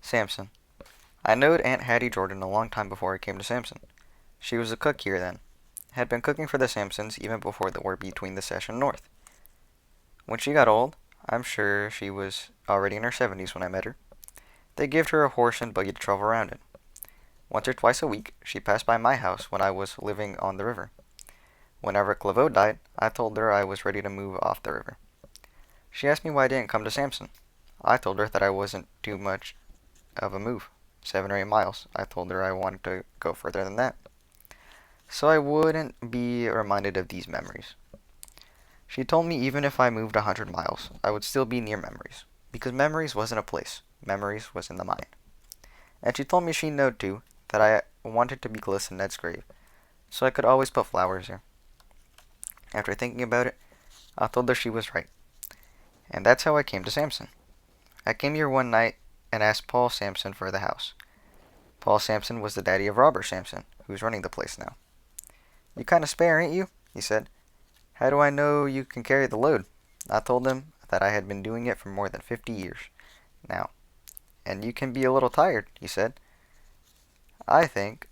Samson. I knowed Aunt Hattie Jordan a long time before I came to Samson. She was a cook here then. Had been cooking for the Samsons even before the war between the Sesh and North. When she got old, I'm sure she was already in her 70s when I met her, they gave her a horse and buggy to travel around in. Once or twice a week, she passed by my house when I was living on the river. Whenever Claveau died, I told her I was ready to move off the river. She asked me why I didn't come to Samson. I told her that I wasn't too much of a move. 7 or 8 miles. I told her I wanted to go further than that, so I wouldn't be reminded of these memories. She told me even if I moved 100 miles, I would still be near memories, because memories wasn't a place, memories was in the mind. And she told me she knowed too that I wanted to be close to Ned's grave, so I could always put flowers there. After thinking about it, I told her she was right, and that's how I came to Samson. I came here one night and asked Paul Sampson for the house. Paul Sampson was the daddy of Robert Sampson, who's running the place now. "You kind of spare, ain't you?" he said. "How do I know you can carry the load?" I told him that I had been doing it for more than 50 years now. "And you can be a little tired," he said. "I think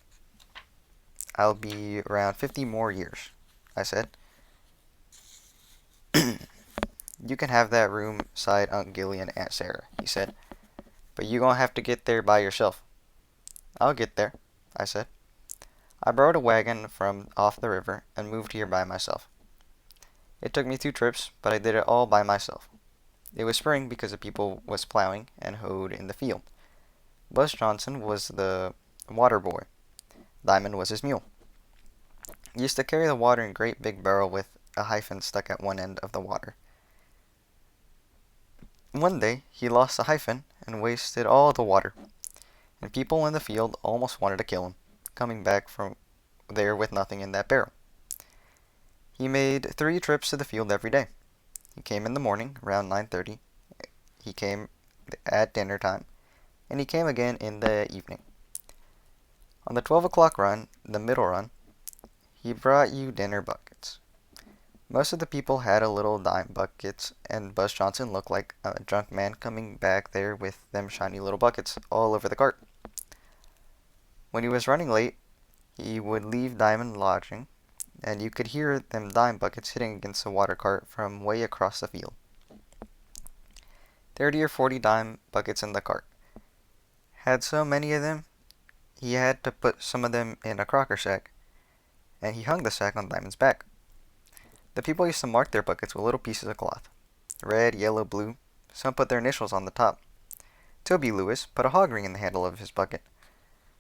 I'll be around 50 more years," I said. "You can have that room side Aunt Gilly and Aunt Sarah," he said. "But you gonna have to get there by yourself." "I'll get there," I said. I borrowed a wagon from off the river and moved here by myself. It took me 2 trips, but I did it all by myself. It was spring because the people was plowing and hoed in the field. Buzz Johnson was the water boy. Diamond was his mule. He used to carry the water in a great big barrel with a hyphen stuck at one end of the water. One day he lost the hyphen and wasted all the water, and people in the field almost wanted to kill him, coming back from there with nothing in that barrel. He made 3 trips to the field every day. He came in the morning, around 9:30. He came at dinner time, and he came again in the evening. On the 12 o'clock run, the middle run, he brought you dinner buckets. Most of the people had a little dime buckets, and Buzz Johnson looked like a drunk man coming back there with them shiny little buckets all over the cart. When he was running late, he would leave Diamond lodging, and you could hear them dime buckets hitting against the water cart from way across the field. 30 or 40 dime buckets in the cart. Had so many of them, he had to put some of them in a crocker sack, and he hung the sack on Diamond's back. The people used to mark their buckets with little pieces of cloth. Red, yellow, blue. Some put their initials on the top. Toby Lewis put a hog ring in the handle of his bucket.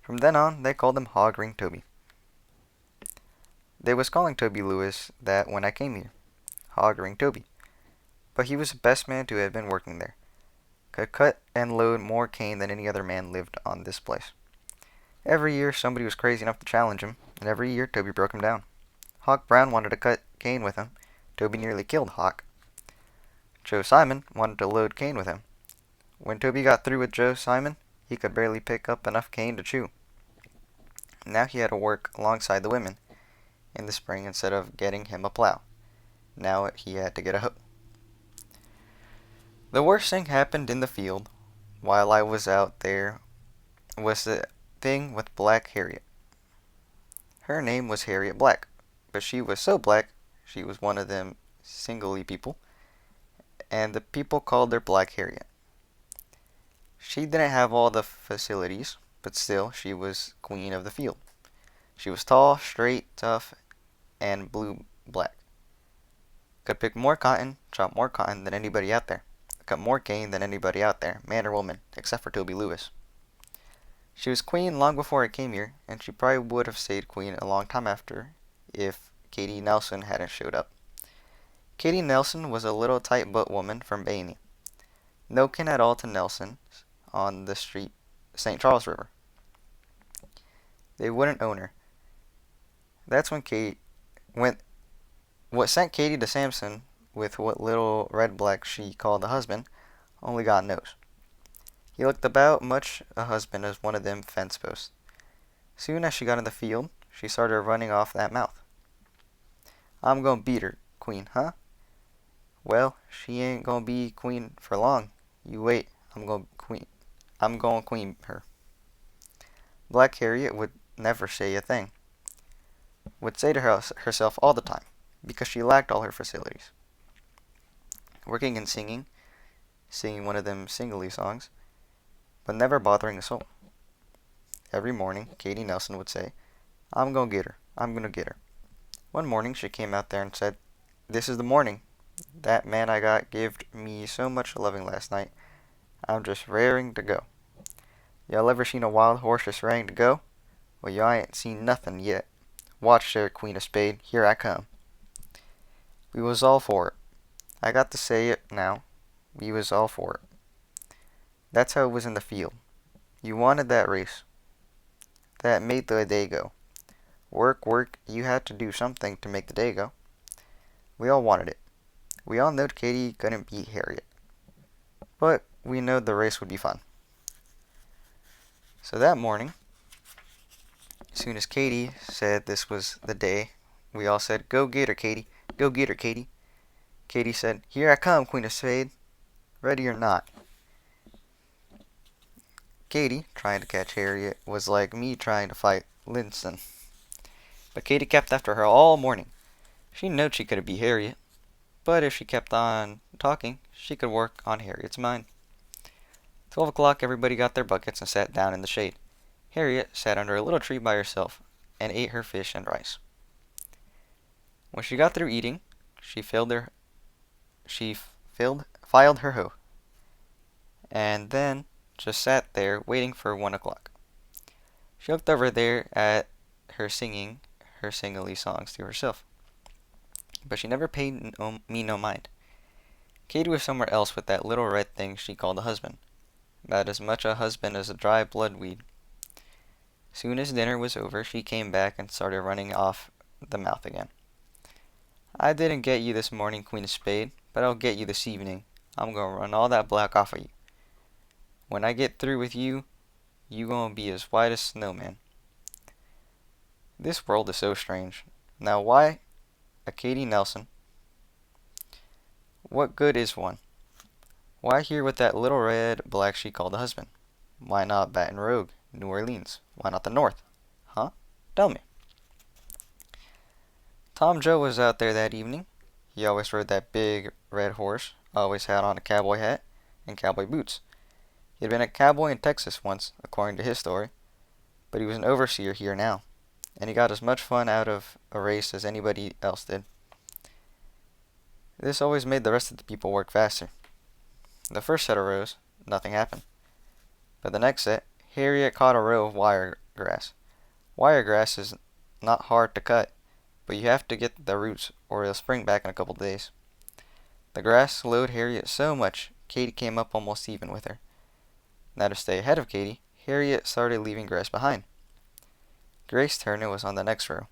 From then on, they called him Hog Ring Toby. They was calling Toby Lewis that when I came here. Hog Ring Toby. But he was the best man to have been working there. Could cut and load more cane than any other man lived on this place. Every year somebody was crazy enough to challenge him, and every year Toby broke him down. Hawk Brown wanted to cut cane with him. Toby nearly killed Hawk. Joe Simon wanted to load cane with him. When Toby got through with Joe Simon, he could barely pick up enough cane to chew. Now he had to work alongside the women in the spring instead of getting him a plow. Now he had to get a hoe. The worst thing happened in the field while I was out there was the thing with Black Harriet. Her name was Harriet Black, but she was so black she was one of them singly people, and the people called her Black Harriet. She didn't have all the facilities, but still she was queen of the field. She was tall, straight, tough, and blue-black. Could pick more cotton, chop more cotton than anybody out there. Cut more cane than anybody out there, man or woman, except for Toby Lewis. She was queen long before I came here, and she probably would have stayed queen a long time after if Katie Nelson hadn't showed up. Katie Nelson was a little tight-built woman from Bainey. No kin at all to Nelsons on the street St. Charles River. They wouldn't own her. That's when Kate went. What sent Katie to Samson with what little red black she called a husband, only God knows. He looked about much a husband as one of them fence posts. Soon as she got in the field, she started running off that mouth. "I'm gonna beat her, queen, huh?" "Well, she ain't gonna be queen for long. You wait, I'm going to queen her. Black Harriet would never say a thing, would say to herself all the time, because she lacked all her facilities. Working and singing one of them singly songs, but never bothering a soul. Every morning, Katie Nelson would say, I'm gonna get her. I'm gonna get her. One morning, she came out there and said, This is the morning. That man I got gave me so much loving last night. I'm just raring to go. Y'all ever seen a wild horse just raring to go? Well, y'all ain't seen nothing yet. Watch there, Queen of Spade. Here I come. We was all for it. I got to say it now. We was all for it. That's how it was in the field. You wanted that race. That made the day go. Work, work, you had to do something to make the day go. We all wanted it. We all knowed Katie couldn't beat Harriet. But we knowed the race would be fun. So that morning, as soon as Katie said this was the day, we all said, Go get her, Katie. Go get her, Katie. Katie said, Here I come, Queen of Spade. Ready or not. Katie, trying to catch Harriet, was like me trying to fight Linson. But Katie kept after her all morning. She knowed she couldn't beat Harriet, but if she kept on talking, she could work on Harriet's mind. 12 o'clock, everybody got their buckets and sat down in the shade. Harriet sat under a little tree by herself and ate her fish and rice. When she got through eating, she filed her hoe, and then just sat there waiting for 1 o'clock. She looked over there at her singing her singly songs to herself, but she never paid me no mind. Katie was somewhere else with that little red thing she called a husband, about as much a husband as a dry blood weed. Soon as dinner was over, she came back and started running off the mouth again. I didn't get you this morning, Queen of Spade, but I'll get you this evening. I'm gonna run all that black off of you. When I get through with you, you gonna be as white as snow, man. This world is so strange. Now why a Katie Nelson? What good is one? Why here with that little red black she called a husband? Why not Baton Rouge, New Orleans? Why not the North? Huh? Tell me. Tom Joe was out there that evening. He always rode that big red horse, always had on a cowboy hat and cowboy boots. He had been a cowboy in Texas once, according to his story, but he was an overseer here now, and he got as much fun out of a race as anybody else did. This always made the rest of the people work faster. The first set of rows, nothing happened. But the next set, Harriet caught a row of wiregrass. Wiregrass is not hard to cut, but you have to get the roots or it'll spring back in a couple days. The grass slowed Harriet so much, Katie came up almost even with her. Now to stay ahead of Katie, Harriet started leaving grass behind. Grace Turner was on the next row.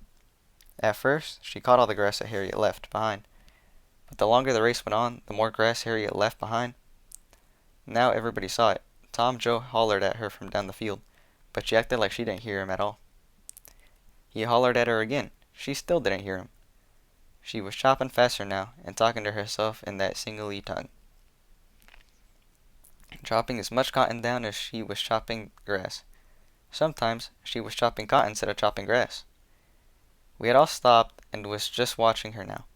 At first, she caught all the grass that Harriet left behind, but the longer the race went on, the more grass Harriet left behind. Now everybody saw it. Tom Joe hollered at her from down the field, but she acted like she didn't hear him at all. He hollered at her again. She still didn't hear him. She was chopping faster now and talking to herself in that singly tongue, chopping as much cotton down as she was chopping grass. Sometimes she was chopping cotton instead of chopping grass. We had all stopped and was just watching her now,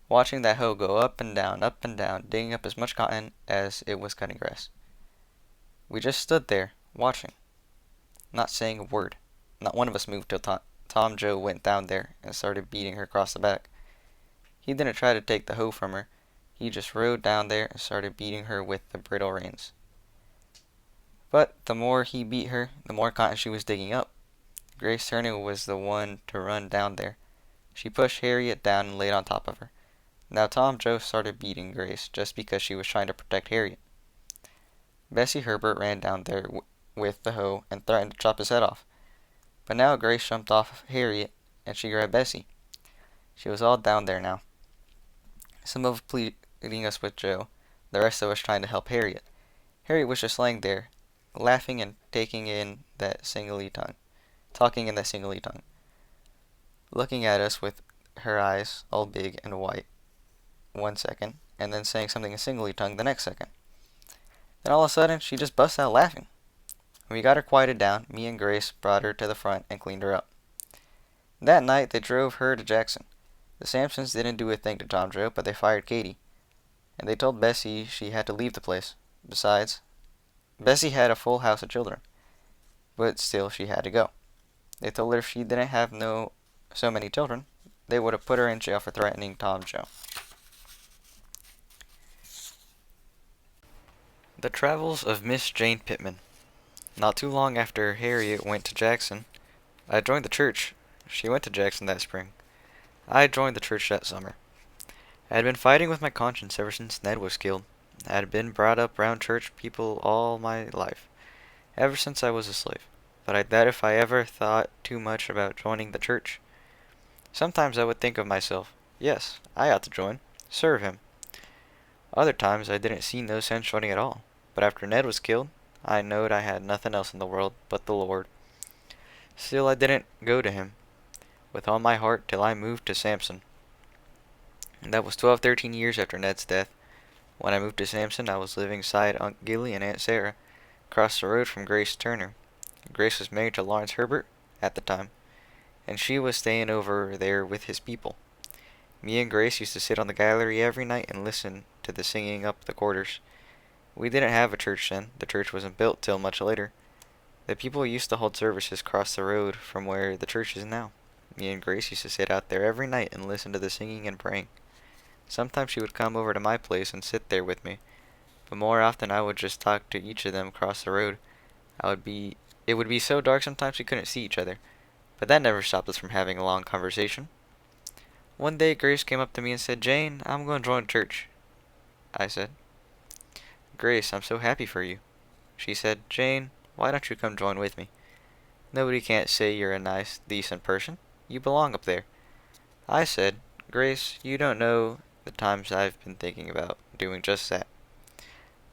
watching that hoe go up and down, digging up as much cotton as it was cutting grass. We just stood there, watching, not saying a word. Not one of us moved till Tom Joe went down there and started beating her across the back. He didn't try to take the hoe from her. He just rode down there and started beating her with the bridle reins. But the more he beat her, the more cotton she was digging up. Grace Turner was the one to run down there. She pushed Harriet down and laid on top of her. Now Tom Joe started beating Grace just because she was trying to protect Harriet. Bessie Herbert ran down there with the hoe and threatened to chop his head off. But now Grace jumped off Harriet and she grabbed Bessie. She was all down there now. Some of us pleading us with Joe, the rest of us trying to help Harriet. Harriet was just laying there, laughing and talking in that singly tongue, looking at us with her eyes all big and white 1 second, and then saying something in singly tongue the next second. Then all of a sudden, she just busts out laughing. When we got her quieted down, me and Grace brought her to the front and cleaned her up. That night, they drove her to Jackson. The Sampsons didn't do a thing to Tom Joe, but they fired Katie, and they told Bessie she had to leave the place. Besides, Bessie had a full house of children, but still she had to go. They told her if she didn't have so many children, they would have put her in jail for threatening Tom Joe. The Travels of Miss Jane Pittman. Not too long after Harriet went to Jackson, I joined the church. She went to Jackson that spring. I joined the church that summer. I had been fighting with my conscience ever since Ned was killed. I had been brought up round church people all my life, ever since I was a slave. But I doubt if I ever thought too much about joining the church. Sometimes I would think of myself, yes, I ought to join, serve him. Other times I didn't see no sense joining at all. But after Ned was killed, I knowed I had nothing else in the world but the Lord. Still I didn't go to him with all my heart till I moved to Sampson. And that was 13 years after Ned's death. When I moved to Sampson, I was living beside Aunt Gilly and Aunt Sarah, across the road from Grace Turner. Grace was married to Lawrence Herbert at the time, and she was staying over there with his people. Me and Grace used to sit on the gallery every night and listen to the singing up the quarters. We didn't have a church then. The church wasn't built till much later. The people used to hold services across the road from where the church is now. Me and Grace used to sit out there every night and listen to the singing and praying. Sometimes she would come over to my place and sit there with me, but more often I would just talk to each of them across the road. It would be so dark sometimes we couldn't see each other, but that never stopped us from having a long conversation. One day Grace came up to me and said, "Jane, I'm going to join church." I said, "Grace, I'm so happy for you." She said, "Jane, why don't you come join with me? Nobody can't say you're a nice, decent person. You belong up there." I said, "Grace, you don't know the times I've been thinking about doing just that."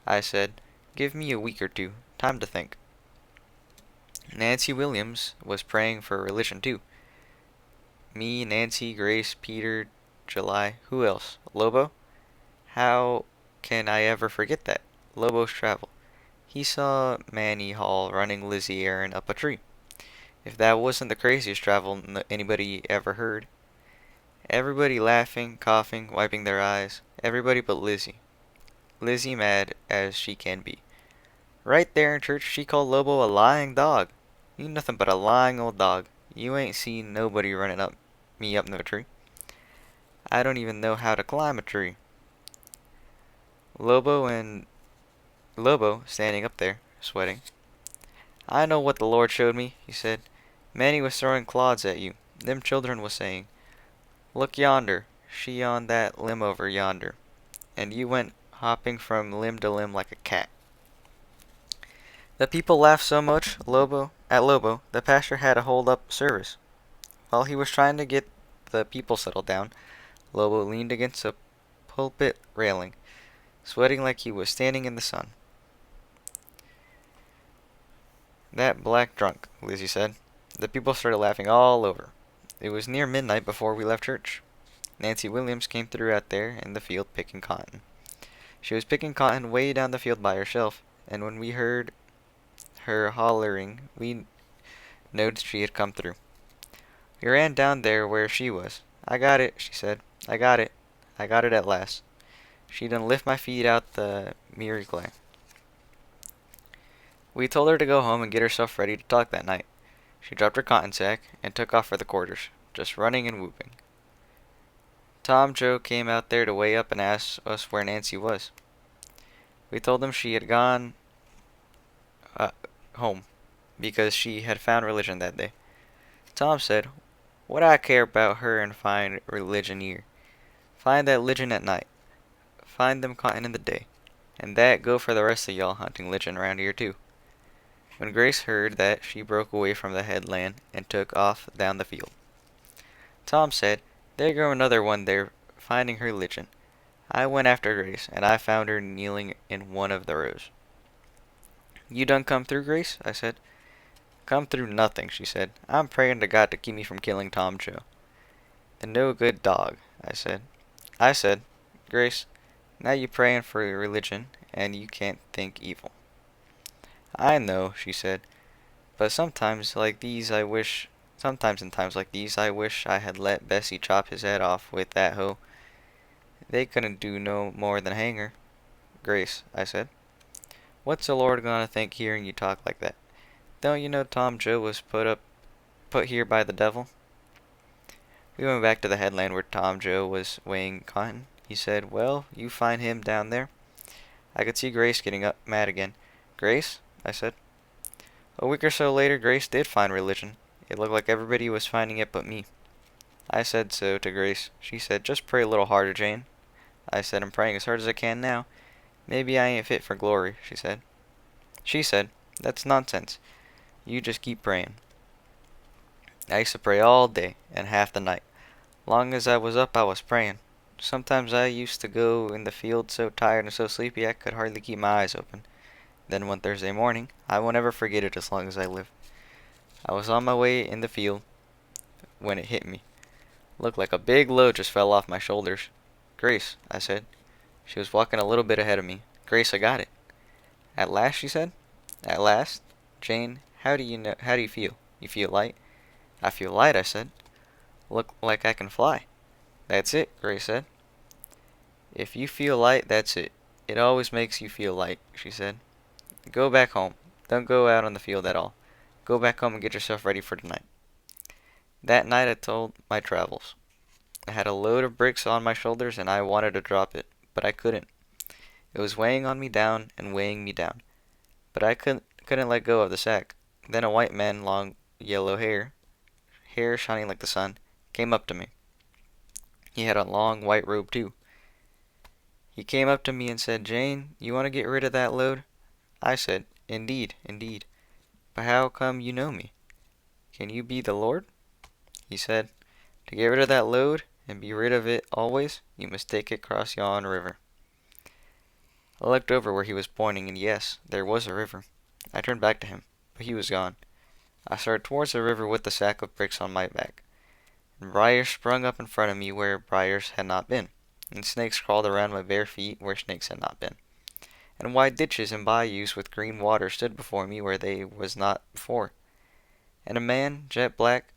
I said, "Give me a week or two, time to think." Nancy Williams was praying for religion too. Me, Nancy, Grace, Peter, July, who else? Lobo? How can I ever forget that? Lobo's travel. He saw Manny Hall running Lizzie Aaron up a tree. If that wasn't the craziest travel anybody ever heard. Everybody laughing, coughing, wiping their eyes. Everybody but Lizzie. Lizzie mad as she can be. Right there in church she called Lobo a lying dog. You nothing but a lying old dog. You ain't seen nobody running me up no tree. I don't even know how to climb a tree. Lobo standing up there, sweating. "I know what the Lord showed me," he said. "Manny was throwing clods at you. Them children was saying, 'Look yonder, she on that limb over yonder.' And you went hopping from limb to limb like a cat." The people laughed so much, at Lobo, the pastor had to hold up service. While he was trying to get the people settled down, Lobo leaned against a pulpit railing, sweating like he was standing in the sun. "That black drunk," Lizzie said. The people started laughing all over. It was near midnight before we left church. Nancy Williams came through out there in the field picking cotton. She was picking cotton way down the field by herself, and when we heard her hollering, we knowed she had come through. We ran down there where she was. "I got it," she said. "I got it. I got it at last." She done lift my feet out the miry clay. We told her to go home and get herself ready to talk that night. She dropped her cotton sack and took off for the quarters, just running and whooping. Tom Joe came out there to weigh up and ask us where Nancy was. We told him she had gone home because she had found religion that day. Tom said, "What I care about her and find religion here. Find that religion at night. Find them cotton in the day. And that go for the rest of y'all hunting religion around here too." When Grace heard that, she broke away from the headland and took off down the field. Tom said, "There go another one there, finding her religion." I went after Grace, and I found her kneeling in one of the rows. "You done come through, Grace?" I said. "Come through nothing," she said. "I'm praying to God to keep me from killing Tom Joe." "The no good dog," I said. "Grace, now you praying for your religion, and you can't think evil." I know, she said, but sometimes in times like these, I wish I had let Bessie chop his head off with that hoe. They couldn't do no more than hang her. Grace, I said, what's the Lord gonna think hearing you talk like that? Don't you know Tom Joe was put here by the devil? We went back to the headland where Tom Joe was weighing cotton. He said, well, you find him down there. I could see Grace getting up mad again. Grace? I said. A week or so later, Grace did find religion. It looked like everybody was finding it but me. I said so to Grace. She said, just pray a little harder, Jane. I said, I'm praying as hard as I can now. Maybe I ain't fit for glory, she said. She said, that's nonsense. You just keep praying. I used to pray all day and half the night. Long as I was up, I was praying. Sometimes I used to go in the field so tired and so sleepy I could hardly keep my eyes open. Then one Thursday morning, I will never forget it as long as I live. I was on my way in the field when it hit me. Looked like a big load just fell off my shoulders. Grace, I said. She was walking a little bit ahead of me. Grace, I got it. At last, she said. At last? Jane, how do you feel? You feel light? I feel light, I said. Look like I can fly. That's it, Grace said. If you feel light, that's it. It always makes you feel light, she said. Go back home. Don't go out on the field at all. Go back home and get yourself ready for tonight. That night I told my travels. I had a load of bricks on my shoulders and I wanted to drop it, but I couldn't. It was weighing on me down and weighing me down. But I couldn't let go of the sack. Then a white man, long yellow hair shining like the sun, came up to me. He had a long white robe too. He came up to me and said, Jane, you want to get rid of that load? I said, indeed, indeed. But how come you know me? Can you be the Lord? He said, to get rid of that load and be rid of it always, you must take it across yon river. I looked over where he was pointing, and yes, there was a river. I turned back to him, but he was gone. I started towards the river with the sack of bricks on my back, and briars sprung up in front of me where briars had not been, and snakes crawled around my bare feet where snakes had not been, and wide ditches and bayous with green water stood before me where they was not before, and a man, jet black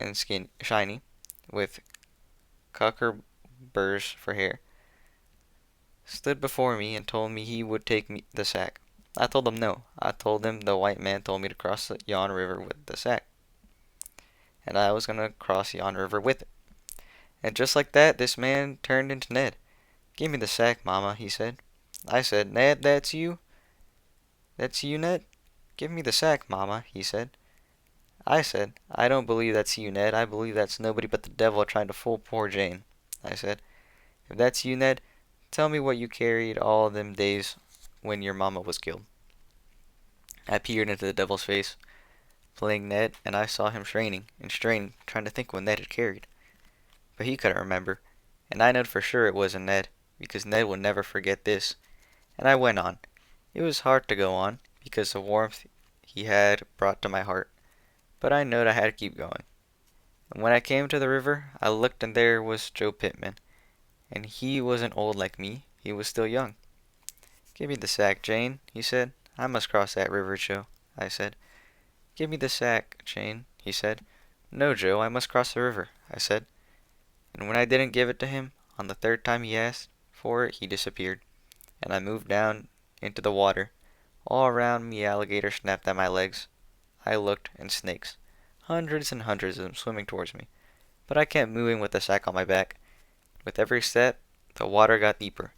and shiny, with cocker burrs for hair, stood before me and told me he would take me the sack. I told him no. I told him the white man told me to cross yon river with the sack, and I was going to cross yon river with it. And just like that, this man turned into Ned. Give me the sack, Mama, he said. I said, Ned, that's you? That's you, Ned? Give me the sack, Mama, he said. I said, I don't believe that's you, Ned. I believe that's nobody but the devil trying to fool poor Jane. I said, if that's you, Ned, tell me what you carried all them days when your mama was killed. I peered into the devil's face, playing Ned, and I saw him straining, trying to think what Ned had carried. But he couldn't remember, and I knowed for sure it wasn't Ned, because Ned would never forget this. And I went on. It was hard to go on, because the warmth he had brought to my heart, but I knowed I had to keep going. And when I came to the river, I looked and there was Joe Pittman, and he wasn't old like me, he was still young. Give me the sack, Jane, he said. I must cross that river, Joe, I said. Give me the sack, Jane, he said. No, Joe, I must cross the river, I said. And when I didn't give it to him, on the third time he asked for it, he disappeared, and I moved down into the water. All around me alligators snapped at my legs. I looked, and snakes. Hundreds and hundreds of them swimming towards me. But I kept moving with the sack on my back. With every step, the water got deeper.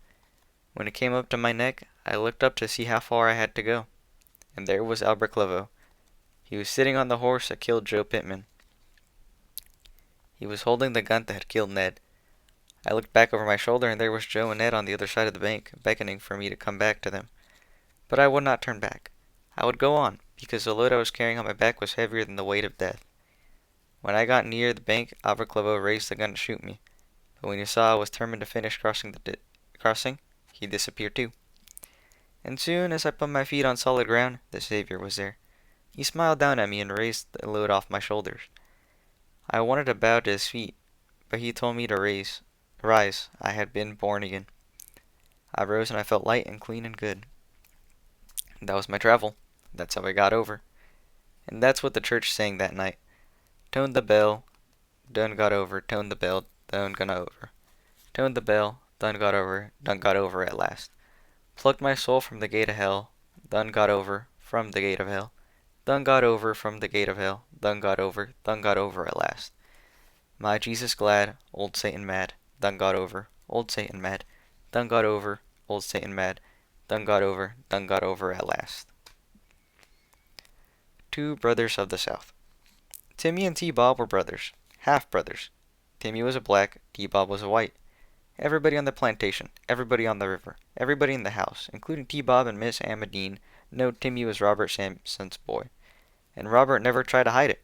When it came up to my neck, I looked up to see how far I had to go. And there was Albert Clovo. He was sitting on the horse that killed Joe Pittman. He was holding the gun that had killed Ned. I looked back over my shoulder, and there was Joe and Ned on the other side of the bank, beckoning for me to come back to them. But I would not turn back. I would go on, because the load I was carrying on my back was heavier than the weight of death. When I got near the bank, Albert Clovo raised the gun to shoot me. But when he saw I was determined to finish crossing, he disappeared too. And soon as I put my feet on solid ground, the Savior was there. He smiled down at me and raised the load off my shoulders. I wanted to bow to his feet, but he told me to rise. I had been born again. I rose and I felt light and clean and good. That was my travel. That's how I got over. And that's what the church sang that night. Toned the bell, done got over, toned the bell, done got over. Toned the bell, done got over at last. Plucked my soul from the gate of hell, done got over, from the gate of hell. Done got over from the gate of hell, done got over at last. My Jesus glad, old Satan mad, done got over, old Satan mad, done got over, old Satan mad, done got over at last. Two Brothers of the South. Timmy and T-Bob were brothers, half brothers. Timmy was a black, T-Bob was a white. Everybody on the plantation, everybody on the river, everybody in the house, including T-Bob and Miss Amadine, knowed Timmy was Robert Sampson's boy. And Robert never tried to hide it.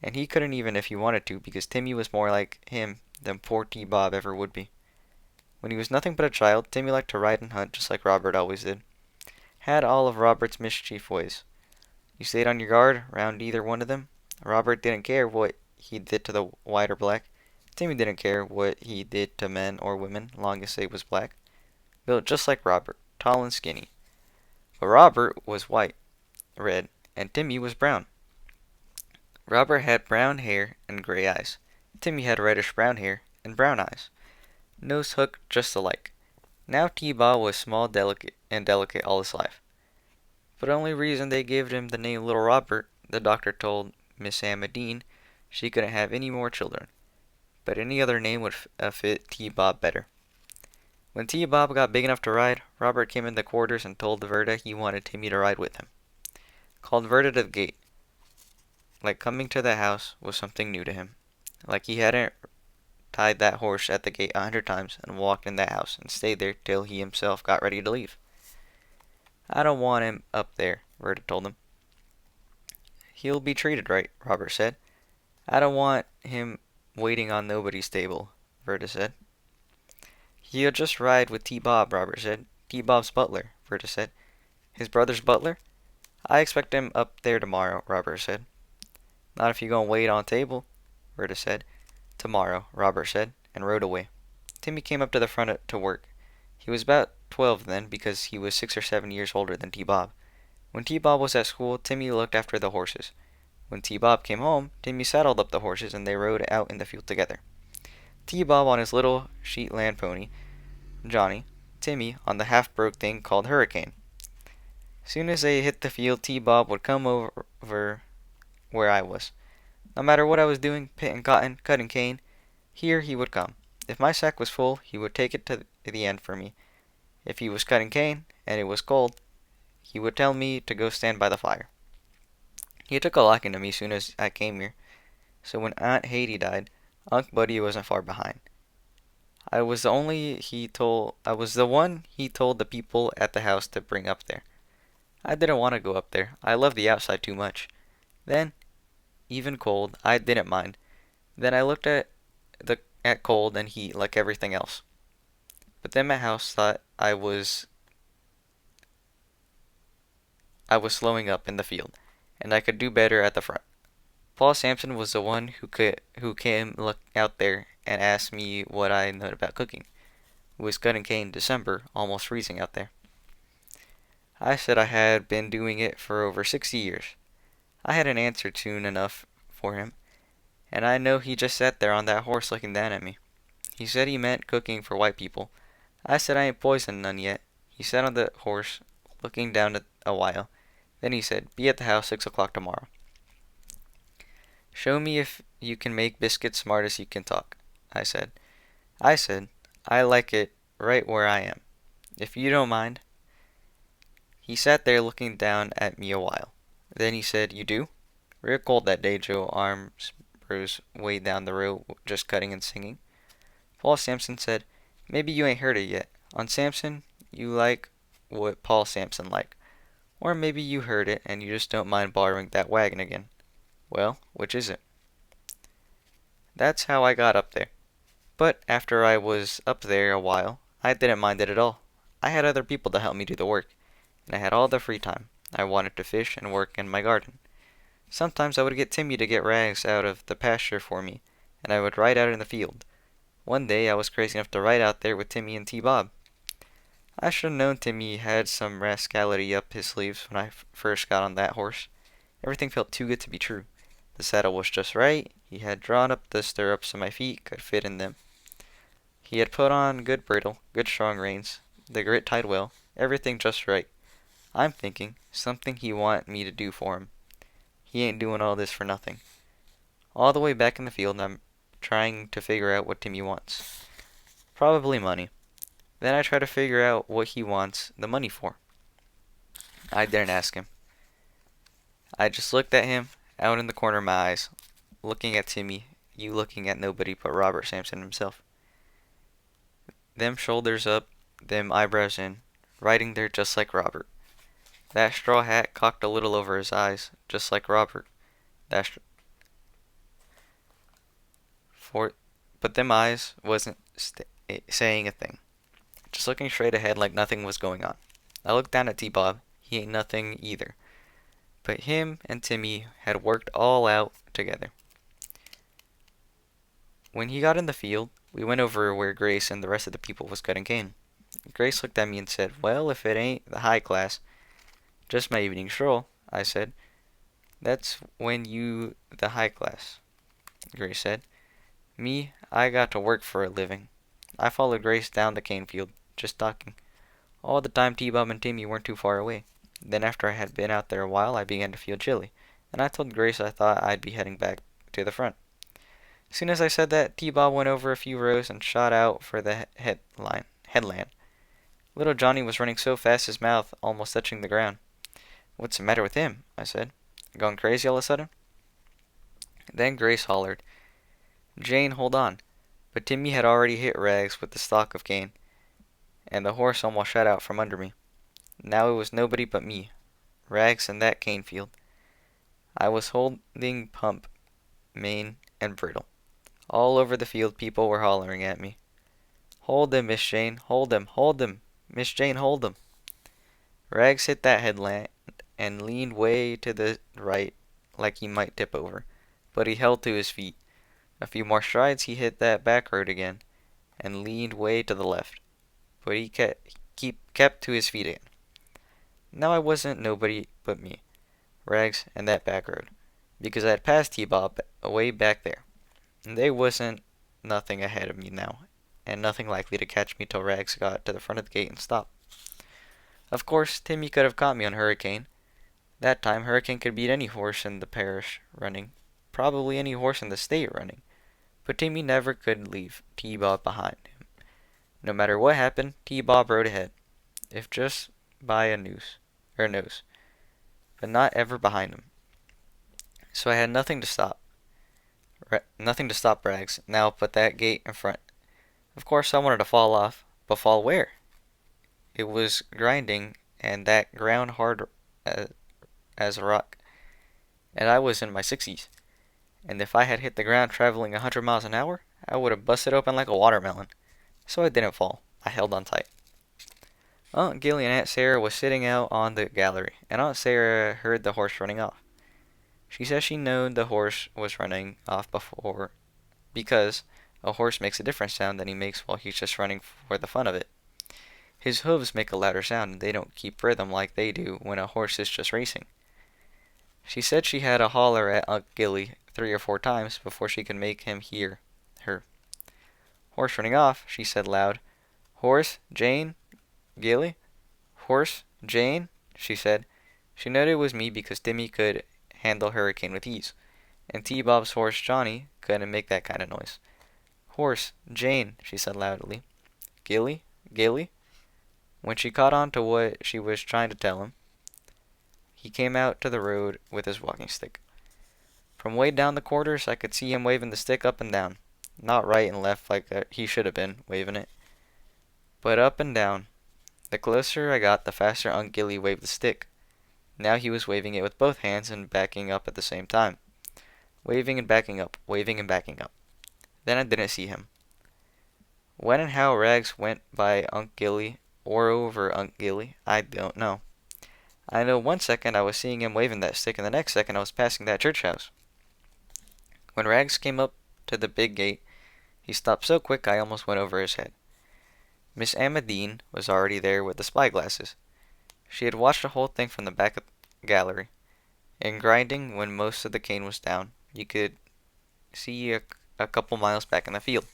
And he couldn't even if he wanted to, because Timmy was more like him than poor T-Bob ever would be. When he was nothing but a child, Timmy liked to ride and hunt just like Robert always did. Had all of Robert's mischief ways. You stayed on your guard round either one of them. Robert didn't care what he did to the white or black. Timmy didn't care what he did to men or women, long as they was black. Built just like Robert, tall and skinny. But Robert was white, red, and Timmy was brown. Robert had brown hair and gray eyes. Timmy had reddish brown hair and brown eyes. Nose hooked just alike. Now T-Bob was small, delicate all his life. But the only reason they gave him the name Little Robert, the doctor told Miss Amadine she couldn't have any more children. But any other name would fit T-Bob better. When T-Bob got big enough to ride, Robert came in the quarters and told Verda he wanted Timmy to ride with him. Called Verda to the gate. Like coming to the house was something new to him. Like he hadn't tied that horse at the gate 100 times and walked in that house and stayed there till he himself got ready to leave. I don't want him up there, Verda told him. He'll be treated right, Robert said. I don't want him waiting on nobody's table, Verda said. He'll just ride with T-Bob, Robert said. T-Bob's butler, Verda said. His brother's butler? I expect him up there tomorrow, Robert said. Not if you gonna wait on table, Verda said. Tomorrow, Robert said, and rode away. Timmy came up to the front to work. He was about 12 then, because he was 6 or 7 years older than T-Bob. When T-Bob was at school, Timmy looked after the horses. When T-Bob came home, Timmy saddled up the horses and they rode out in the field together. T-Bob on his little Shetland pony, Johnny, Timmy on the half-broke thing called Hurricane. Soon as they hit the field, T-Bob would come over where I was. No matter what I was doing, pitting cotton, cutting cane, here he would come. If my sack was full, he would take it to the end for me. If he was cutting cane, and it was cold, he would tell me to go stand by the fire. He took a liking to me soon as I came here, so when Aunt Haiti died, Unc Buddy wasn't far behind. I was the one he told the people at the house to bring up there. I didn't want to go up there. I loved the outside too much. Then, even cold, I didn't mind. Then I looked at cold and heat like everything else. But then my house thought I was slowing up in the field, and I could do better at the front. Paul Sampson was the one who came look out there and asked me what I knew about cooking. It was cutting cane in December, almost freezing out there. I said I had been doing it for over 60 years. I had an answer soon enough for him, and I know he just sat there on that horse looking down at me. He said he meant cooking for white people. I said I ain't poisoned none yet. He sat on the horse, looking down a while. Then he said, be at the house 6 o'clock tomorrow. Show me if you can make biscuits smart as you can talk, I said. I like it right where I am. If you don't mind. He sat there looking down at me a while. Then he said, you do? Real cold that day, Joe arms rose way down the road, just cutting and singing. Paul Sampson said, maybe you ain't heard it yet. On Sampson, you like what Paul Sampson like. Or maybe you heard it and you just don't mind borrowing that wagon again. Well, which is it? That's how I got up there. But after I was up there a while, I didn't mind it at all. I had other people to help me do the work, and I had all the free time. I wanted to fish and work in my garden. Sometimes I would get Timmy to get rags out of the pasture for me, and I would ride out in the field. One day I was crazy enough to ride out there with Timmy and T-Bob. I should have known Timmy had some rascality up his sleeves when I first got on that horse. Everything felt too good to be true. The saddle was just right. He had drawn up the stirrups so my feet could fit in them. He had put on good bridle, good strong reins, the grit tied well, everything just right. I'm thinking, something he want me to do for him. He ain't doing all this for nothing. All the way back in the field, I'm trying to figure out what Timmy wants. Probably money. Then I try to figure out what he wants the money for. I daren't ask him. I just looked at him, out in the corner of my eyes, looking at Timmy, you looking at nobody but Robert Sampson himself. Them shoulders up, them eyebrows in, riding there just like Robert. That straw hat cocked a little over his eyes, just like Robert. That for, but them eyes wasn't saying a thing, just looking straight ahead like nothing was going on. I looked down at T-Bob. He ain't nothing either. But him and Timmy had worked all out together. When he got in the field, we went over where Grace and the rest of the people was cutting cane. Grace looked at me and said, "Well, if it ain't the high class." "Just my evening stroll," I said. "That's when you the high class," Grace said. Me, I got to work for a living. I followed Grace down the cane field, just talking. All the time T-Bob and Timmy weren't too far away. Then after I had been out there a while, I began to feel chilly, and I told Grace I thought I'd be heading back to the front. As soon as I said that, T-Bob went over a few rows and shot out for the headland. Little Johnny was running so fast his mouth almost touching the ground. "What's the matter with him?" I said. "Going crazy all of a sudden?" Then Grace hollered, "Jane, hold on." But Timmy had already hit Rags with the stalk of cane, and the horse almost shot out from under me. Now it was nobody but me, Rags, and that cane field. I was holding pump, mane, and bridle. All over the field people were hollering at me. "Hold him, Miss Jane, hold him, hold him, Miss Jane, hold him." Rags hit that headland and leaned way to the right like he might tip over, but he held to his feet. A few more strides he hit that back road again, and leaned way to the left, but he kept to his feet again. Now I wasn't nobody but me, Rags, and that back road, because I had passed T-Bob away back there, and they wasn't nothing ahead of me now, and nothing likely to catch me till Rags got to the front of the gate and stopped. Of course, Timmy could have caught me on Hurricane. That time, Hurricane could beat any horse in the parish running, probably any horse in the state running, but Timmy never could leave T-Bob behind him. No matter what happened, T-Bob rode ahead, if just by a nose, but not ever behind him. So I had nothing to stop Rags now but that gate in front. Of course I wanted to fall off, but fall where? It was grinding, and that ground hard as a rock, and I was in my 60s, and if I had hit the ground traveling 100 miles an hour, I would have busted open like a watermelon. So I didn't fall. I held on tight. Aunt Gilly and Aunt Sarah was sitting out on the gallery, and Aunt Sarah heard the horse running off. She says she knowed the horse was running off before, because a horse makes a different sound than he makes while he's just running for the fun of it. His hooves make a louder sound, and they don't keep rhythm like they do when a horse is just racing. She said she had a holler at Aunt Gilly 3 or 4 times before she could make him hear her. "Horse running off," she said loud. "Horse, Jane, Gilly? Horse, Jane?" she said. She noted it was me because Timmy could handle Hurricane with ease, and T-Bob's horse, Johnny, couldn't make that kind of noise. "Horse, Jane," she said loudly. "Gilly? Gilly?" When she caught on to what she was trying to tell him, he came out to the road with his walking stick. From way down the quarters, I could see him waving the stick up and down. Not right and left like he should have been waving it, but up and down. The closer I got, the faster Unc' Gilly waved the stick. Now he was waving it with both hands and backing up at the same time. Waving and backing up, waving and backing up. Then I didn't see him. When and how Rags went by Unc' Gilly or over Unc' Gilly, I don't know. I know 1 second I was seeing him waving that stick, and the next second I was passing that church house. When Rags came up to the big gate, he stopped so quick I almost went over his head. Miss Amadine was already there with the spyglasses. She had watched the whole thing from the back of the gallery. In grinding, when most of the cane was down, you could see a couple miles back in the field.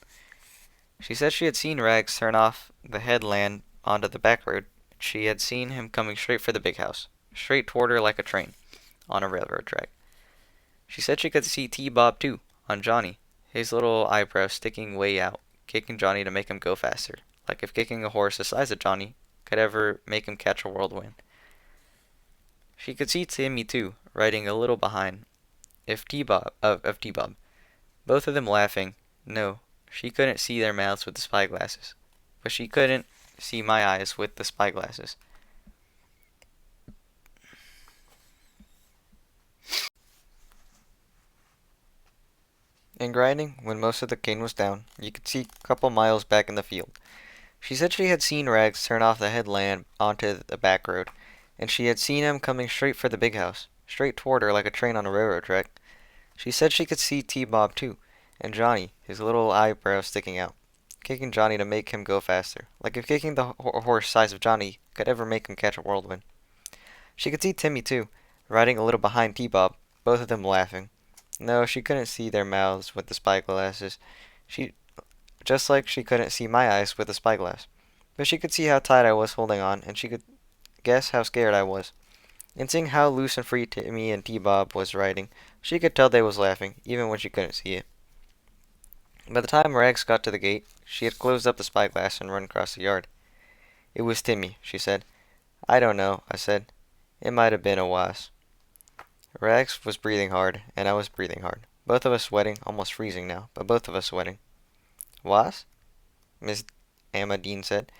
She said she had seen Rags turn off the headland onto the back road. She had seen him coming straight for the big house, straight toward her like a train on a railroad track. She said she could see T-Bob too, on Johnny, his little eyebrows sticking way out, kicking Johnny to make him go faster, like if kicking a horse the size of Johnny could ever make him catch a whirlwind. She could see Timmy too, riding a little behind, if T-Bob of T-Bob, both of them laughing. No, she couldn't see their mouths with the spyglasses, but she couldn't see my eyes with the spyglasses. In grinding, when most of the cane was down, you could see a couple miles back in the field. She said she had seen Rags turn off the headland onto the back road, and she had seen him coming straight for the big house, straight toward her like a train on a railroad track. She said she could see T-Bob too, and Johnny, his little eyebrows sticking out, kicking Johnny to make him go faster, like if kicking the horse size of Johnny could ever make him catch a whirlwind. She could see Timmy too, riding a little behind T-Bob, both of them laughing. No, she couldn't see their mouths with the spyglasses. She just like she couldn't see my eyes with the spyglass. But she could see how tight I was holding on, and she could guess how scared I was. And seeing how loose and free Timmy and T-Bob was riding, she could tell they was laughing, even when she couldn't see it. By the time Rags got to the gate, she had closed up the spyglass and run across the yard. It was Timmy, she said. I don't know, I said. It might have been a wasp. Rags was breathing hard, and I was breathing hard. Both of us sweating, almost freezing now, but both of us sweating. Was? Miss Amadine said,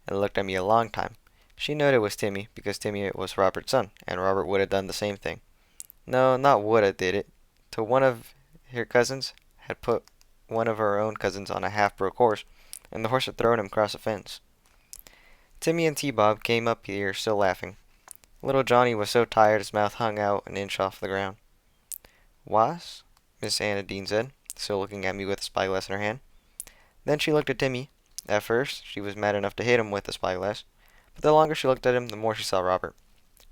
and looked at me a long time. She knowed it was Timmy, because Timmy was Robert's son, and Robert would have done the same thing. No, not woulda did it. Till one of her cousins had put one of her own cousins on a half-broke horse, and the horse had thrown him across a fence. Timmy and T-Bob came up here still laughing. Little Johnny was so tired his mouth hung out an inch off the ground. Was? Miss Amadine said, still looking at me with the spyglass in her hand. Then she looked at Timmy. At first, she was mad enough to hit him with the spyglass, but the longer she looked at him, the more she saw Robert.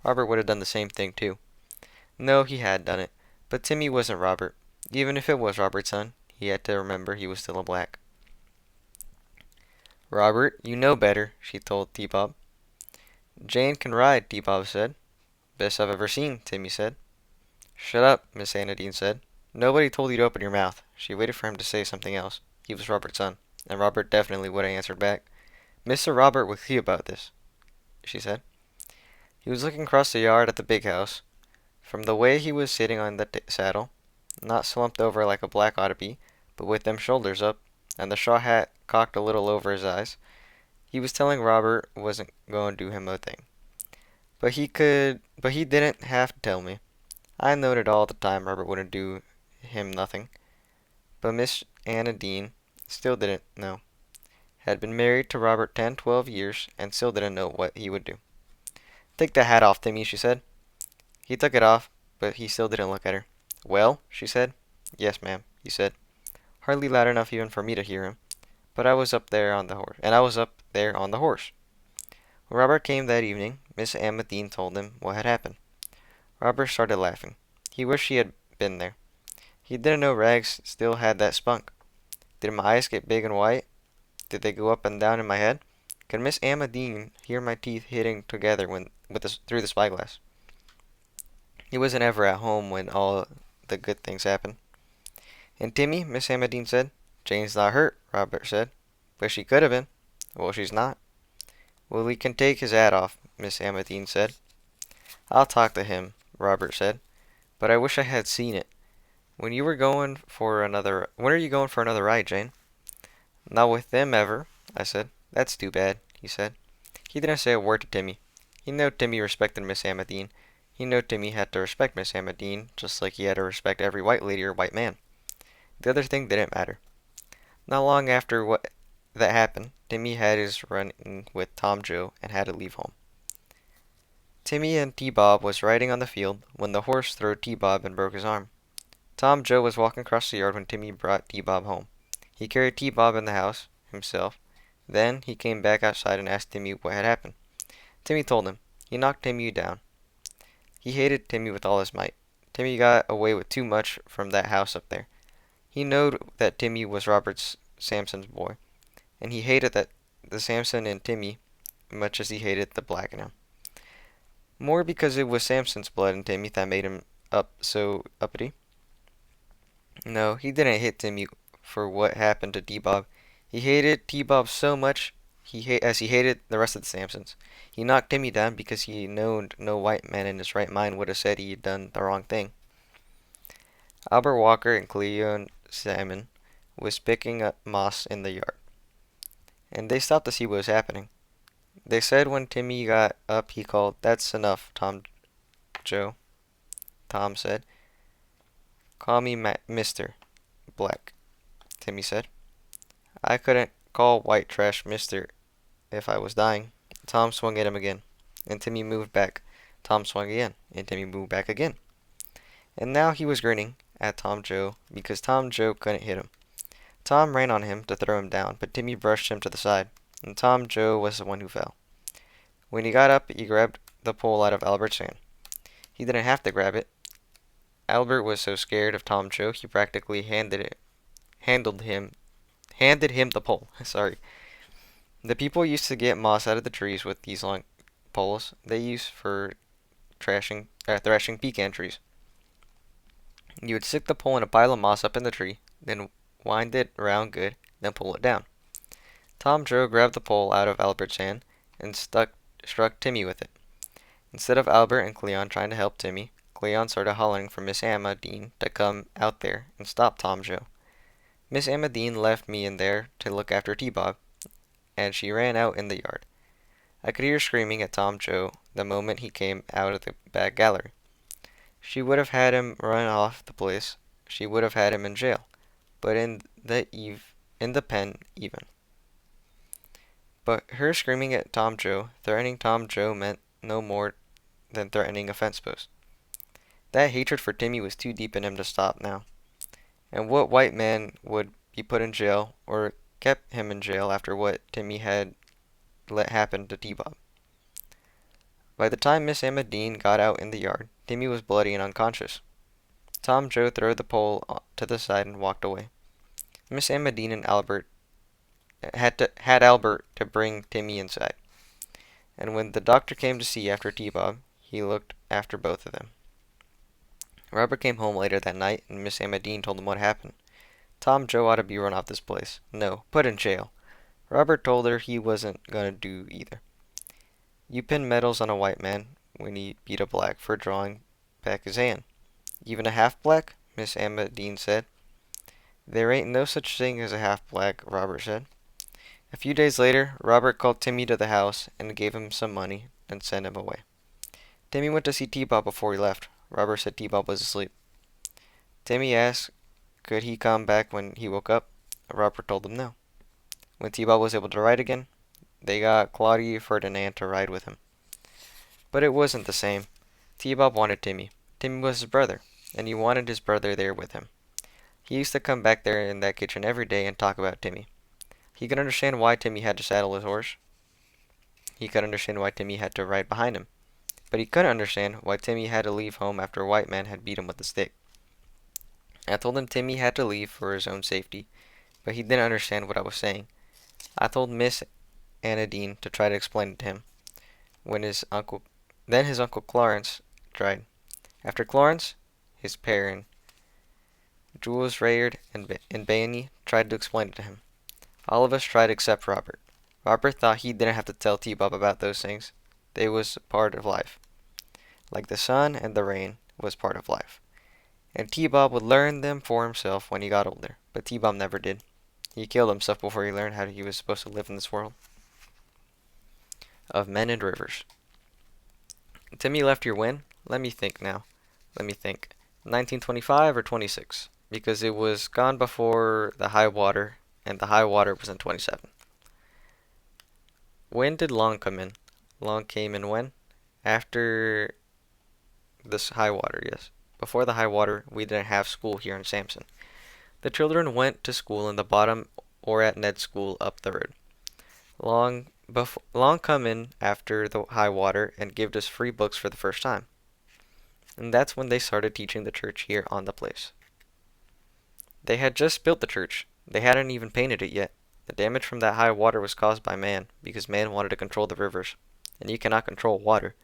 Robert would have done the same thing, too. No, he had done it, but Timmy wasn't Robert. Even if it was Robert's son, he had to remember he was still a black. Robert, you know better, she told T-Bob. Jane can ride, T-Bob said. Best I've ever seen, Timmy said. Shut up, Miss Anadine said. Nobody told you to open your mouth. She waited for him to say something else. He was Robert's son, and Robert definitely would have answered back. Mr. Robert will see about this, she said. He was looking across the yard at the big house. From the way he was sitting on the saddle, not slumped over like a black ought to be, but with them shoulders up, and the straw hat cocked a little over his eyes, he was telling Robert wasn't going to do him a thing. But he didn't have to tell me. I knowed it all the time Robert wouldn't do him nothing. But Miss Anna Dean still didn't know. Had been married to Robert 10, 12 years, and still didn't know what he would do. Take the hat off, Timmy, she said. He took it off, but he still didn't look at her. Well, she said. Yes, ma'am, he said, hardly loud enough even for me to hear him. But I was up there on the horse, and I was up there on the horse. When Robert came that evening, Miss Amadine told him what had happened. Robert started laughing. He wished he had been there. He didn't know Rags still had that spunk. Did my eyes get big and white? Did they go up and down in my head? Could Miss Amadine hear my teeth hitting together through the spyglass? He wasn't ever at home when all the good things happened. And Timmy, Miss Amadine said. Jane's not hurt, Robert said. But she could have been. Well, she's not. Well, we can take his hat off, Miss Amadine said. I'll talk to him, Robert said. But I wish I had seen it. When are you going for another ride, Jane? Not with them ever, I said. That's too bad, he said. He didn't say a word to Timmy. He knowed Timmy respected Miss Amadine. He knowed Timmy had to respect Miss Amadine, just like he had to respect every white lady or white man. The other thing didn't matter. Not long after that happened, Timmy had his run-in with Tom Joe and had to leave home. Timmy and T-Bob was riding on the field when the horse threw T-Bob and broke his arm. Tom Joe was walking across the yard when Timmy brought T-Bob home. He carried T-Bob in the house himself, Then he came back outside and asked Timmy what had happened. Timmy told him. He knocked Timmy down. He hated Timmy with all his might. Timmy got away with too much from that house up there. He knowed that Timmy was Robert Sampson's boy, and he hated that the Sampson in Timmy much as he hated the black in him. More because it was Sampson's blood in Timmy that made him up so uppity. No, he didn't hate Timmy for what happened to T-Bob. He hated T-Bob so much as he hated the rest of the Sampsons. He knocked Timmy down because he knowed no white man in his right mind would have said he had done the wrong thing. Albert Walker and Cleon Salmon was picking up moss in the yard, and they stopped to see what was happening. They said when Timmy got up, he called, "That's enough, Joe." Tom said. "Call me Mr. Black," Timmy said. "I couldn't call white trash Mr. if I was dying." Tom swung at him again, and Timmy moved back. Tom swung again, and Timmy moved back again. And now he was grinning at Tom Joe because Tom Joe couldn't hit him. Tom ran on him to throw him down, but Timmy brushed him to the side, and Tom Joe was the one who fell. When he got up, he grabbed the pole out of Albert's hand. He didn't have to grab it. Albert was so scared of Tom Joe, he practically handed him the pole. Sorry. The people used to get moss out of the trees with these long poles they used for thrashing pecan trees. You would stick the pole in a pile of moss up in the tree, then wind it around good, then pull it down. Tom Joe grabbed the pole out of Albert's hand and struck Timmy with it. Instead of Albert and Cleon trying to help Timmy, Cleon started hollering for Miss Emma Dean to come out there and stop Tom Joe. Miss Emma Dean left me in there to look after T-Bob, and she ran out in the yard. I could hear her screaming at Tom Joe the moment he came out of the back gallery. She would have had him run off the place. She would have had him in jail, but in the pen even. But her screaming at Tom Joe, threatening Tom Joe meant no more than threatening a fence post. That hatred for Timmy was too deep in him to stop now. And what white man would be put in jail or kept him in jail after what Timmy had let happen to T-Bob? By the time Miss Emma Dean got out in the yard, Timmy was bloody and unconscious. Tom Joe threw the pole to the side and walked away. Miss Emma Dean and Albert had Albert to bring Timmy inside. And when the doctor came to see after T-Bob, he looked after both of them. Robert came home later that night, and Miss Emma Dean told him what happened. Tom Joe ought to be run off this place. No, put in jail. Robert told her he wasn't gonna do either. You pin medals on a white man when he beat a black for drawing back his hand. Even a half-black? Miss Emma Dean said. There ain't no such thing as a half-black, Robert said. A few days later, Robert called Timmy to the house and gave him some money and sent him away. Timmy went to see T-Bob before he left. Robert said T-Bob was asleep. Timmy asked could he come back when he woke up. Robert told him no. When T-Bob was able to ride again, they got Claudia Ferdinand to ride with him. But it wasn't the same. T-Bob wanted Timmy. Timmy was his brother, and he wanted his brother there with him. He used to come back there in that kitchen every day and talk about Timmy. He could understand why Timmy had to saddle his horse. He could understand why Timmy had to ride behind him. But he couldn't understand why Timmy had to leave home after a white man had beat him with a stick. I told him Timmy had to leave for his own safety, but he didn't understand what I was saying. I told Miss Anna Dean to try to explain it to him. Then his uncle Clarence tried. After Clarence, his parent, Jules Rayard and Bainey tried to explain it to him. All of us tried except Robert. Robert thought he didn't have to tell T-Bob about those things. They was part of life. Like the sun and the rain was part of life. And T-Bob would learn them for himself when he got older. But T-Bob never did. He killed himself before he learned how he was supposed to live in this world. Of Men and Rivers. Timmy left here when? Let me think now. 1925 or 26? Because it was gone before the high water, and the high water was in 27. When did Long come in? Long came in when? After this high water, yes. Before the high water, we didn't have school here in Sampson. The children went to school in the bottom or at Ned's school up the road. long come in after the high water and gived us free books for the first time. And that's when they started teaching the church here on the place. They had just built the church. They hadn't even painted it yet. The damage from that high water was caused by man, because man wanted to control the rivers. And you cannot control water.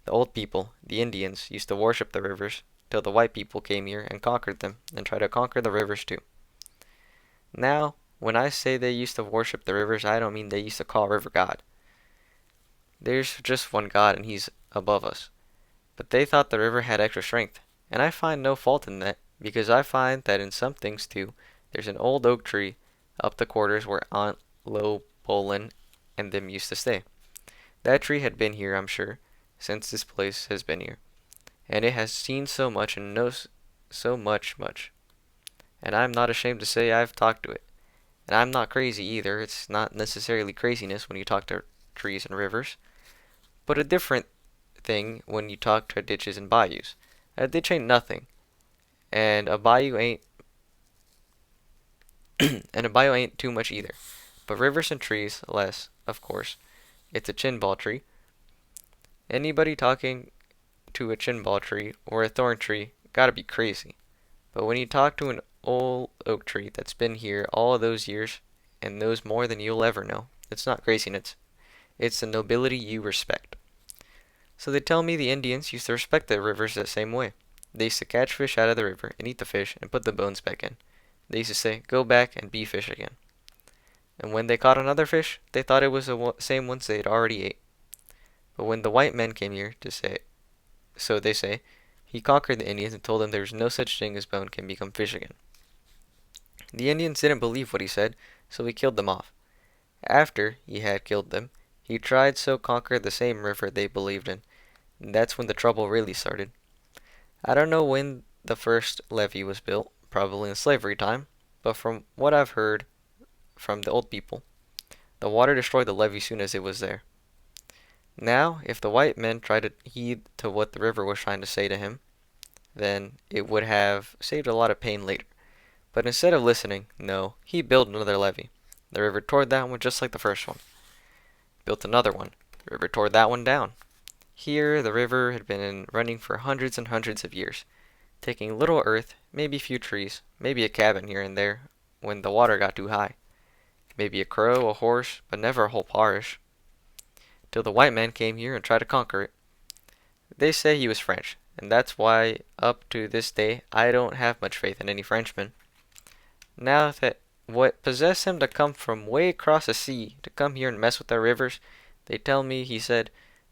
The old people, the Indians, used to worship the rivers, till the white people came here and conquered them, and tried to conquer the rivers too. Now, when I say they used to worship the rivers, I don't mean they used to call river God. There's just one God, and he's above us. But they thought the river had extra strength, and I find no fault in that, because I find that in some things too. There's an old oak tree up the quarters where Aunt Lo Bolin and them used to stay. That tree had been here, I'm sure, since this place has been here, and it has seen so much and knows so much. And I'm not ashamed to say I've talked to it. And I'm not crazy either. It's not necessarily craziness when you talk to trees and rivers, but a different thing when you talk to ditches and bayous. A ditch ain't nothing, and a bayou ain't and a bayou ain't too much either. But rivers and trees, less, of course. It's a chinball tree. Anybody talking to a chinball tree or a thorn tree gotta be crazy. But when you talk to an old oak tree that's been here all those years and knows more than you'll ever know, it's not craziness. It's the nobility you respect. So they tell me the Indians used to respect the rivers the same way. They used to catch fish out of the river and eat the fish and put the bones back in. They used to say, "Go back and be fish again." And when they caught another fish, they thought it was the same ones they had already ate. But when the white men came here to say, so they say, he conquered the Indians and told them there was no such thing as bone can become fish again. The Indians didn't believe what he said, so he killed them off. After he had killed them, he tried to conquer the same river they believed in, and that's when the trouble really started. I don't know when the first levee was built, probably in slavery time, but from what I've heard from the old people, the water destroyed the levee soon as it was there. Now, if the white men tried to heed to what the river was trying to say to him, then it would have saved a lot of pain later. But instead of listening, no, he built another levee. The river tore that one just like the first one. Built another one. The river tore that one down. Here, the river had been running for hundreds and hundreds of years, taking little earth, maybe a few trees, maybe a cabin here and there when the water got too high. Maybe a crow, a horse, but never a whole parish. Till the white man came here and tried to conquer it. They say he was French, and that's why up to this day I don't have much faith in any Frenchman. Now that what possessed him to come from way across the sea to come here and mess with our rivers, they tell me he said,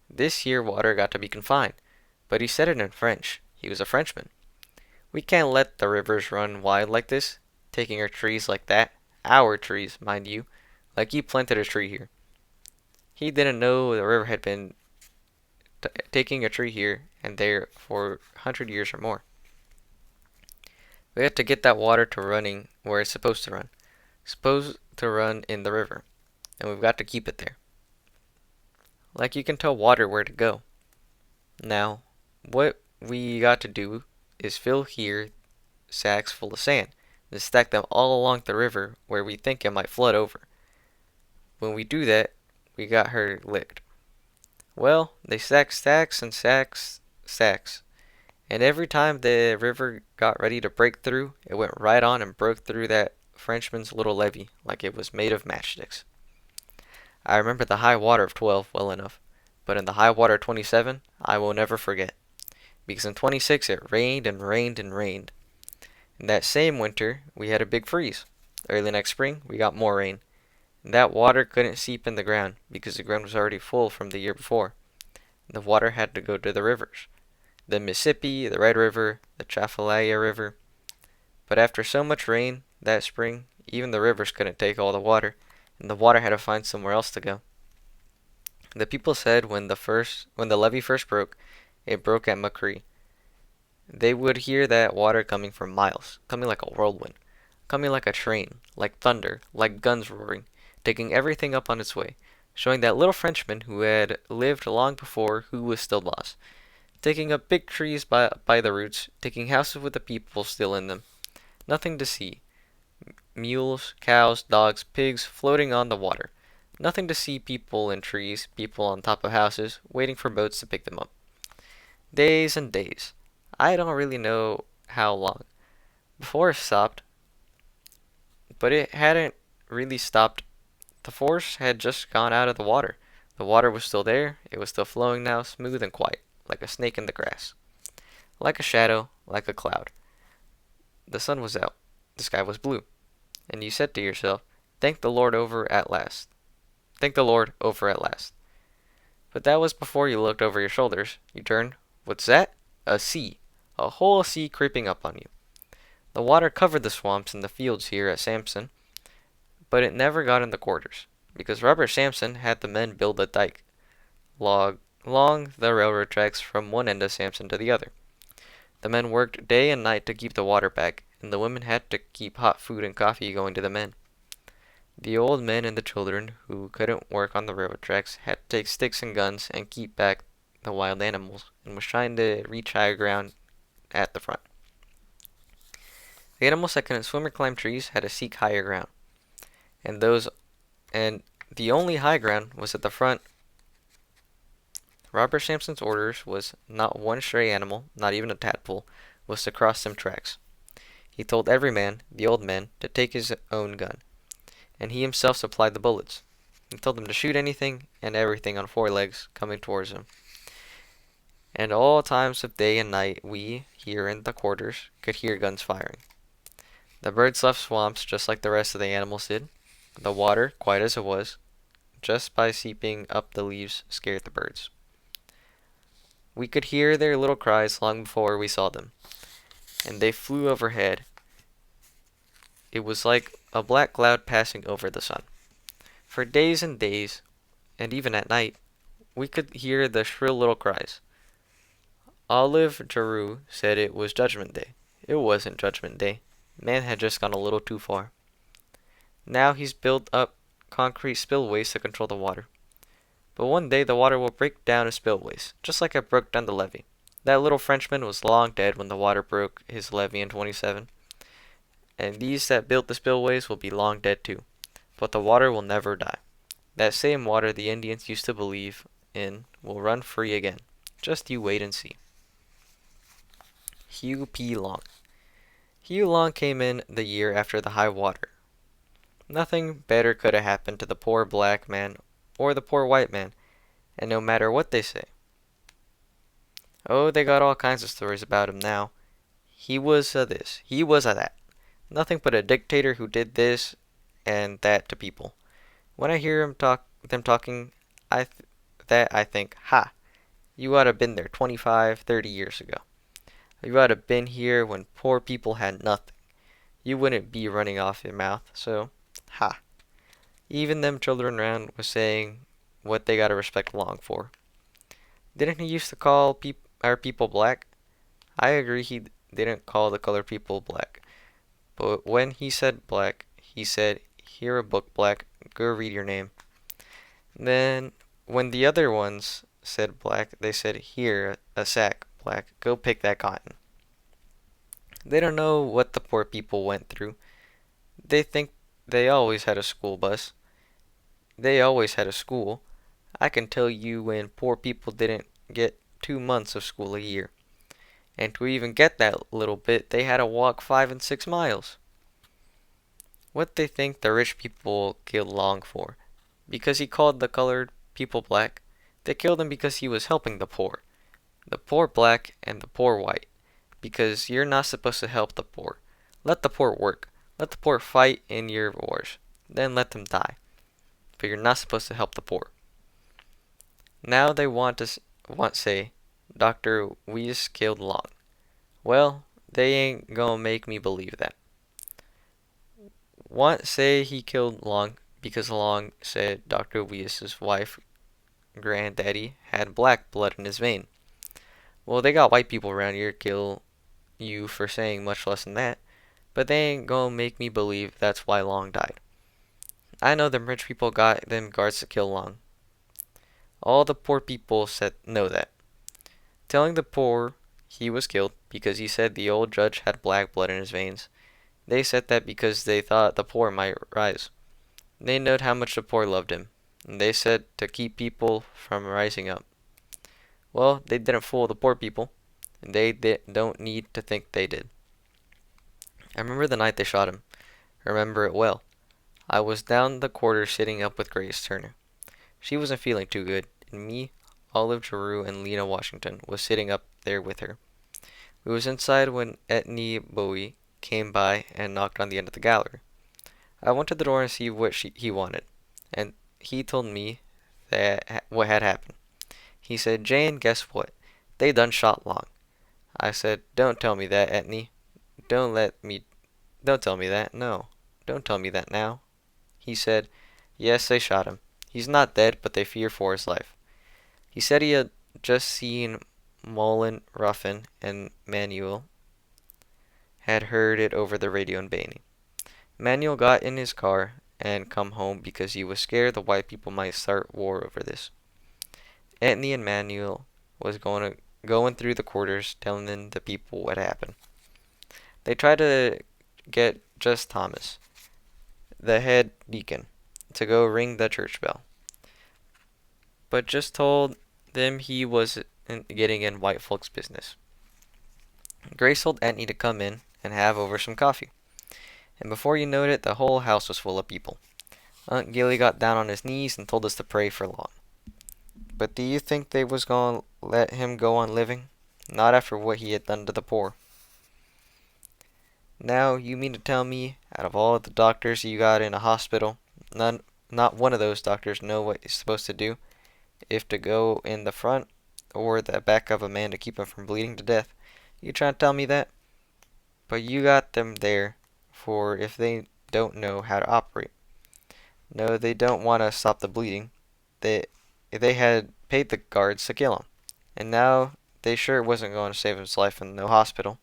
"This here water got to be confined." But he said it in French. He was a Frenchman. We can't let the rivers run wild like this, taking our trees like that. Our trees, mind you, like he planted a tree here. He didn't know the river had been taking a tree here and there for 100 years or more. We have to get that water to running where it's supposed to run. Supposed to run in the river. And we've got to keep it there. Like you can tell water where to go. Now, what we got to do is fill here sacks full of sand and stack them all along the river where we think it might flood over. When we do that, we got her licked. Well, they stacked stacks and stacks. And every time the river got ready to break through, it went right on and broke through that Frenchman's little levee like it was made of matchsticks. I remember the high water of 12 well enough, but in the high water of 27, I will never forget. Because in 26 it rained and rained and rained. In that same winter, we had a big freeze. Early next spring, we got more rain. And that water couldn't seep in the ground because the ground was already full from the year before. The water had to go to the rivers. The Mississippi, the Red River, the Chafalaya River. But after so much rain that spring, even the rivers couldn't take all the water, and the water had to find somewhere else to go. The people said when the levee first broke, it broke at McCree. They would hear that water coming for miles, coming like a whirlwind, coming like a train, like thunder, like guns roaring, taking everything up on its way, showing that little Frenchman who had lived long before who was still boss, taking up big trees by the roots, taking houses with the people still in them. Nothing to see. Mules, cows, dogs, pigs floating on the water. Nothing to see people in trees, people on top of houses, waiting for boats to pick them up. Days and days. I don't really know how long. Before it stopped, but it hadn't really stopped. The force had just gone out of the water. The water was still there, it was still flowing now, smooth and quiet, like a snake in the grass. Like a shadow, like a cloud. The sun was out. The sky was blue. And you said to yourself, thank the Lord over at last. Thank the Lord over at last. But that was before you looked over your shoulders. You turned. What's that? A sea. A whole sea creeping up on you. The water covered the swamps and the fields here at Sampson, but it never got in the quarters, because Robert Sampson had the men build a dike along the railroad tracks from one end of Sampson to the other. The men worked day and night to keep the water back, and the women had to keep hot food and coffee going to the men. The old men and the children who couldn't work on the railroad tracks had to take sticks and guns and keep back the wild animals, and was trying to reach higher ground at the front. The animals that couldn't swim or climb trees had to seek higher ground, and the only high ground was at the front. Robert Sampson's orders was not one stray animal, not even a tadpole, was to cross them tracks. He told every man, the old man, to take his own gun, and he himself supplied the bullets. He told them to shoot anything and everything on four legs coming towards him. And all times of day and night we, here in the quarters, could hear guns firing. The birds left swamps just like the rest of the animals did. The water, quiet as it was, just by seeping up the leaves, scared the birds. We could hear their little cries long before we saw them, and they flew overhead. It was like a black cloud passing over the sun. For days and days, and even at night, we could hear the shrill little cries. Olive Giroux said it was Judgment Day. It wasn't Judgment Day. Man had just gone a little too far. Now he's built up concrete spillways to control the water. But one day the water will break down his spillways, just like it broke down the levee. That little Frenchman was long dead when the water broke his levee in 27. And these that built the spillways will be long dead too. But the water will never die. That same water the Indians used to believe in will run free again. Just you wait and see. Hugh P. Long. Hugh Long came in the year after the high water. Nothing better could have happened to the poor black man or the poor white man, and no matter what they say. Oh, they got all kinds of stories about him now. He was a this, he was a that. Nothing but a dictator who did this and that to people. When I hear them talking, I think, ha, you ought to have been there 25, 30 years ago. You ought to have been here when poor people had nothing. You wouldn't be running off your mouth, so, ha. Even them children around was saying what they gotta respect Long for. Didn't he used to call our people black? I agree he didn't call the colored people black. But when he said black, he said, here a book black, go read your name. Then, when the other ones said black, they said, here a sack black, go pick that cotton. They don't know what the poor people went through. They think they always had a school bus. They always had a school. I can tell you when poor people didn't get 2 months of school a year. And to even get that little bit, they had to walk 5 and 6 miles. What they think the rich people killed Long for? Because he called the colored people black? They killed him because he was helping the poor black and the poor white. Because you're not supposed to help the poor. Let the poor work. Let the poor fight in your wars. Then let them die. But you're not supposed to help the poor. Now they want say, Dr. Weiss killed Long. Well, they ain't gonna make me believe that. Want say he killed Long because Long said Dr. Weiss's wife, granddaddy, had black blood in his vein. Well, they got white people around here kill you for saying much less than that, but they ain't gonna make me believe that's why Long died. I know them rich people got them guards to kill Long. All the poor people know that. Telling the poor he was killed because he said the old judge had black blood in his veins. They said that because they thought the poor might rise. They knowed how much the poor loved him. and they said to keep people from rising up. Well, they didn't fool the poor people, and don't need to think they did. I remember the night they shot him. I remember it well. I was down the corridor sitting up with Grace Turner. She wasn't feeling too good, and me, Olive Giroux, and Lena Washington was sitting up there with her. We was inside when Etnie Bowie came by and knocked on the end of the gallery. I went to the door and see what he wanted, and he told me what had happened. He said, "Jane, guess what? They done shot Long." I said, "Don't tell me that, Etnie. Don't let me. Don't tell me that. No, don't tell me that now." He said, "Yes, they shot him. He's not dead, but they fear for his life." He said he had just seen Mullen Ruffin and Manuel had heard it over the radio in Bainey. Manuel got in his car and come home because he was scared the white people might start war over this. Anthony and Manuel was going through the quarters telling the people what happened. They tried to get just Thomas, the head deacon, to go ring the church bell, but just told them he was getting in white folks' business. Grace told Anthony to come in and have over some coffee, and before you knowed it, the whole house was full of people. Aunt Gilly got down on his knees and told us to pray for Long. But do you think they was going to let him go on living? Not after what he had done to the poor. Now, you mean to tell me, out of all the doctors you got in a hospital, not one of those doctors know what he's supposed to do, if to go in the front or the back of a man to keep him from bleeding to death? You trying to tell me that? But you got them there for if they don't know how to operate. No, they don't want to stop the bleeding. They had paid the guards to kill him, and now they sure wasn't going to save his life in no hospital.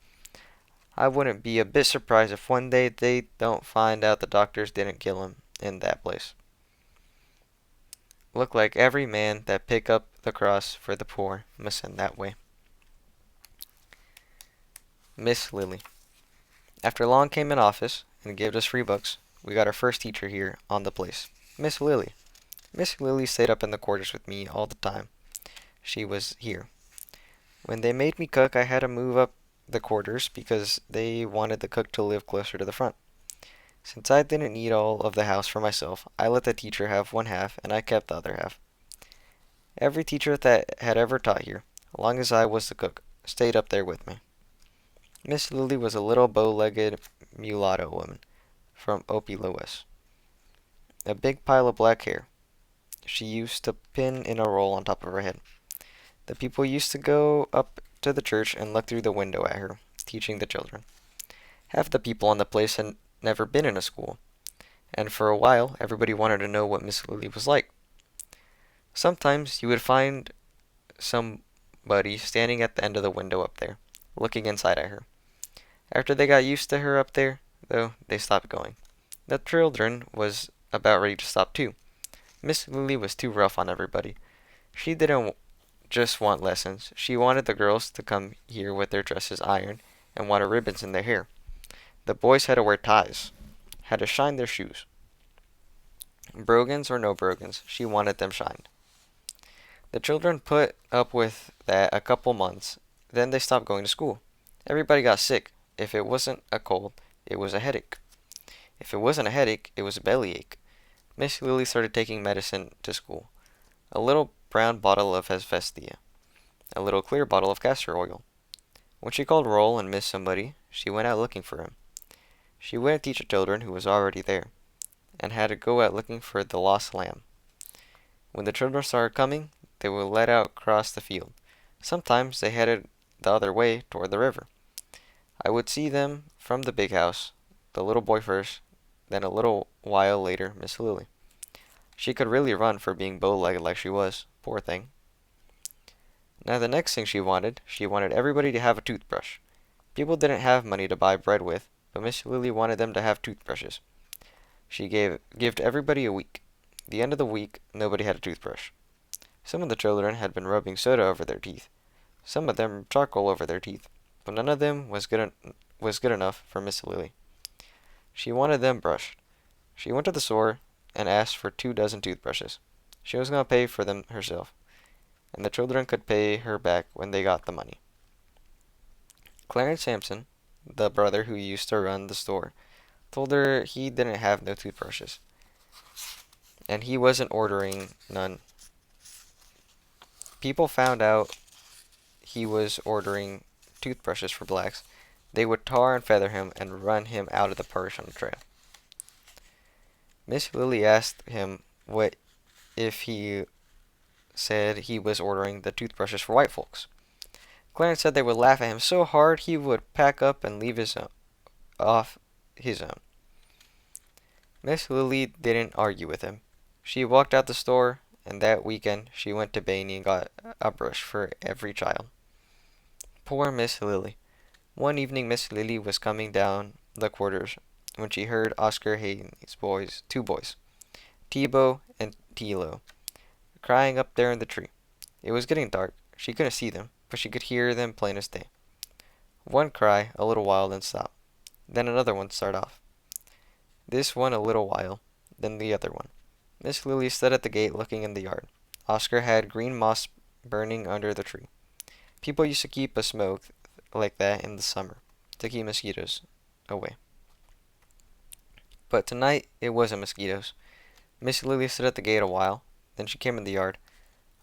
I wouldn't be a bit surprised if one day they don't find out the doctors didn't kill him in that place. Look like every man that pick up the cross for the poor must end that way. Miss Lily. After Long came in office and gave us free books, we got our first teacher here on the place, Miss Lily. Miss Lily stayed up in the quarters with me all the time she was here. When they made me cook, I had to move up the quarters because they wanted the cook to live closer to the front. Since I didn't need all of the house for myself, I let the teacher have one half and I kept the other half. Every teacher that had ever taught here, as long as I was the cook, stayed up there with me. Miss Lily was a little bow-legged mulatto woman from Opie-Lewis. A big pile of black hair. She used to pin in a roll on top of her head. The people used to go up to the church and look through the window at her, teaching the children. Half the people on the place had never been in a school, and for a while everybody wanted to know what Miss Lily was like. Sometimes you would find somebody standing at the end of the window up there, looking inside at her. After they got used to her up there, though, they stopped going. The children was about ready to stop too. Miss Lily was too rough on everybody. She didn't just want lessons. She wanted the girls to come here with their dresses ironed and wanted ribbons in their hair. The boys had to wear ties, had to shine their shoes. Brogans or no brogans, she wanted them shined. The children put up with that a couple months, then they stopped going to school. Everybody got sick. If it wasn't a cold, it was a headache. If it wasn't a headache, it was a bellyache. Miss Lily started taking medicine to school. A little brown bottle of Hesvestia. A little clear bottle of castor oil. When she called roll and missed somebody, she went out looking for him. She wouldn't teach the children who was already there, and had to go out looking for the lost lamb. When the children started coming, they were let out across the field. Sometimes they headed the other way toward the river. I would see them from the big house, the little boy first, then a little while later Miss Lily. She could really run for being bow-legged like she was, poor thing. Now the next thing she wanted everybody to have a toothbrush. People didn't have money to buy bread with, but Miss Lily wanted them to have toothbrushes. She gave to everybody a week. The end of the week, nobody had a toothbrush. Some of the children had been rubbing soda over their teeth, some of them charcoal over their teeth, but none of them was good enough for Miss Lily. She wanted them brushed. She went to the store and asked for 2 dozen toothbrushes. She was going to pay for them herself, and the children could pay her back when they got the money. Clarence Sampson, the brother who used to run the store, told her he didn't have no toothbrushes, and he wasn't ordering none. People found out he was ordering toothbrushes for blacks. They would tar and feather him and run him out of the parish on the trail. Miss Lily asked him what if he said he was ordering the toothbrushes for white folks. Clarence said they would laugh at him so hard he would pack up and leave off his own. Miss Lily didn't argue with him. She walked out the store, and that weekend she went to Bainey and got a brush for every child. Poor Miss Lily. One evening Miss Lily was coming down the quarters when she heard Oscar Hayden's two boys, Tebow and Tilo, crying up there in the tree. It was getting dark. She couldn't see them, but she could hear them plain as day. One cry a little while, then stop. Then another one start off. This one a little while, then the other one. Miss Lily stood at the gate looking in the yard. Oscar had green moss burning under the tree. People used to keep a smoke like that in the summer to keep mosquitoes away. But tonight it wasn't mosquitoes. Miss Lily stood at the gate a while, then she came in the yard.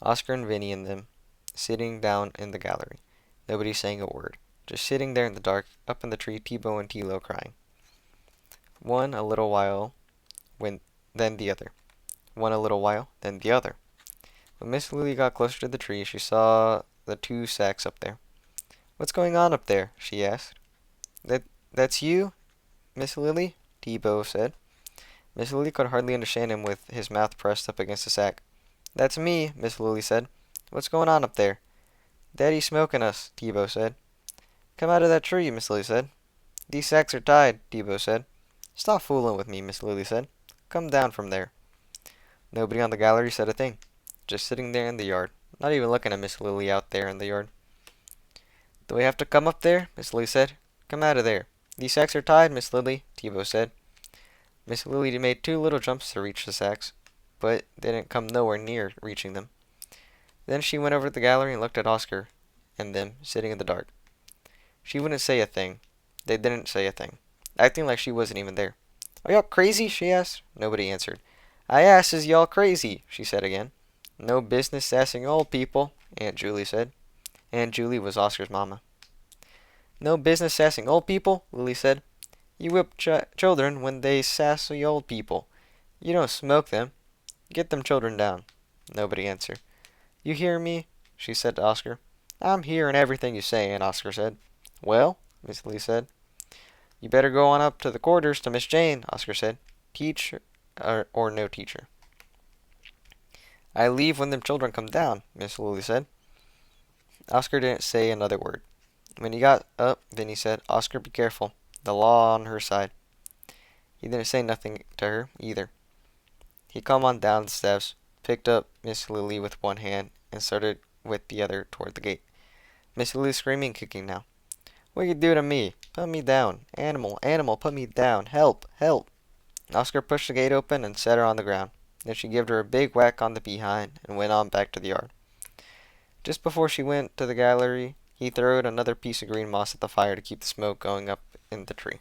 Oscar and Vinny and them sitting down in the gallery. Nobody saying a word. Just sitting there in the dark, up in the tree, Tebow and Tilo crying. One a little while, then the other. One a little while, then the other. When Miss Lily got closer to the tree, she saw the two sacks up there. "What's going on up there?" she asked. That's you, Miss Lily?" Tebow said. Miss Lily could hardly understand him with his mouth pressed up against the sack. "That's me," Miss Lily said. "What's going on up there?" "Daddy's smoking us," Tebow said. "Come out of that tree," Miss Lily said. "These sacks are tied," Tebow said. "Stop fooling with me," Miss Lily said. "Come down from there." Nobody on the gallery said a thing, just sitting there in the yard, not even looking at Miss Lily out there in the yard. "Do we have to come up there?" Miss Lily said. "Come out of there." "These sacks are tied, Miss Lily," Tebow said. Miss Lily made two little jumps to reach the sacks, but they didn't come nowhere near reaching them. Then she went over to the gallery and looked at Oscar and them sitting in the dark. She wouldn't say a thing. They didn't say a thing, acting like she wasn't even there. "Are y'all crazy?" she asked. Nobody answered. "I asked, is y'all crazy?" she said again. "No business sassing old people," Aunt Julie said. Aunt Julie was Oscar's mama. "No business sassing old people," Lily said. "You whip children when they sassy old people. You don't smoke them. Get them children down." Nobody answered. "You hear me?" she said to Oscar. "I'm hearing everything you say," and Oscar said. "Well," Miss Lee said. "You better go on up to the quarters to Miss Jane," Oscar said. "Teacher or no teacher." "I leave when them children come down," Miss Lily said. Oscar didn't say another word. When he got up, Vinny said, "Oscar, be careful. The law on her side." He didn't say nothing to her, either. He come on down the steps, picked up Miss Lily with one hand, and started with the other toward the gate. Miss Lily screaming and kicking now. "What you do to me? Put me down. Animal, animal, put me down. Help, help." Oscar pushed the gate open and set her on the ground. Then she gave her a big whack on the behind and went on back to the yard. Just before she went to the gallery, he throwed another piece of green moss at the fire to keep the smoke going up in the tree.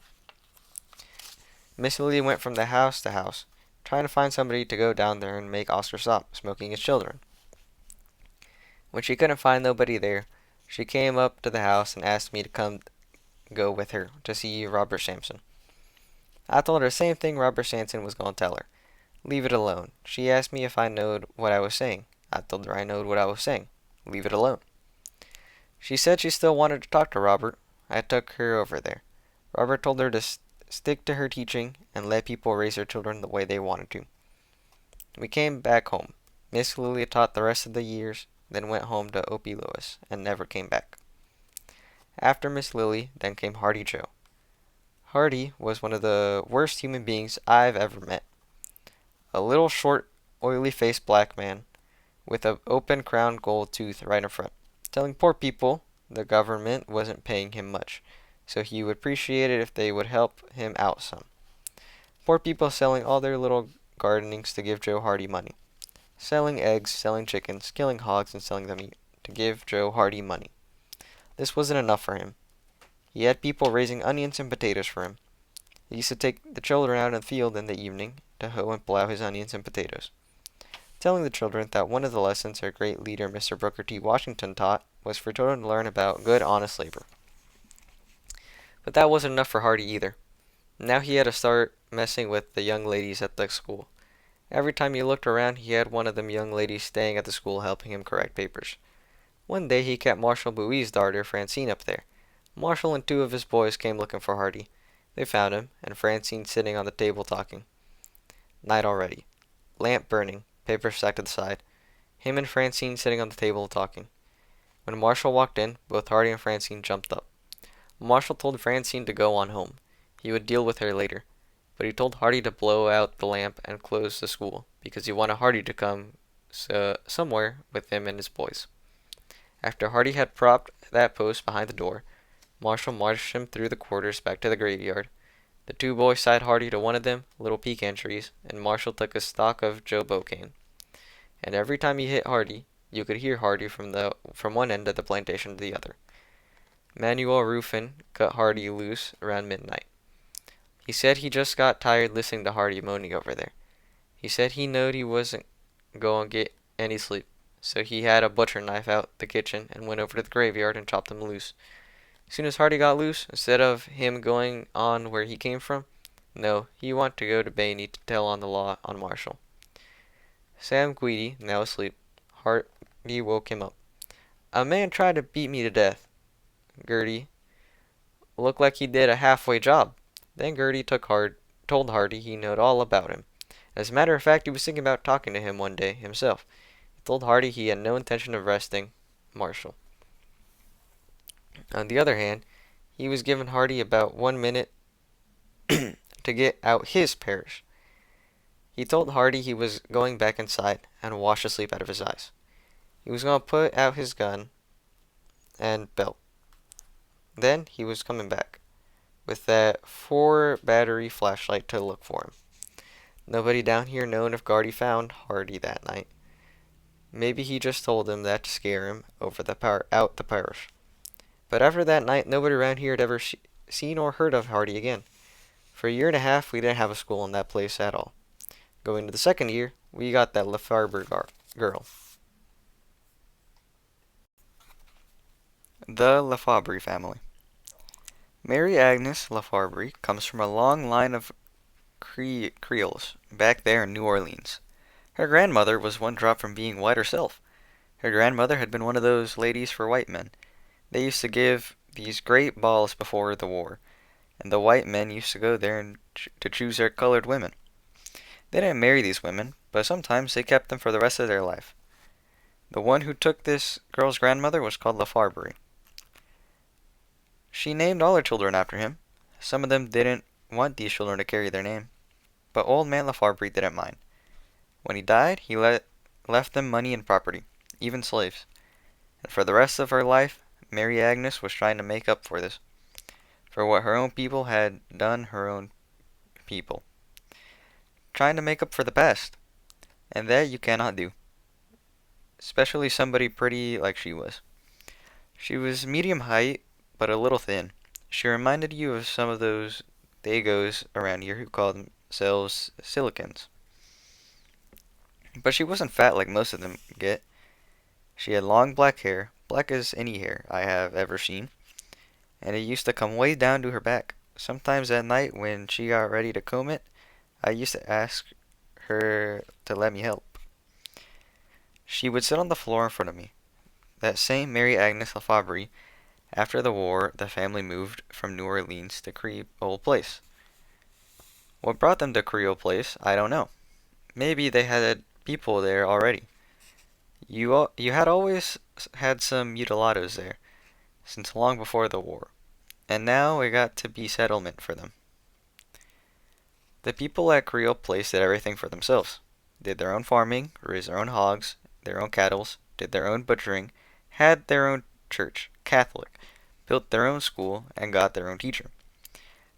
Miss Lily went from the house to house, trying to find somebody to go down there and make Oscar stop smoking his children. When she couldn't find nobody there, she came up to the house and asked me to go with her to see Robert Sampson. I told her the same thing Robert Sampson was going to tell her. Leave it alone. She asked me if I knowed what I was saying. I told her I knowed what I was saying. Leave it alone. She said she still wanted to talk to Robert. I took her over there. Robert told her to stick to her teaching and let people raise their children the way they wanted to. We came back home. Miss Lily taught the rest of the years, then went home to Opie Lewis, and never came back. After Miss Lily, then came Hardy Joe. Hardy was one of the worst human beings I've ever met. A little short, oily-faced black man with an open crown gold tooth right in front, telling poor people the government wasn't paying him much, so he would appreciate it if they would help him out some. Poor people selling all their little gardenings to give Joe Hardy money. selling eggs, selling chickens, killing hogs, and selling the meat, to give Joe Hardy money. This wasn't enough for him. He had people raising onions and potatoes for him. He used to take the children out in the field in the evening to hoe and plow his onions and potatoes, telling the children that one of the lessons our great leader Mr. Booker T. Washington taught was for children to learn about good, honest labor. But that wasn't enough for Hardy either. Now he had to start messing with the young ladies at the school. Every time he looked around, he had one of them young ladies staying at the school helping him correct papers. One day he kept Marshall Bowie's daughter, Francine, up there. Marshall and two of his boys came looking for Hardy. They found him, and Francine sitting on the table talking. Night already. Lamp burning, paper stacked to the side. Him and Francine sitting on the table talking. When Marshall walked in, both Hardy and Francine jumped up. Marshall told Francine to go on home. He would deal with her later. But he told Hardy to blow out the lamp and close the school, because he wanted Hardy to come somewhere with him and his boys. After Hardy had propped that post behind the door, Marshall marched him through the quarters back to the graveyard. The two boys tied Hardy to one of them little pecan trees, and Marshall took a stalk of Joe Cane. And every time he hit Hardy, you could hear Hardy from one end of the plantation to the other. Manuel Ruffin cut Hardy loose around midnight. He said he just got tired listening to Hardy moaning over there. He said he knowed he wasn't going to get any sleep, so he had a butcher knife out the kitchen and went over to the graveyard and chopped him loose. As soon as Hardy got loose, instead of him going on where he came from, no, he wanted to go to Bainey to tell on the law on Marshall. Sam Guidi, now asleep, Hardy woke him up. A man tried to beat me to death. Gertie looked like he did a halfway job. Then Gertie told Hardy he knowed all about him. As a matter of fact, he was thinking about talking to him one day himself. He told Hardy he had no intention of arresting Marshall. On the other hand, he was giving Hardy about 1 minute to get out his parish. He told Hardy he was going back inside and wash the sleep out of his eyes. He was going to put out his gun and belt. Then he was coming back with that 4-battery flashlight to look for him. Nobody down here known if Gardy found Hardy that night. Maybe he just told him that to scare him over out the parish. But after that night, nobody around here had ever seen or heard of Hardy again. For a year and a half, we didn't have a school in that place at all. Going to the second year, we got that Lefebvre girl. The Lefebvre family. Mary Agnes Lefebvre comes from a long line of Creoles back there in New Orleans. Her grandmother was one drop from being white herself. Her grandmother had been one of those ladies for white men. They used to give these great balls before the war, and the white men used to go there to choose their colored women. They didn't marry these women, but sometimes they kept them for the rest of their life. The one who took this girl's grandmother was called Lefebvre. She named all her children after him. Some of them didn't want these children to carry their name, but old man Lefebvre didn't mind. When he died, he left them money and property, even slaves. And for the rest of her life, Mary Agnes was trying to make up for this, for what her own people had done her own people. Trying to make up for the past, and that you cannot do. Especially somebody pretty like she was. She was medium height, but a little thin. She reminded you of some of those Dagos around here who call themselves silicons. But she wasn't fat like most of them get. She had long black hair, black as any hair I have ever seen, and it used to come way down to her back. Sometimes at night when she got ready to comb it, I used to ask her to let me help. She would sit on the floor in front of me. That same Mary Agnes Lefebvre. After the war, the family moved from New Orleans to Creole Place. What brought them to Creole Place, I don't know. Maybe they had people there already. You had always had some mulattoes there, since long before the war, and now it got to be settlement for them. The people at Creole Place did everything for themselves. Did their own farming, raised their own hogs, their own cattle, did their own butchering, had their own church, Catholic, built their own school, and got their own teacher.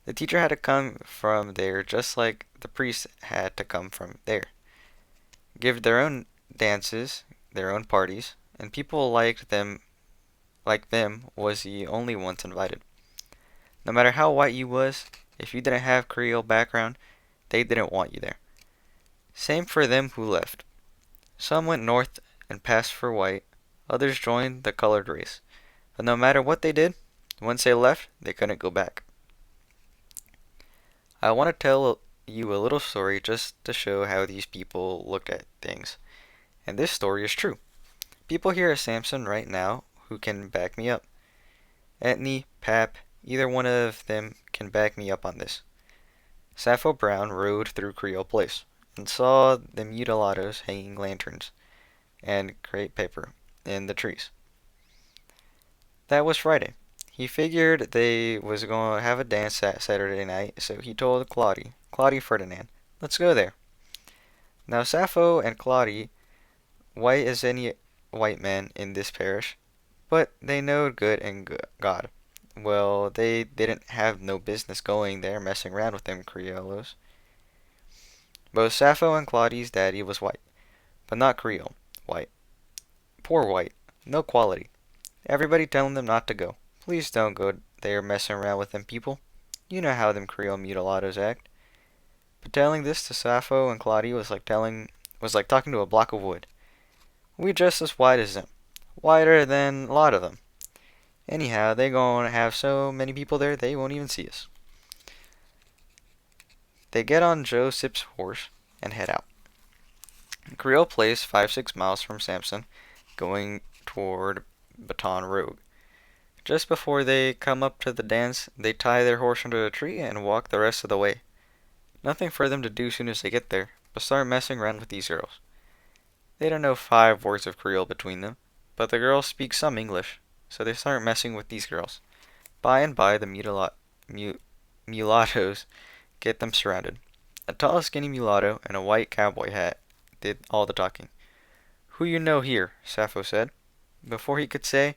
The teacher had to come from there just like the priest had to come from there. Give their own dances, their own parties, and people like them was the only ones invited. No matter how white you was, if you didn't have Creole background, they didn't want you there. Same for them who left. Some went north and passed for white, others joined the colored race. But no matter what they did, once they left, they couldn't go back. I want to tell you a little story just to show how these people looked at things. And this story is true. People here at Samson right now who can back me up. Etney, Pap, either one of them can back me up on this. Sappho Brown rode through Creole Place and saw the mulattoes hanging lanterns and crepe paper in the trees. That was Friday. He figured they was going to have a dance that Saturday night, so he told Claudie Ferdinand, let's go there. Now Sappho and Claudie, white as any white man in this parish, but they knowed good and God. Well, they didn't have no business going there messing around with them Criollos. Both Sappho and Claudie's daddy was white, but not Creole white. Poor white, no quality. Everybody telling them not to go. Please don't go there messing around with them people. You know how them Creole mulattoes act. But telling this to Sappho and Claudie was like talking to a block of wood. We just as white as them. Whiter than a lot of them. Anyhow, they gonna have so many people there they won't even see us. They get on Joe Sip's horse and head out. Creole Place 5-6 miles from Samson, going toward Baton Rouge. Just before they come up to the dance, they tie their horse under a tree and walk the rest of the way. Nothing for them to do soon as they get there, but start messing around with these girls. They don't know 5 words of Creole between them, but the girls speak some English, so they start messing with these girls. By and by, the mulattoes get them surrounded. A tall, skinny mulatto in a white cowboy hat did all the talking. Who you know here? Sappho said. Before he could say,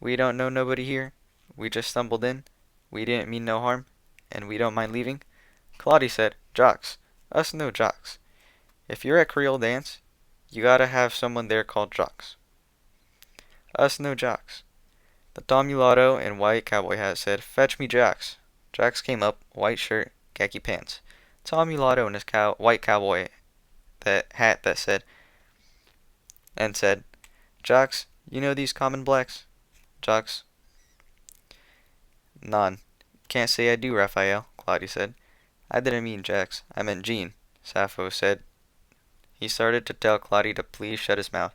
we don't know nobody here, we just stumbled in, we didn't mean no harm, and we don't mind leaving, Claudie said, Jocks. Us know Jocks. If you're at Creole dance, you gotta have someone there called Jocks. Us know Jocks. The tall mulatto in white cowboy hat said, Fetch me Jocks. Jocks came up, white shirt, khaki pants. Tall mulatto in his white cowboy hat that said, Jocks, you know these common blacks? Jocks. None. Can't say I do, Raphael, Claudie said. I didn't mean Jocks, I meant Jean, Sappho said. He started to tell Claudie to please shut his mouth,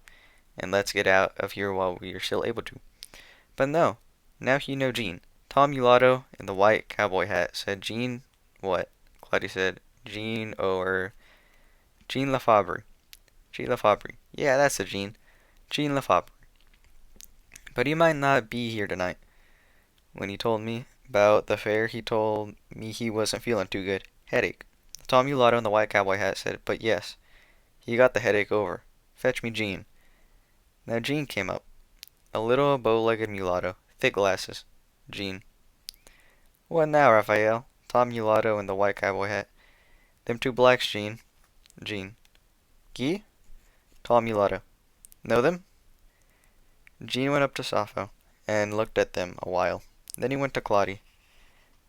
and let's get out of here while we are still able to. But no, now you know Jean. Tall mulatto in the white cowboy hat said, Jean what? Claudie said, Jean or Jean Lafabry. Jean Lafabry. Yeah, that's the Jean. Jean Lafabry. But he might not be here tonight. When he told me about the fair, he told me he wasn't feeling too good. Headache. The tall mulatto in the white cowboy hat said, but yes, he got the headache over. Fetch me Jean. Now Jean came up. A little bow-legged mulatto, thick glasses. Jean. What now, Raphael? Tall mulatto in the white cowboy hat. Them 2 blacks, Jean. Jean. Guy? Tall mulatto. Know them? Jean went up to Sappho and looked at them a while. Then he went to Claudie.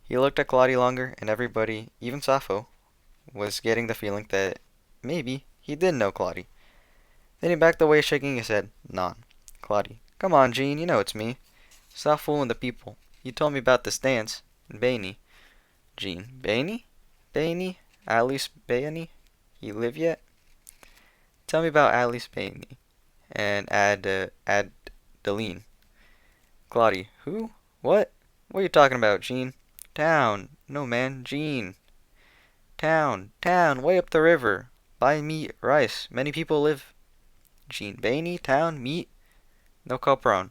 He looked at Claudie longer, and everybody, even Sappho, was getting the feeling that maybe he did know Claudie. Then he backed away, shaking his head. Non. Claudie. Come on, Jean, you know it's me. Stop fooling the people. You told me about this dance. Bainey. Jean. Bainey? Bainey? Alice Bainey? He live yet? Tell me about Alice Bainey. And Adeline. Claudie. Who? What? What are you talking about, Jean? Town. No, man. Jean. Town. Town. Way up the river. Buy meat, rice. Many people live. Jean. Bainey. Town. Meat. No copron.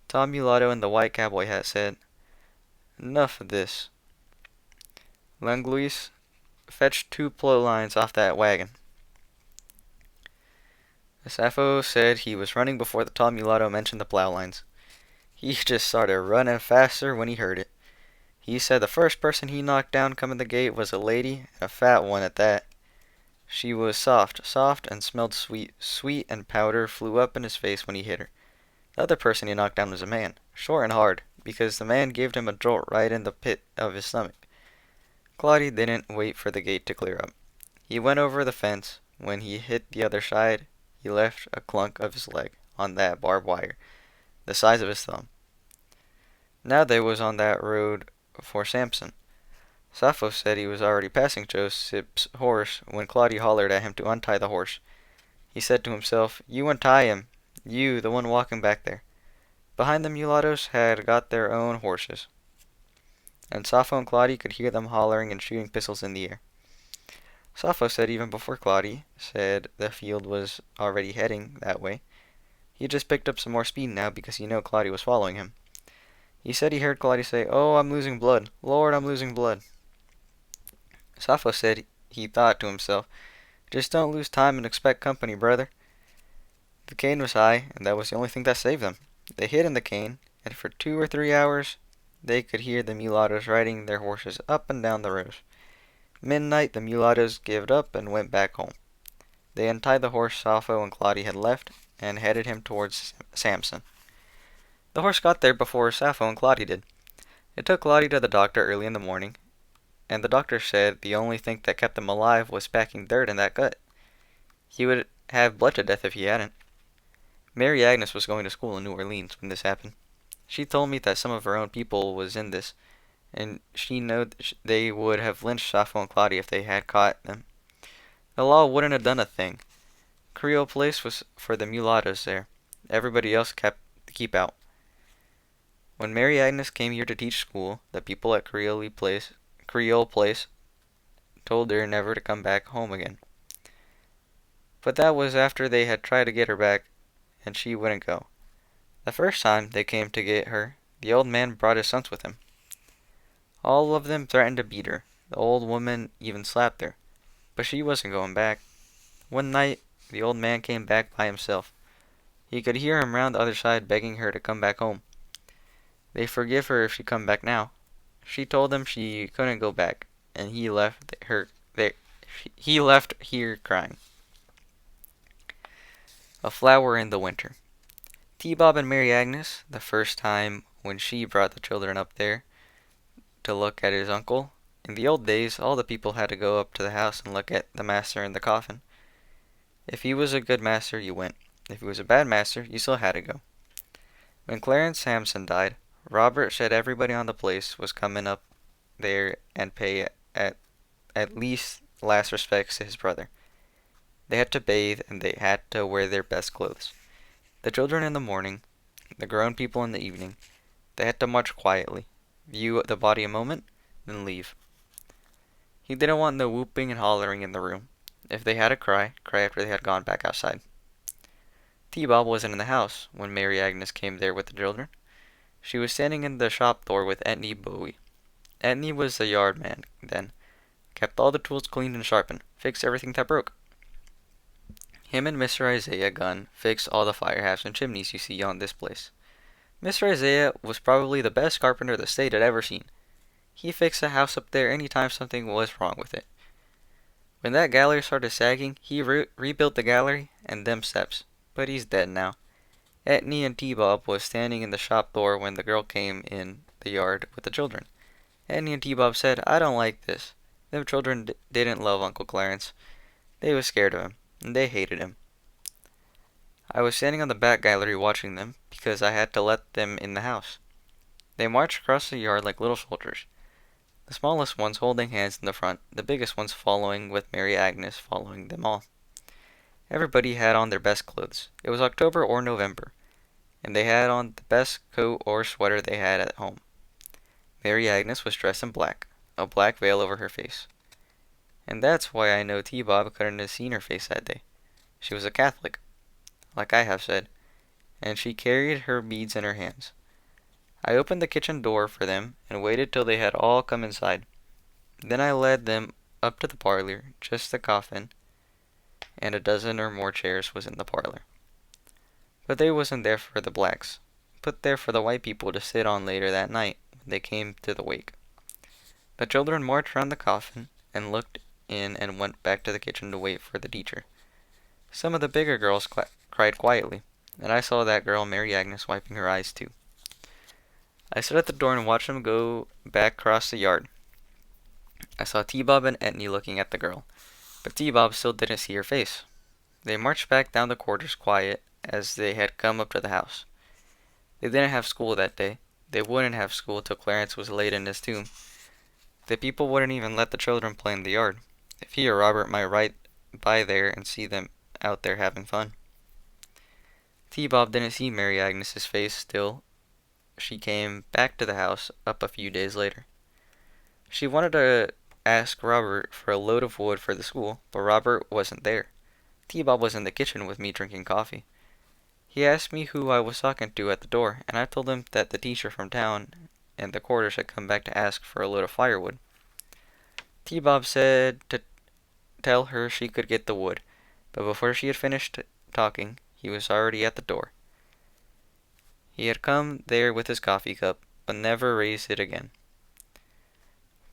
Tom Mulatto in the white cowboy hat said, Enough of this. Langlois, fetch 2 plow lines off that wagon. Sappho said he was running before the tall mulatto mentioned the plow lines. He just started running faster when he heard it. He said the first person he knocked down coming the gate was a lady, and a fat one at that. She was soft, soft, and smelled sweet, sweet, and powder flew up in his face when he hit her. The other person he knocked down was a man, short and hard, because the man gave him a jolt right in the pit of his stomach. Claudia didn't wait for the gate to clear up. He went over the fence. When he hit the other side, he left a clunk of his leg on that barbed wire, the size of his thumb. Now they was on that road for Samson. Sappho said he was already passing Joseph's horse when Claudia hollered at him to untie the horse. He said to himself, "You untie him, you, the one walking back there." Behind the mulattoes had got their own horses, and Sappho and Claudia could hear them hollering and shooting pistols in the air. Sappho said even before Claudia said the field was already heading that way. He just picked up some more speed now because he knew Claudia was following him. He said he heard Claudia say, "Oh, I'm losing blood. Lord, I'm losing blood." Sappho said he thought to himself, "Just don't lose time and expect company, brother." The cane was high, and that was the only thing that saved them. They hid in the cane, and for 2 or 3 hours they could hear the mulattoes riding their horses up and down the rows. Midnight, the mulattoes gave it up and went back home. They untied the horse Sappho and Claudia had left, and headed him towards Samson. The horse got there before Sappho and Claudia did. It took Claudia to the doctor early in the morning, and the doctor said the only thing that kept him alive was packing dirt in that gut. He would have bled to death if he hadn't. Mary Agnes was going to school in New Orleans when this happened. She told me that some of her own people was in this, and she knowed they would have lynched Sappho and Claudia if they had caught them. The law wouldn't have done a thing. Creole place was for the mulattoes there. Everybody else kept to keep out. When Mary Agnes came here to teach school, the people at Creole place told her never to come back home again. But that was after they had tried to get her back, and she wouldn't go. The first time they came to get her, the old man brought his sons with him. All of them threatened to beat her. The old woman even slapped her. But she wasn't going back. One night, the old man came back by himself. He could hear him round the other side begging her to come back home. They forgive her if she come back now. She told him she couldn't go back, and he left her there. He left here crying. A flower in the winter. T-Bob and Mary Agnes, the first time when she brought the children up there to look at his uncle. In the old days, all the people had to go up to the house and look at the master in the coffin. If he was a good master, you went. If he was a bad master, you still had to go. When Clarence Sampson died, Robert said everybody on the place was coming up there and pay at least last respects to his brother. They had to bathe and they had to wear their best clothes. The children in the morning, the grown people in the evening. They had to march quietly, view the body a moment, then leave. He didn't want no whooping and hollering in the room. If they had to cry, cry after they had gone back outside. T-Bob wasn't in the house when Mary Agnes came there with the children. She was standing in the shop door with Etnie Bowie. Etnie was the yard man then. Kept all the tools cleaned and sharpened. Fixed everything that broke. Him and Mr. Isaiah Gunn fixed all the fire halves and chimneys you see on this place. Mr. Isaiah was probably the best carpenter the state had ever seen. He fixed a house up there any time something was wrong with it. When that gallery started sagging, he rebuilt the gallery and them steps. But he's dead now. Etnie and T-Bob was standing in the shop door when the girl came in the yard with the children. Etnie and T-Bob said, "I don't like this." Them children didn't love Uncle Clarence. They was scared of him, and they hated him. I was standing on the back gallery watching them, because I had to let them in the house. They marched across the yard like little soldiers. The smallest ones holding hands in the front, the biggest ones following with Mary Agnes following them all. Everybody had on their best clothes. It was October or November, and they had on the best coat or sweater they had at home. Mary Agnes was dressed in black, a black veil over her face. And that's why I know T-Bob couldn't have seen her face that day. She was a Catholic, like I have said, and she carried her beads in her hands. I opened the kitchen door for them and waited till they had all come inside. Then I led them up to the parlor. Just the coffin and a dozen or more chairs was in the parlor. But they wasn't there for the blacks, put there for the white people to sit on later that night when they came to the wake. The children marched round the coffin and looked in and went back to the kitchen to wait for the teacher. Some of the bigger girls cried quietly, and I saw that girl, Mary Agnes, wiping her eyes too. I stood at the door and watched them go back across the yard. I saw T-Bob and Etney looking at the girl, but T-Bob still didn't see her face. They marched back down the quarters quiet as they had come up to the house. They didn't have school that day. They wouldn't have school till Clarence was laid in his tomb. The people wouldn't even let the children play in the yard. If he or Robert might ride by there and see them out there having fun. T-Bob didn't see Mary Agnes's face till she came back to the house up a few days later. She wanted to ask Robert for a load of wood for the school, but Robert wasn't there. T-Bob was in the kitchen with me drinking coffee. He asked me who I was talking to at the door, and I told him that the teacher from town and the quarters had come back to ask for a load of firewood. T-Bob said to tell her she could get the wood, but before she had finished talking, he was already at the door. He had come there with his coffee cup, but never raised it again.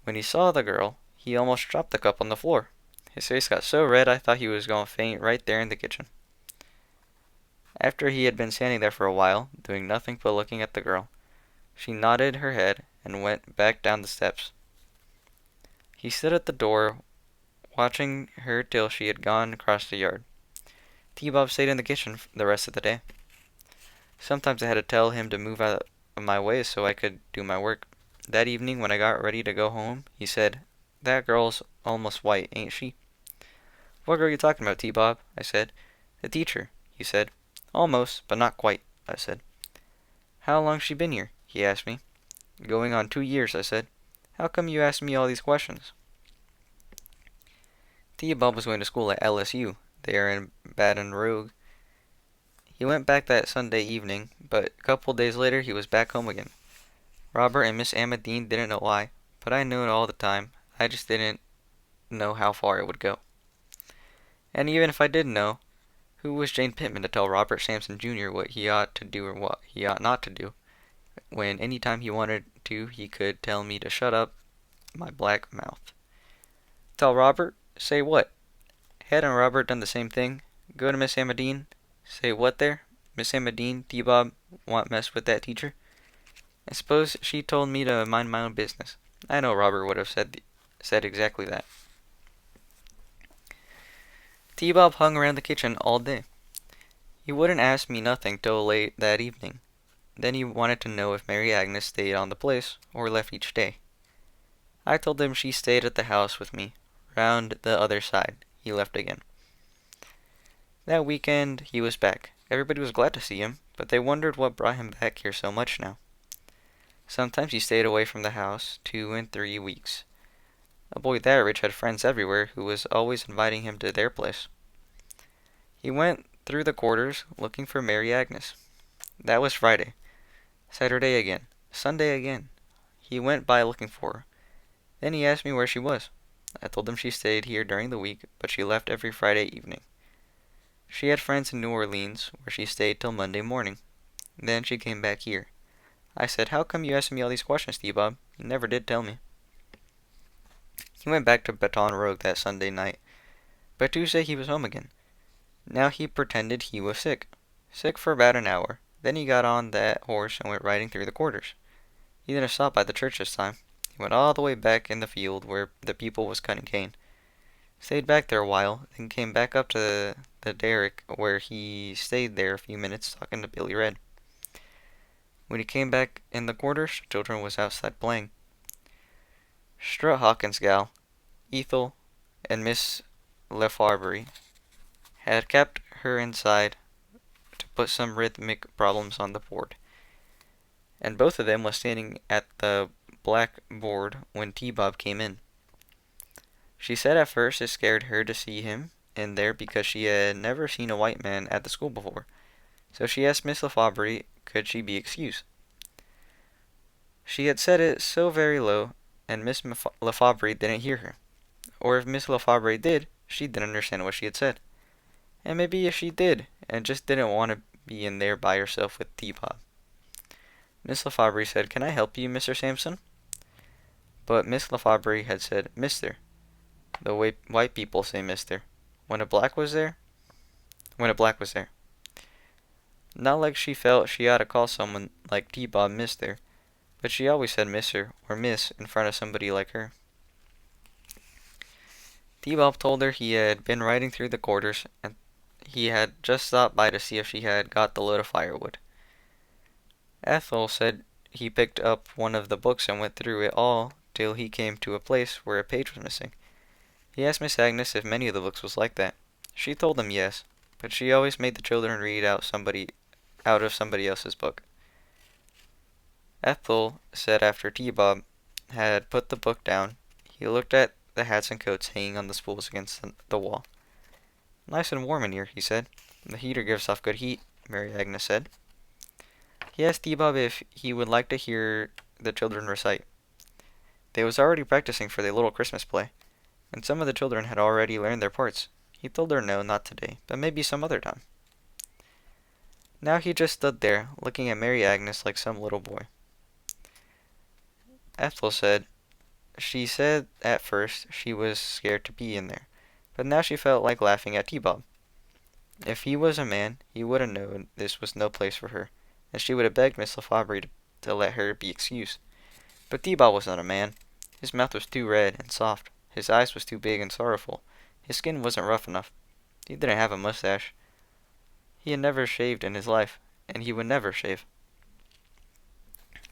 When he saw the girl, he almost dropped the cup on the floor. His face got so red I thought he was going to faint right there in the kitchen. After he had been standing there for a while, doing nothing but looking at the girl, she nodded her head and went back down the steps. He stood at the door, watching her till she had gone across the yard. T-Bob stayed in the kitchen the rest of the day. Sometimes I had to tell him to move out of my way so I could do my work. That evening, when I got ready to go home, he said, "That girl's almost white, ain't she?" "What girl are you talking about, T-Bob?" I said. "The teacher," he said. "Almost, but not quite," I said. "How long's she been here?" he asked me. "Going on 2 years," I said. "How come you ask me all these questions?" T-Bob was going to school at LSU, there in Baton Rouge. He went back that Sunday evening, but a couple days later he was back home again. Robert and Miss Amadine didn't know why, but I knew it all the time. I just didn't know how far it would go. And even if I did know, who was Jane Pittman to tell Robert Sampson Jr. what he ought to do or what he ought not to do, when any time he wanted to he could tell me to shut up my black mouth. Tell Robert? Say what? Hadn't Robert done the same thing? Go to Miss Amadine? Say what there? Miss Amadine, T-Bob want mess with that teacher? And suppose she told me to mind my own business. I know Robert would have said exactly that. T-Bob hung around the kitchen all day. He wouldn't ask me nothing till late that evening. Then he wanted to know if Mary Agnes stayed on the place, or left each day. I told him she stayed at the house with me. Round the other side, he left again. That weekend, he was back. Everybody was glad to see him, but they wondered what brought him back here so much now. Sometimes he stayed away from the house 2 and 3 weeks. A boy that rich had friends everywhere who was always inviting him to their place. He went through the quarters looking for Mary Agnes. That was Friday. Saturday again. Sunday again. He went by looking for her. Then he asked me where she was. I told him she stayed here during the week, but she left every Friday evening. She had friends in New Orleans, where she stayed till Monday morning. Then she came back here. I said, "How come you asking me all these questions, T-Bob? You never did tell me." He went back to Baton Rouge that Sunday night. By Tuesday he was home again. Now he pretended he was sick. Sick for about an hour. Then he got on that horse and went riding through the quarters. He didn't stop by the church this time. He went all the way back in the field where the people was cutting cane. Stayed back there a while, then came back up to the derrick where he stayed there a few minutes talking to Billy Red. When he came back in the quarters, children was outside playing. Strut Hawkins' gal, Ethel, and Miss Lefarbry had kept her inside to put some rhythmic problems on the board. And both of them was standing at the blackboard when T-Bob came in. She said at first it scared her to see him in there because she had never seen a white man at the school before. So she asked Miss Lefarbry could she be excused. She had said it so very low, and Miss Lefarbry didn't hear her. Or if Miss Lefarbry did, she didn't understand what she had said. And maybe if she did, and just didn't want to be in there by herself with T-Bob. Miss Lefarbry said, "Can I help you, Mr. Sampson?" But Miss Lefarbry had said, "Mister." The way white people say mister. When a black was there? When a black was there. Not like she felt she ought to call someone like T-Bob mister, but she always said mister or miss in front of somebody like her. T-Bob told her he had been riding through the quarters and he had just stopped by to see if she had got the load of firewood. Ethel said he picked up one of the books and went through it all till he came to a place where a page was missing. He asked Miss Agnes if many of the books was like that. She told him yes, but she always made the children read out of somebody else's book. Ethel said after T-Bob had put the book down, he looked at the hats and coats hanging on the spools against the wall. Nice and warm in here, he said. The heater gives off good heat, Mary Agnes said. He asked T-Bob if he would like to hear the children recite. They was already practicing for their little Christmas play, and some of the children had already learned their parts. He told her no, not today, but maybe some other time. Now he just stood there, looking at Mary Agnes like some little boy. Ethel said she said at first she was scared to be in there, but now she felt like laughing at T-Bob. If he was a man, he would have known this was no place for her, and she would have begged Miss LaFaubre to let her be excused. But T-Bob was not a man. His mouth was too red and soft. His eyes was too big and sorrowful. His skin wasn't rough enough. He didn't have a mustache. He had never shaved in his life, and he would never shave.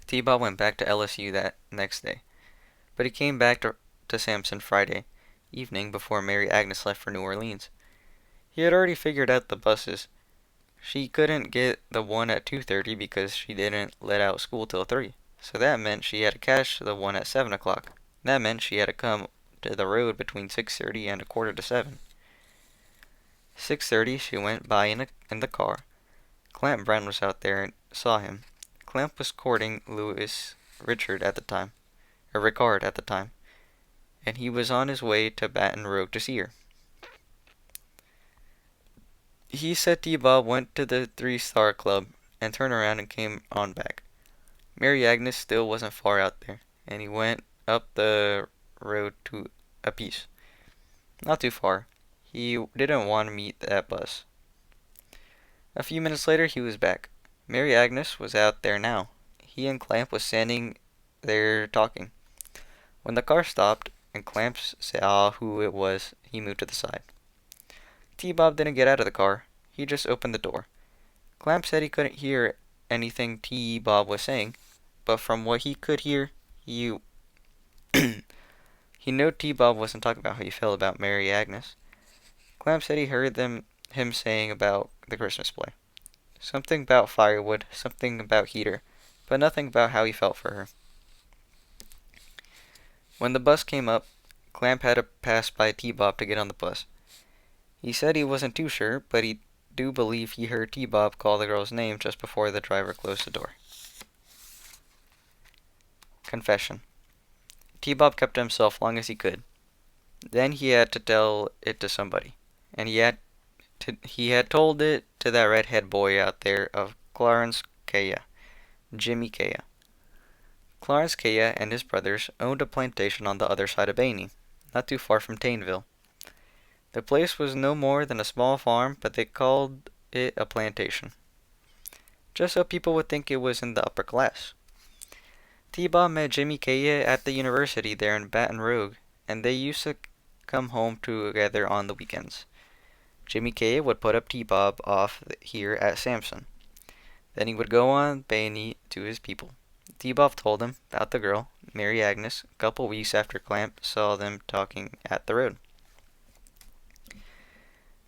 T-Bob went back to LSU that next day, but he came back to Sampson Friday evening before Mary Agnes left for New Orleans. He had already figured out the buses. She couldn't get the one at 2:30 because she didn't let out school till 3, so that meant she had to catch the one at 7 o'clock. That meant she had to come to the road between 6:30 and a quarter to 7. 6:30 she went by in the car. Clamp Brown was out there and saw him. Clamp was courting Louis Ricard at the time, and he was on his way to Baton Rouge to see her. He said T-Bob went to the 3-Star Club and turned around and came on back. Mary Agnes still wasn't far out there, and he went up the road to a piece. Not too far. He didn't want to meet that bus. A few minutes later he was back. Mary Agnes was out there now. He and Clamp was standing there talking. When the car stopped and Clamp saw who it was, he moved to the side. T-Bob didn't get out of the car. He just opened the door. Clamp said he couldn't hear anything T-Bob was saying, but from what he could hear, he knew T-Bob wasn't talking about how he felt about Mary Agnes. Clamp said he heard him saying about the Christmas play. Something about firewood, something about heater, but nothing about how he felt for her. When the bus came up, Clamp had to pass by T-Bob to get on the bus. He said he wasn't too sure, but he do believe he heard T-Bob call the girl's name just before the driver closed the door. Confession. T-Bob kept to himself long as he could. Then he had to tell it to somebody, and he had told it to that redhead boy out there of Clarence Kaya, Jimmy Kaya. Clarence Kaya and his brothers owned a plantation on the other side of Bainey, not too far from Tainville. The place was no more than a small farm, but they called it a plantation, just so people would think it was in the upper class. T-Bob met Jimmy Kaya at the university there in Baton Rouge, and they used to come home together on the weekends. Jimmy Kaya would put up T-Bob off here at Sampson. Then he would go on Bainey to his people. T-Bob told him about the girl, Mary Agnes, a couple weeks after Clamp saw them talking at the road.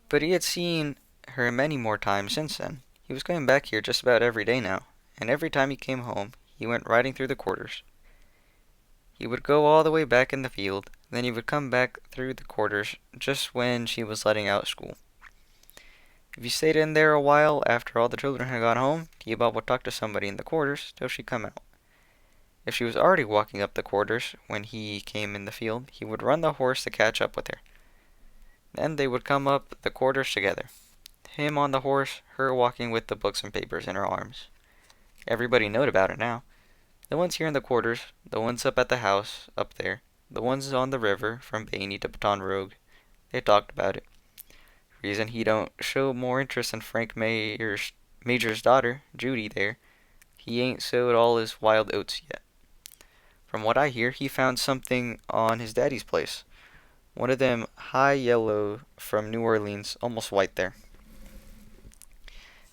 But he had seen her many more times since then. He was going back here just about every day now, and every time he came home, he went riding through the quarters. He would go all the way back in the field, then he would come back through the quarters just when she was letting out school. If he stayed in there a while after all the children had gone home, T-Bob would talk to somebody in the quarters till she come out. If she was already walking up the quarters when he came in the field, he would run the horse to catch up with her. Then they would come up the quarters together. Him on the horse, her walking with the books and papers in her arms. Everybody knowed about it now. The ones here in the quarters, the ones up at the house, up there, The ones on the river from Bainey to Baton Rouge. They talked about it. Reason he don't show more interest in Frank Major's daughter, Judy, there. He ain't sowed all his wild oats yet. From what I hear, he found something on his daddy's place. One of them high yellow from New Orleans, almost white there.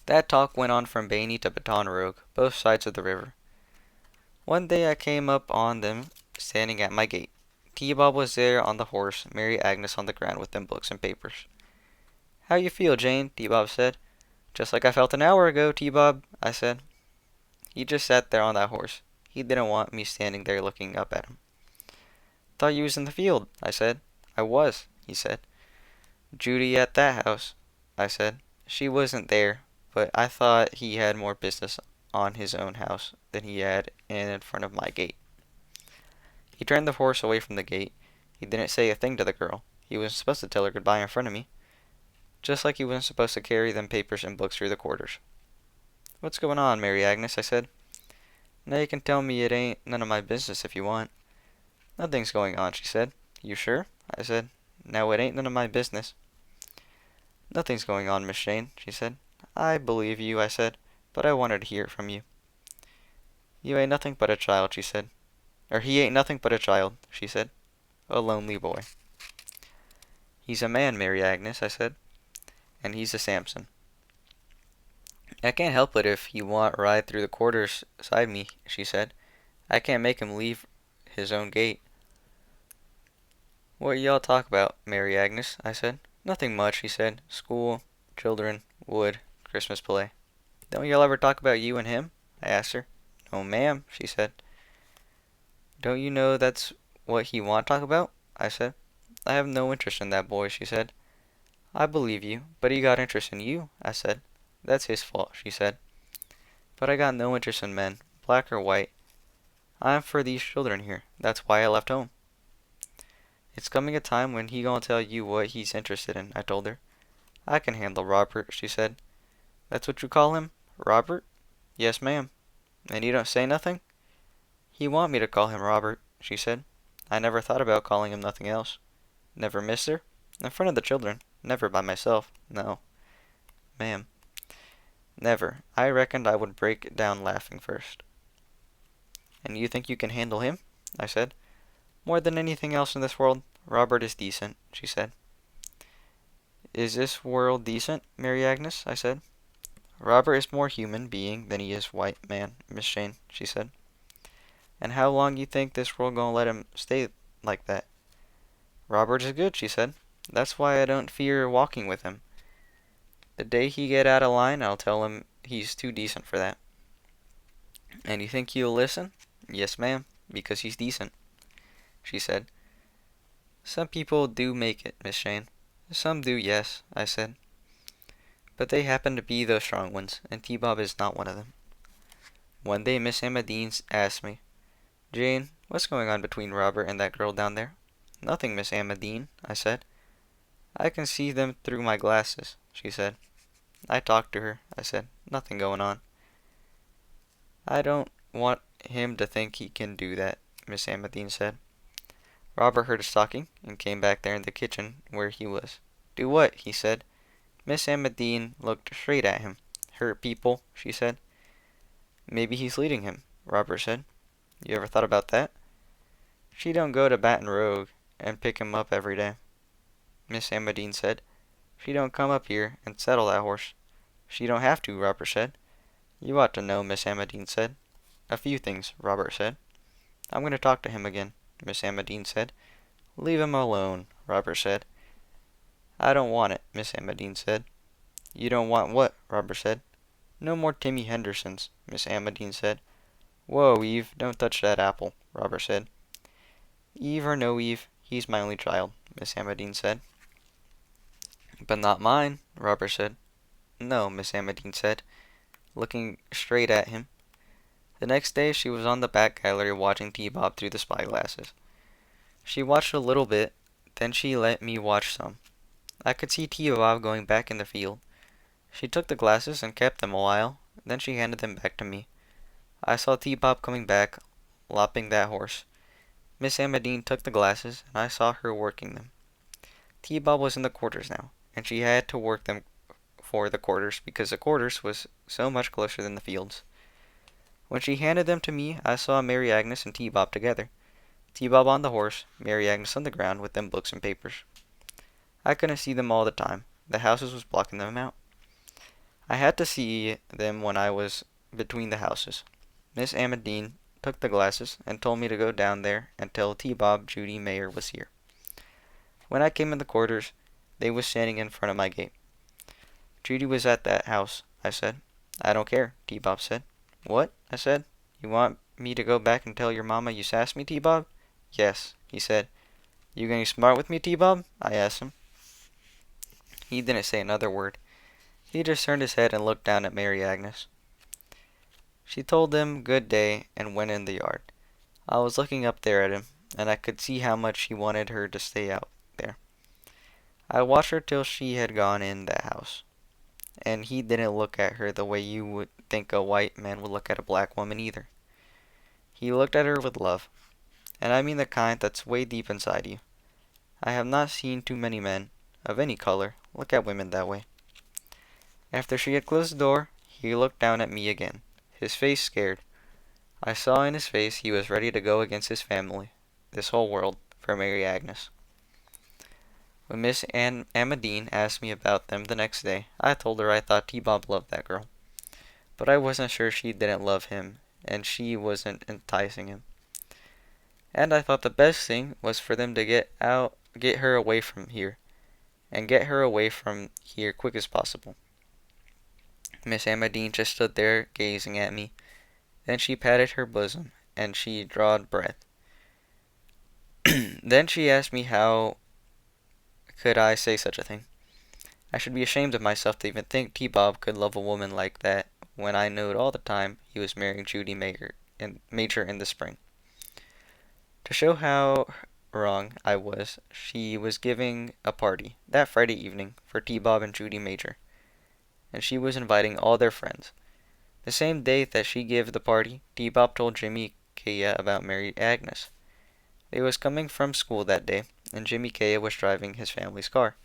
That talk went on from Bainey to Baton Rouge, both sides of the river. One day I came up on them standing at my gate. T-Bob was there on the horse, Mary Agnes on the ground with them books and papers. "How you feel, Jane?" T-Bob said. "Just like I felt an hour ago, T-Bob," I said. He just sat there on that horse. He didn't want me standing there looking up at him. "Thought you was in the field," I said. "I was," he said. "Judy at that house," I said. "She wasn't there, but I thought he had more business on his own house than he had in front of my gate." He turned the horse away from the gate. He didn't say a thing to the girl. He wasn't supposed to tell her goodbye in front of me. Just like he wasn't supposed to carry them papers and books through the quarters. "What's going on, Mary Agnes?" I said. "Now you can tell me it ain't none of my business if you want." "Nothing's going on," she said. "You sure?" I said. "Now it ain't none of my business." "Nothing's going on, Miss Jane," she said. "I believe you," I said, "but I wanted to hear it from you." "You ain't nothing but a child," she said. "Or he ain't nothing but a child," she said. "A lonely boy." "He's a man, Mary Agnes," I said. "And he's a Samson." "I can't help it if he want ride through the quarters side me," she said. "I can't make him leave his own gate." "What y'all talk about, Mary Agnes?" I said. "Nothing much," she said. "School, children, wood, Christmas play." "Don't y'all ever talk about you and him?" I asked her. "No, ma'am," she said. "Don't you know that's what he want to talk about?" I said. "I have no interest in that boy," she said. "I believe you, but he got interest in you," I said. "That's his fault," she said. "But I got no interest in men, black or white. I'm for these children here. That's why I left home." "It's coming a time when he gonna tell you what he's interested in," I told her. "I can handle Robert," she said. "That's what you call him? Robert?" "Yes, ma'am." "And you don't say nothing?" "He want me to call him Robert," she said. "I never thought about calling him nothing else." "Never mister?" "In front of the children. Never by myself. No, ma'am. Never. I reckoned I would break down laughing first." "And you think you can handle him?" I said. "More than anything else in this world, Robert is decent," she said. "Is this world decent, Mary Agnes?" I said. "Robert is more human being than he is white man, Miss Jane," she said. "And how long you think this world gonna let him stay like that?" "Robert is good," she said. "That's why I don't fear walking with him. The day he get out of line, I'll tell him he's too decent for that." "And you think he'll listen?" "Yes, ma'am, because he's decent," she said. "Some people do make it, Miss Jane. Some do, yes," I said. "But they happen to be those strong ones, and T-Bob is not one of them." One day Miss Emma Dean asked me, "Jane, what's going on between Robert and that girl down there?" "Nothing, Miss Emma Dean," I said. "I can see them through my glasses," she said. "I talked to her," I said. "Nothing going on." "I don't want him to think he can do that," Miss Emma Dean said. Robert heard us talking, and came back there in the kitchen where he was. "Do what?" he said. Miss Emma Dean looked straight at him. "Hurt people," she said. "Maybe he's leading him," Robert said. "You ever thought about that?" "She don't go to Baton Rouge and pick him up every day," Miss Emma Dean said. "She don't come up here and saddle that horse." "She don't have to," Robert said. "You ought to know," Miss Emma Dean said. "A few things," Robert said. "I'm going to talk to him again," Miss Emma Dean said. "Leave him alone," Robert said. "I don't want it," Miss Emma Dean said. "You don't want what?" Robert said. "No more Timmy Hendersons," Miss Emma Dean said. "Whoa, Eve, don't touch that apple," Robert said. "Eve or no Eve, he's my only child," Miss Emma Dean said. "But not mine," Robert said. "No," Miss Emma Dean said, looking straight at him. The next day she was on the back gallery watching T-Bob through the spyglasses. She watched a little bit, then she let me watch some. I could see T-Bob going back in the field. She took the glasses and kept them a while, then she handed them back to me. I saw T-Bob coming back, lopping that horse. Miss Amadine took the glasses, and I saw her working them. T-Bob was in the quarters now, and she had to work them for the quarters because the quarters was so much closer than the fields. When she handed them to me, I saw Mary Agnes and T-Bob together. T-Bob on the horse, Mary Agnes on the ground with them books and papers. I couldn't see them all the time. The houses was blocking them out. I had to see them when I was between the houses. Miss Amadine took the glasses and told me to go down there and tell T-Bob Judy Mayer was here. When I came in the quarters, they was standing in front of my gate. Judy was at that house, I said. I don't care, T-Bob said. What? I said. You want me to go back and tell your mama you sassed me, T-Bob? Yes, he said. You getting smart with me, T-Bob? I asked him. He didn't say another word. He just turned his head and looked down at Mary Agnes. She told him good day and went in the yard. I was looking up there at him, and I could see how much he wanted her to stay out there. I watched her till she had gone in that house, and he didn't look at her the way you would think a white man would look at a black woman either. He looked at her with love, and I mean the kind that's way deep inside you. I have not seen too many men, of any color, look at women that way. After she had closed the door, he looked down at me again, his face scared. I saw in his face he was ready to go against his family, this whole world, for Mary Agnes. When Miss Amadine asked me about them the next day, I told her I thought T-Bob loved that girl. But I wasn't sure she didn't love him, and she wasn't enticing him. And I thought the best thing was for them to get her away from here, and get her away from here quick as possible. Miss Amadine just stood there gazing at me. Then she patted her bosom, and she drawed breath. Then she asked me how could I say such a thing. I should be ashamed of myself to even think T-Bob could love a woman like that when I knowed all the time he was marrying Judy Major in the spring. To show how wrong I was, she was giving a party that Friday evening for T-Bob and Judy Major, and she was inviting all their friends. The same day that she gave the party, T-Bob told Jimmy Kaya about Mary Agnes. They was coming from school that day, and Jimmy Kaya was driving his family's car.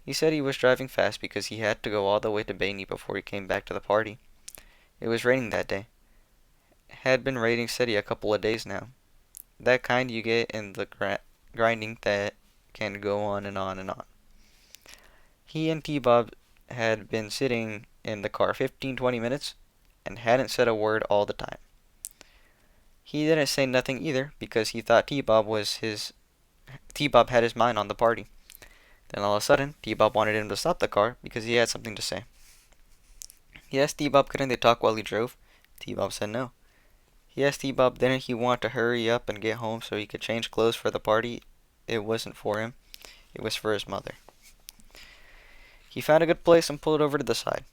He said he was driving fast because he had to go all the way to Bainey before he came back to the party. It was raining that day. It had been raining steady a couple of days now. That kind you get in the grinding that can go on and on and on. He and T-Bob had been sitting in the car 15-20 minutes and hadn't said a word all the time. He didn't say nothing either because he thought T-Bob had his mind on the party. Then all of a sudden, T-Bob wanted him to stop the car because he had something to say. He asked T-Bob couldn't they talk while he drove. T-Bob said no. He asked T-Bob didn't he want to hurry up and get home so he could change clothes for the party. It wasn't for him. It was for his mother. He found a good place and pulled over to the side.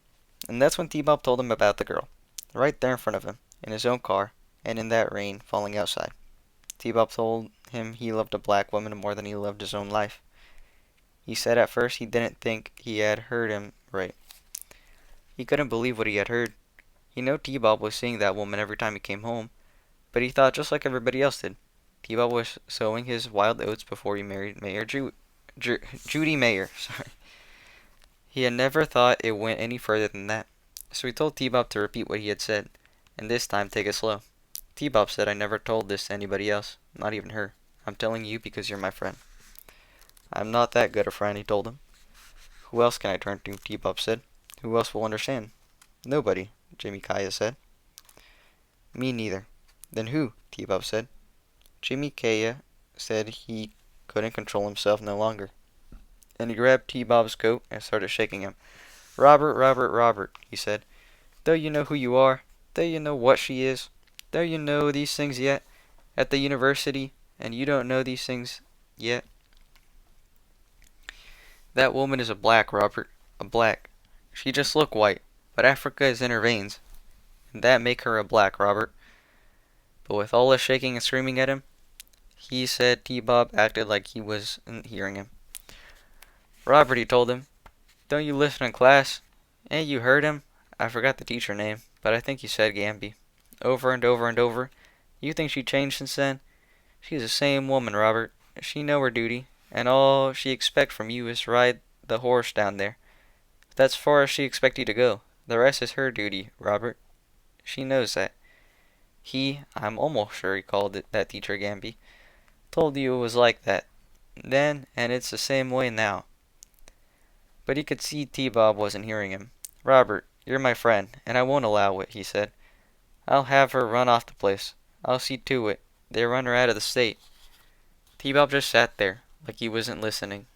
And that's when T-Bob told him about the girl. Right there in front of him, in his own car, and in that rain falling outside. T-Bob told him he loved a black woman more than he loved his own life. He said at first he didn't think he had heard him right. He couldn't believe what he had heard. He knew T-Bob was seeing that woman every time he came home, but he thought just like everybody else did. T-Bob was sowing his wild oats before he married Judy Mayer. Sorry. He had never thought it went any further than that. So he told T-Bob to repeat what he had said, and this time take it slow. T-Bob said I never told this to anybody else, not even her. I'm telling you because you're my friend. I'm not that good a friend, he told him. Who else can I turn to? T-Bob said. Who else will understand? Nobody, Jimmy Kaya said. Me neither. Then who? T-Bob said. Jimmy Kaya said he couldn't control himself no longer. And he grabbed T-Bob's coat and started shaking him. Robert, Robert, Robert, he said. Though you know who you are, though you know what she is, though you know these things yet, at the university, and you don't know these things yet. That woman is a black, Robert, a black. She just look white, but Africa is in her veins, and that make her a black, Robert. But with all the shaking and screaming at him, he said T-Bob acted like he wasn't hearing him. Robert, he told him, don't you listen in class? Ain't you heard him? I forgot the teacher name, but I think he said Gamby. Over and over and over. You think she changed since then? She's the same woman, Robert. She know her duty, and all she expect from you is to ride the horse down there. That's far as she expect you to go. The rest is her duty, Robert. She knows that. I'm almost sure he called it that teacher Gamby, told you it was like that then, and it's the same way now. But he could see T-Bob wasn't hearing him. Robert, you're my friend, and I won't allow it, he said. I'll have her run off the place. I'll see to it. They run her out of the state. T-Bob just sat there, like he wasn't listening,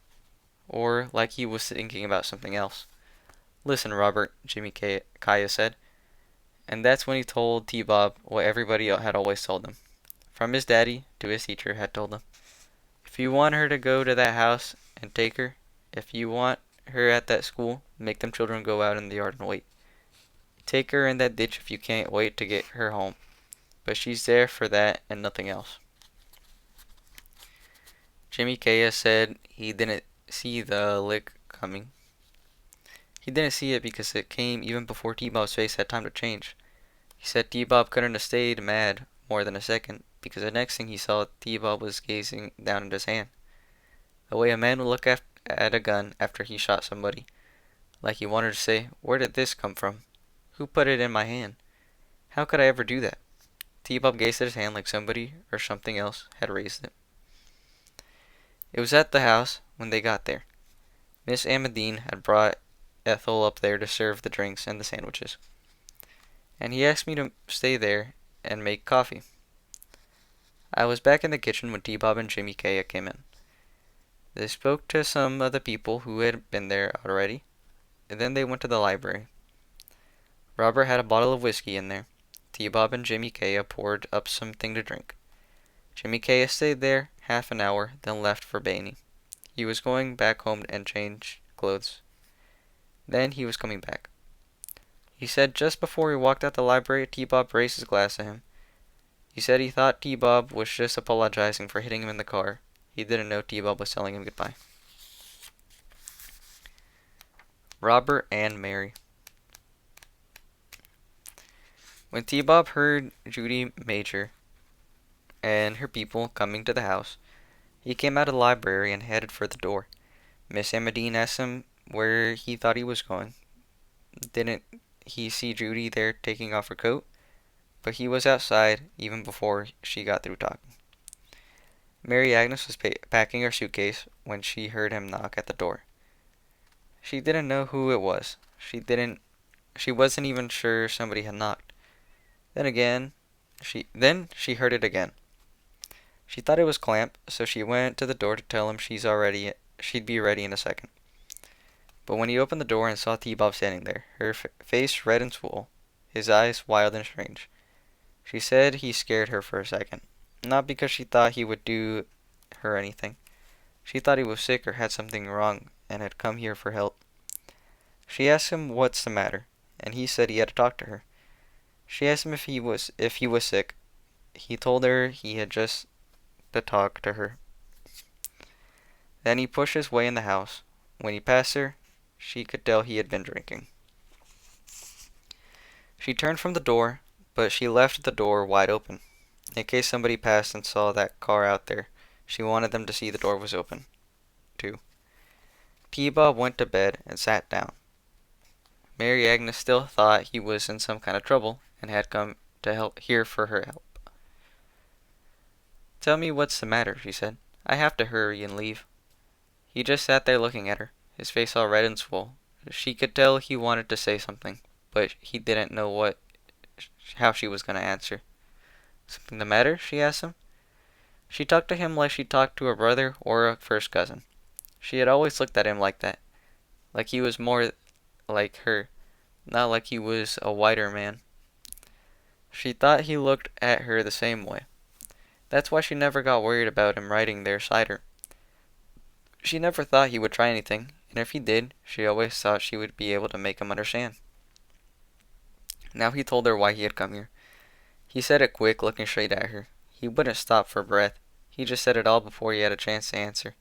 or like he was thinking about something else. Listen, Robert, Kaya said. And that's when he told T-Bob what everybody had always told him. From his daddy to his teacher had told him. If you want her to go to that house and take her, if you want her at that school, make them children go out in the yard and wait. Take her in that ditch if you can't wait to get her home. But she's there for that and nothing else. Jimmy Kaya said he didn't see the lick coming. He didn't see it because it came even before T-Bob's face had time to change. He said T-Bob couldn't have stayed mad more than a second, because the next thing he saw, T-Bob was gazing down at his hand. The way a man would look at a gun after he shot somebody. Like he wanted to say, where did this come from? Who put it in my hand? How could I ever do that? T-Bob gazed at his hand like somebody or something else had raised it. It was at the house when they got there. Miss Amadine had brought Ethel up there to serve the drinks and the sandwiches. And he asked me to stay there and make coffee. I was back in the kitchen when T-Bob and Jimmy Kaya came in. They spoke to some of the people who had been there already, and then they went to the library. Robert had a bottle of whiskey in there. T-Bob and Jimmy Kaya poured up something to drink. Jimmy Kaya stayed there half an hour, then left for Baney. He was going back home and change clothes. Then he was coming back. He said just before he walked out the library, T-Bob raised his glass at him. He said he thought T-Bob was just apologizing for hitting him in the car. He didn't know T-Bob was telling him goodbye. Robert and Mary. When T-Bob heard Judy Major and her people coming to the house, he came out of the library and headed for the door. Miss Amadine asked him where he thought he was going. Didn't he see Judy there taking off her coat? But he was outside even before she got through talking. Mary Agnes was packing her suitcase when she heard him knock at the door. She didn't know who it was. She wasn't even sure somebody had knocked. Then she heard it again. She thought it was Clamp, so she went to the door to tell him she'd be ready in a second. But when he opened the door and saw T-Bob standing there, her face red and swole, his eyes wild and strange, she said he scared her for a second. Not because she thought he would do her anything. She thought he was sick or had something wrong and had come here for help. She asked him what's the matter, and he said he had to talk to her. She asked him if he was sick. He told her he had just to talk to her. Then he pushed his way in the house. When he passed her, she could tell he had been drinking. She turned from the door, but she left the door wide open. In case somebody passed and saw that car out there, she wanted them to see the door was open, too. T-Bob went to bed and sat down. Mary Agnes still thought he was in some kind of trouble and had come to here for her help. Tell me what's the matter, she said. I have to hurry and leave. He just sat there looking at her, his face all red and swole. She could tell he wanted to say something, but he didn't know how she was going to answer. Something the matter? She asked him. She talked to him like she talked to a brother or a first cousin. She had always looked at him like that, like he was more like her, not like he was a whiter man. She thought he looked at her the same way. That's why she never got worried about him riding there beside her. She never thought he would try anything, and if he did, she always thought she would be able to make him understand. Now he told her why he had come here. He said it quick, looking straight at her. He wouldn't stop for breath. He just said it all before he had a chance to answer.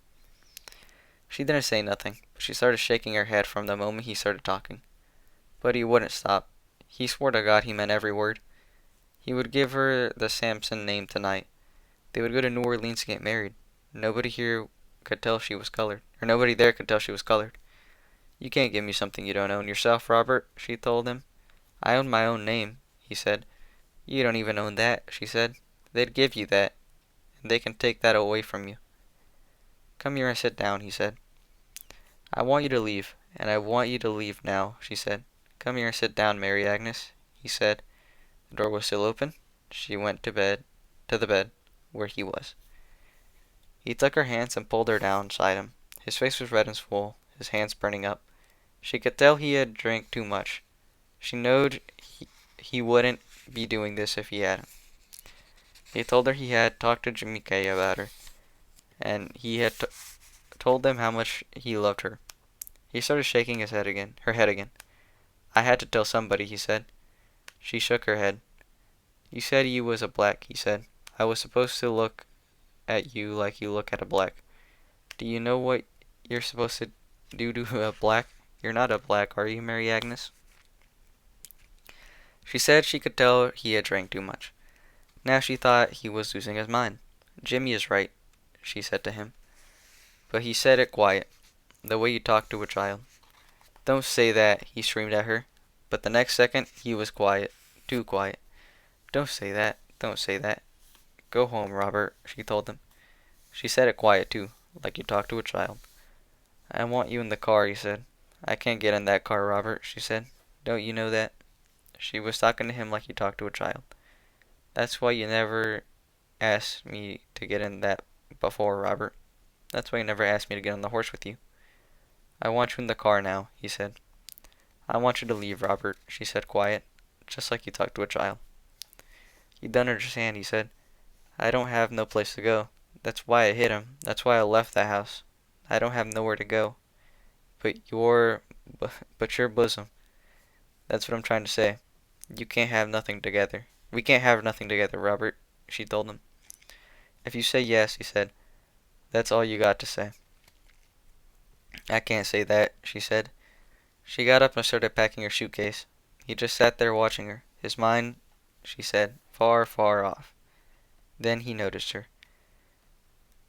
She didn't say nothing, but she started shaking her head from the moment he started talking. But he wouldn't stop. He swore to God he meant every word. He would give her the Samson name tonight. They would go to New Orleans to get married. Nobody here could tell she was colored, or nobody there could tell she was colored. You can't give me something you don't own yourself, Robert, she told him. I own my own name, he said. You don't even own that, she said. They'd give you that, and they can take that away from you. Come here and sit down, he said. I want you to leave, and I want you to leave now, she said. Come here and sit down, Mary Agnes, he said. The door was still open. She went to the bed, where he was. He took her hands and pulled her down beside him. His face was red and swole, his hands burning up. She could tell he had drank too much. She knowed he wouldn't be doing this if he hadn't. He told her he had talked to Jimmy Kay about her, and he had told them how much he loved her. He started shaking her head again. I had to tell somebody, he said. She shook her head. You said you was a black, he said. I was supposed to look at you like you look at a black. Do you know what you're supposed to do to a black? You're not a black, are you, Mary Agnes? She said she could tell he had drank too much. Now she thought he was losing his mind. Jimmy is right, she said to him. But he said it quiet, the way you talk to a child. Don't say that, he screamed at her. But the next second, he was quiet, too quiet. Don't say that, don't say that. Go home, Robert, she told him. She said it quiet, too, like you talk to a child. I want you in the car, he said. I can't get in that car, Robert, she said. Don't you know that? She was talking to him like you talk to a child. That's why you never asked me to get in that before, Robert. That's why you never asked me to get on the horse with you. I want you in the car now, he said. I want you to leave, Robert, she said quiet, just like you talk to a child. You don't understand, he said. I don't have no place to go. That's why I hit him. That's why I left that house. I don't have nowhere to go. But your bosom. That's what I'm trying to say. You can't have nothing together. We can't have nothing together, Robert, she told him. If you say yes, he said, that's all you got to say. I can't say that, she said. She got up and started packing her suitcase. He just sat there watching her, his mind, she said, far, far off. Then he noticed her.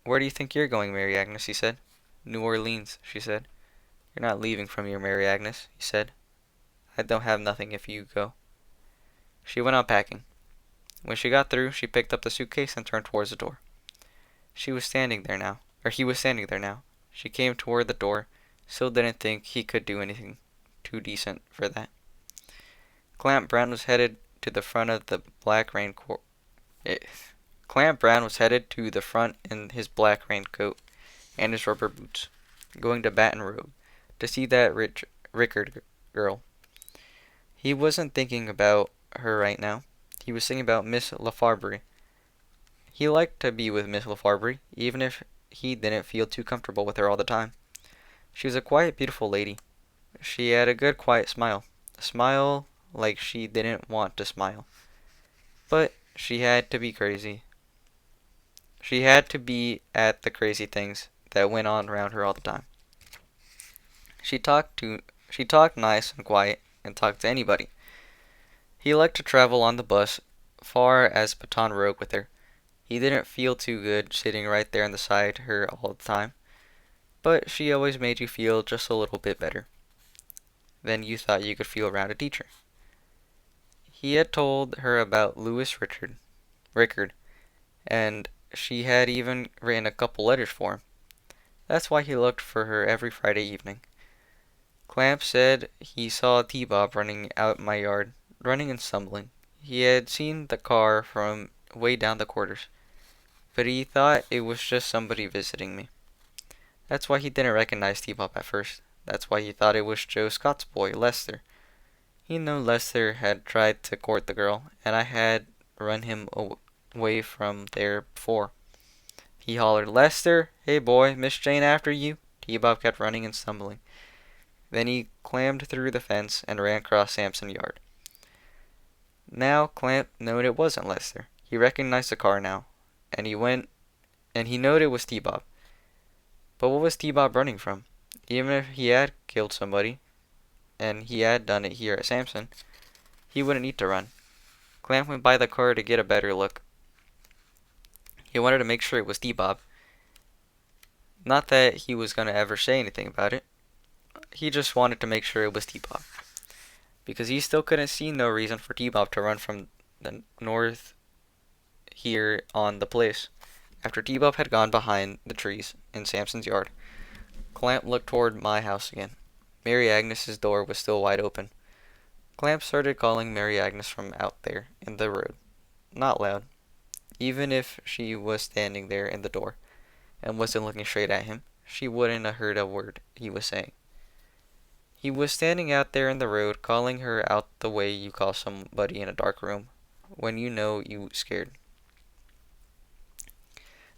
Where do you think you're going, Mary Agnes, he said. New Orleans, she said. You're not leaving from here, Mary Agnes, he said. I don't have nothing if you go. She went on packing. When she got through, she picked up the suitcase and turned towards the door. He was standing there now. She came toward the door, still didn't think he could do anything too decent for that. Clamp Brown was headed to the front of the black raincoat. Clamp Brown was headed to the front in his black raincoat and his rubber boots, going to Baton Rouge to see that Rickard girl. He wasn't thinking about her right now. He was thinking about Miss LaFarbury. He liked to be with Miss LaFarbury, even if he didn't feel too comfortable with her all the time. She was a quiet, beautiful lady. She had a good, quiet smile. A smile like she didn't want to smile. But she had to be crazy. She had to be at the crazy things that went on around her all the time. She talked nice and quiet and talked to anybody. He liked to travel on the bus far as Baton Rouge with her. He didn't feel too good sitting right there beside her all the time, but she always made you feel just a little bit better than you thought you could feel around a teacher. He had told her about Rickard, and she had even written a couple letters for him. That's why he looked for her every Friday evening. Clamp said he saw T-Bob running out my yard, running and stumbling. He had seen the car from way down the quarters, but he thought it was just somebody visiting me. That's why he didn't recognize T-Bob at first. That's why he thought it was Joe Scott's boy, Lester. He knew Lester had tried to court the girl, and I had run him away from there before. He hollered, Lester, hey boy, Miss Jane after you? T-Bob kept running and stumbling. Then he clambered through the fence and ran across Sampson's yard. Now Clamp knew it wasn't Lester. He recognized the car now, and he knew it was T-Bob. But what was T-Bob running from? Even if he had killed somebody, and he had done it here at Sampson, he wouldn't need to run. Clamp went by the car to get a better look. He wanted to make sure it was D-Bob. Not that he was going to ever say anything about it. He just wanted to make sure it was D-Bob. Because he still couldn't see no reason for D-Bob to run from the north here on the place. After D-Bob had gone behind the trees in Samson's yard, Clamp looked toward my house again. Mary Agnes's door was still wide open. Clamp started calling Mary Agnes from out there in the road. Not loud, even if she was standing there in the door and wasn't looking straight at him, she wouldn't have heard a word he was saying. He was standing out there in the road, calling her out the way you call somebody in a dark room, when you know you scared.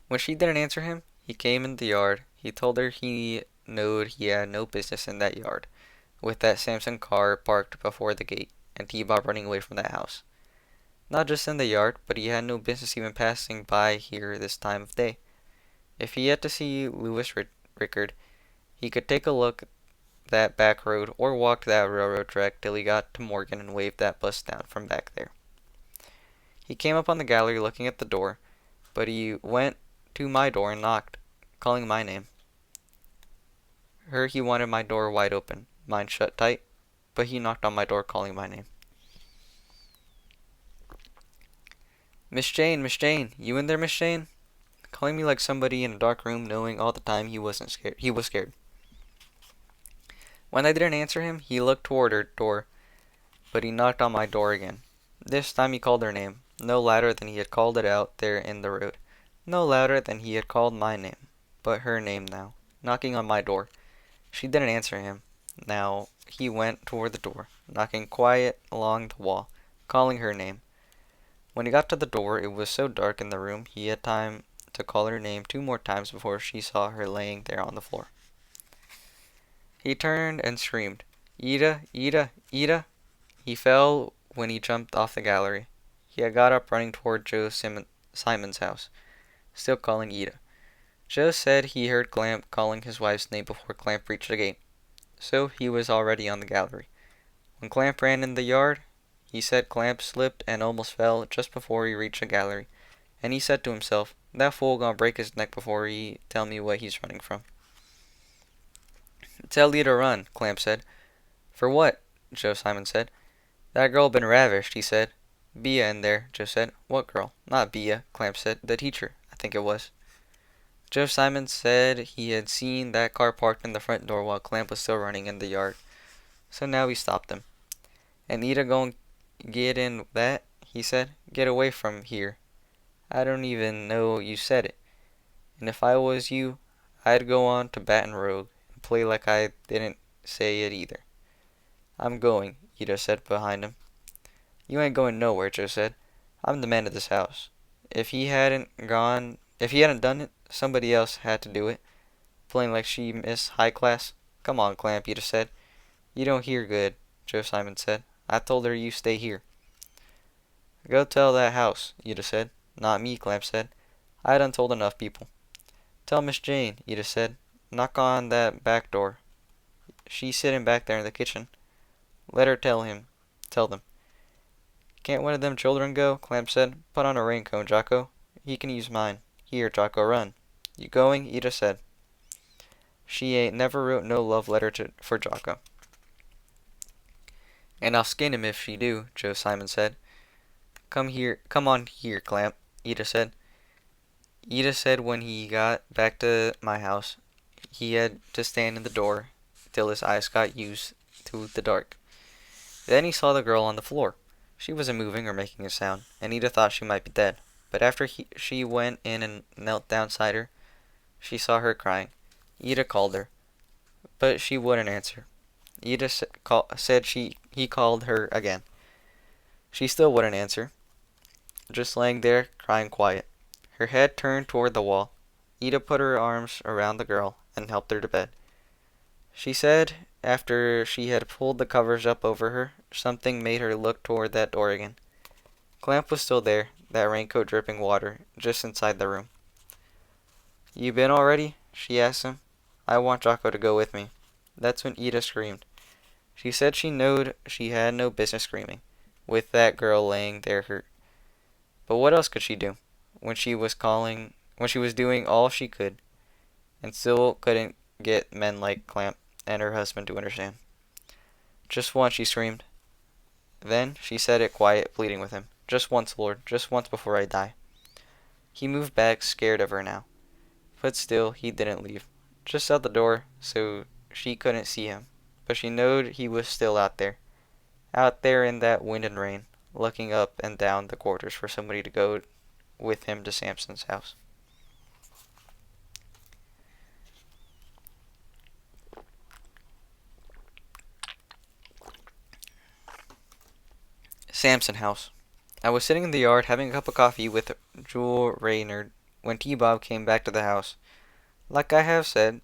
When she didn't answer him, he came in the yard. He told her he knowed he had no business in that yard, with that Samson car parked before the gate, and T-Bob running away from that house. Not just in the yard, but he had no business even passing by here this time of day. If he had to see Lewis Rickard, he could take a look that back road or walk that railroad track till he got to Morgan and waved that bus down from back there. He came up on the gallery looking at the door, but he went to my door and knocked, calling my name. He wanted my door wide open, mine shut tight, but he knocked on my door calling my name. Miss Jane, you in there, Miss Jane? Calling me like somebody in a dark room, knowing all the time he wasn't scared. He was scared. When I didn't answer him, he looked toward her door, but he knocked on my door again. This time he called her name, no louder than he had called it out there in the road. No louder than he had called my name, but her name now, knocking on my door. She didn't answer him. Now he went toward the door, knocking quiet along the wall, calling her name. When he got to the door, it was so dark in the room he had time to call her name 2 more times before she saw her laying there on the floor. He turned and screamed, "Ida, Ida, Ida!" He fell when he jumped off the gallery. He had got up running toward Joe Simon's house, still calling Ida. Joe said he heard Clamp calling his wife's name before Clamp reached the gate, so he was already on the gallery. When Clamp ran in the yard, he said Clamp slipped and almost fell just before he reached the gallery, and he said to himself, "That fool gonna break his neck before he tell me what he's running from." "Tell Lee to run," Clamp said. "For what?" Joe Simon said. "That girl been ravished," he said. "Bia in there," Joe said. "What girl?" "Not Bia," Clamp said. "The teacher, I think it was." Joe Simon said he had seen that car parked in the front door while Clamp was still running in the yard, so now he stopped him. "And Ida gon' get in that?" he said. "Get away from here. I don't even know you said it. And if I was you, I'd go on to Baton Rouge and play like I didn't say it either." "I'm going," Ida said behind him. "You ain't going nowhere," Joe said. "I'm the man of this house. If he hadn't done it, somebody else had to do it. Playing like she Miss High Class. Come on, Clamp," Ida said. "You don't hear good," Joe Simon said. "I told her you stay here." "Go tell that house," Ida said. "Not me," Clamp said. "I done told enough people." "Tell Miss Jane," Ida said. "Knock on that back door. She's sitting back there in the kitchen. Let her tell them." "Can't one of them children go?" Clamp said. "Put on a raincoat, Jocko. He can use mine. Here, Jocko, run." "You going?" Ida said. She ain't never wrote no love letter for Jocko. "And I'll skin him if she do," Joe Simon said. Come on here, Clamp," Ida said. Ida said when he got back to my house, he had to stand in the door till his eyes got used to the dark. Then he saw the girl on the floor. She wasn't moving or making a sound, and Ida thought she might be dead. But after she went in and knelt down beside her, she saw her crying. Ida called her, but she wouldn't answer. Ida said he called her again. She still wouldn't answer, just laying there, crying quiet. Her head turned toward the wall. Ida put her arms around the girl and helped her to bed. She said, after she had pulled the covers up over her, something made her look toward that door again. Clamp was still there, that raincoat dripping water, just inside the room. "You been already?" she asked him. "I want Jocko to go with me." That's when Ida screamed. She said she knowed she had no business screaming, with that girl laying there hurt. But what else could she do? when she was doing all she could, and still couldn't get men like Clamp and her husband to understand. Just once, she screamed. Then she said it quiet, pleading with him. Just once, Lord, just once before I die. He moved back, scared of her now. But still, he didn't leave. Just out the door, so she couldn't see him. But she knowed he was still out there in that wind and rain, looking up and down the quarters for somebody to go with him to Samson's house. Samson House. I was sitting in the yard having a cup of coffee with Jewel Reynard when T-Bob came back to the house. Like I have said,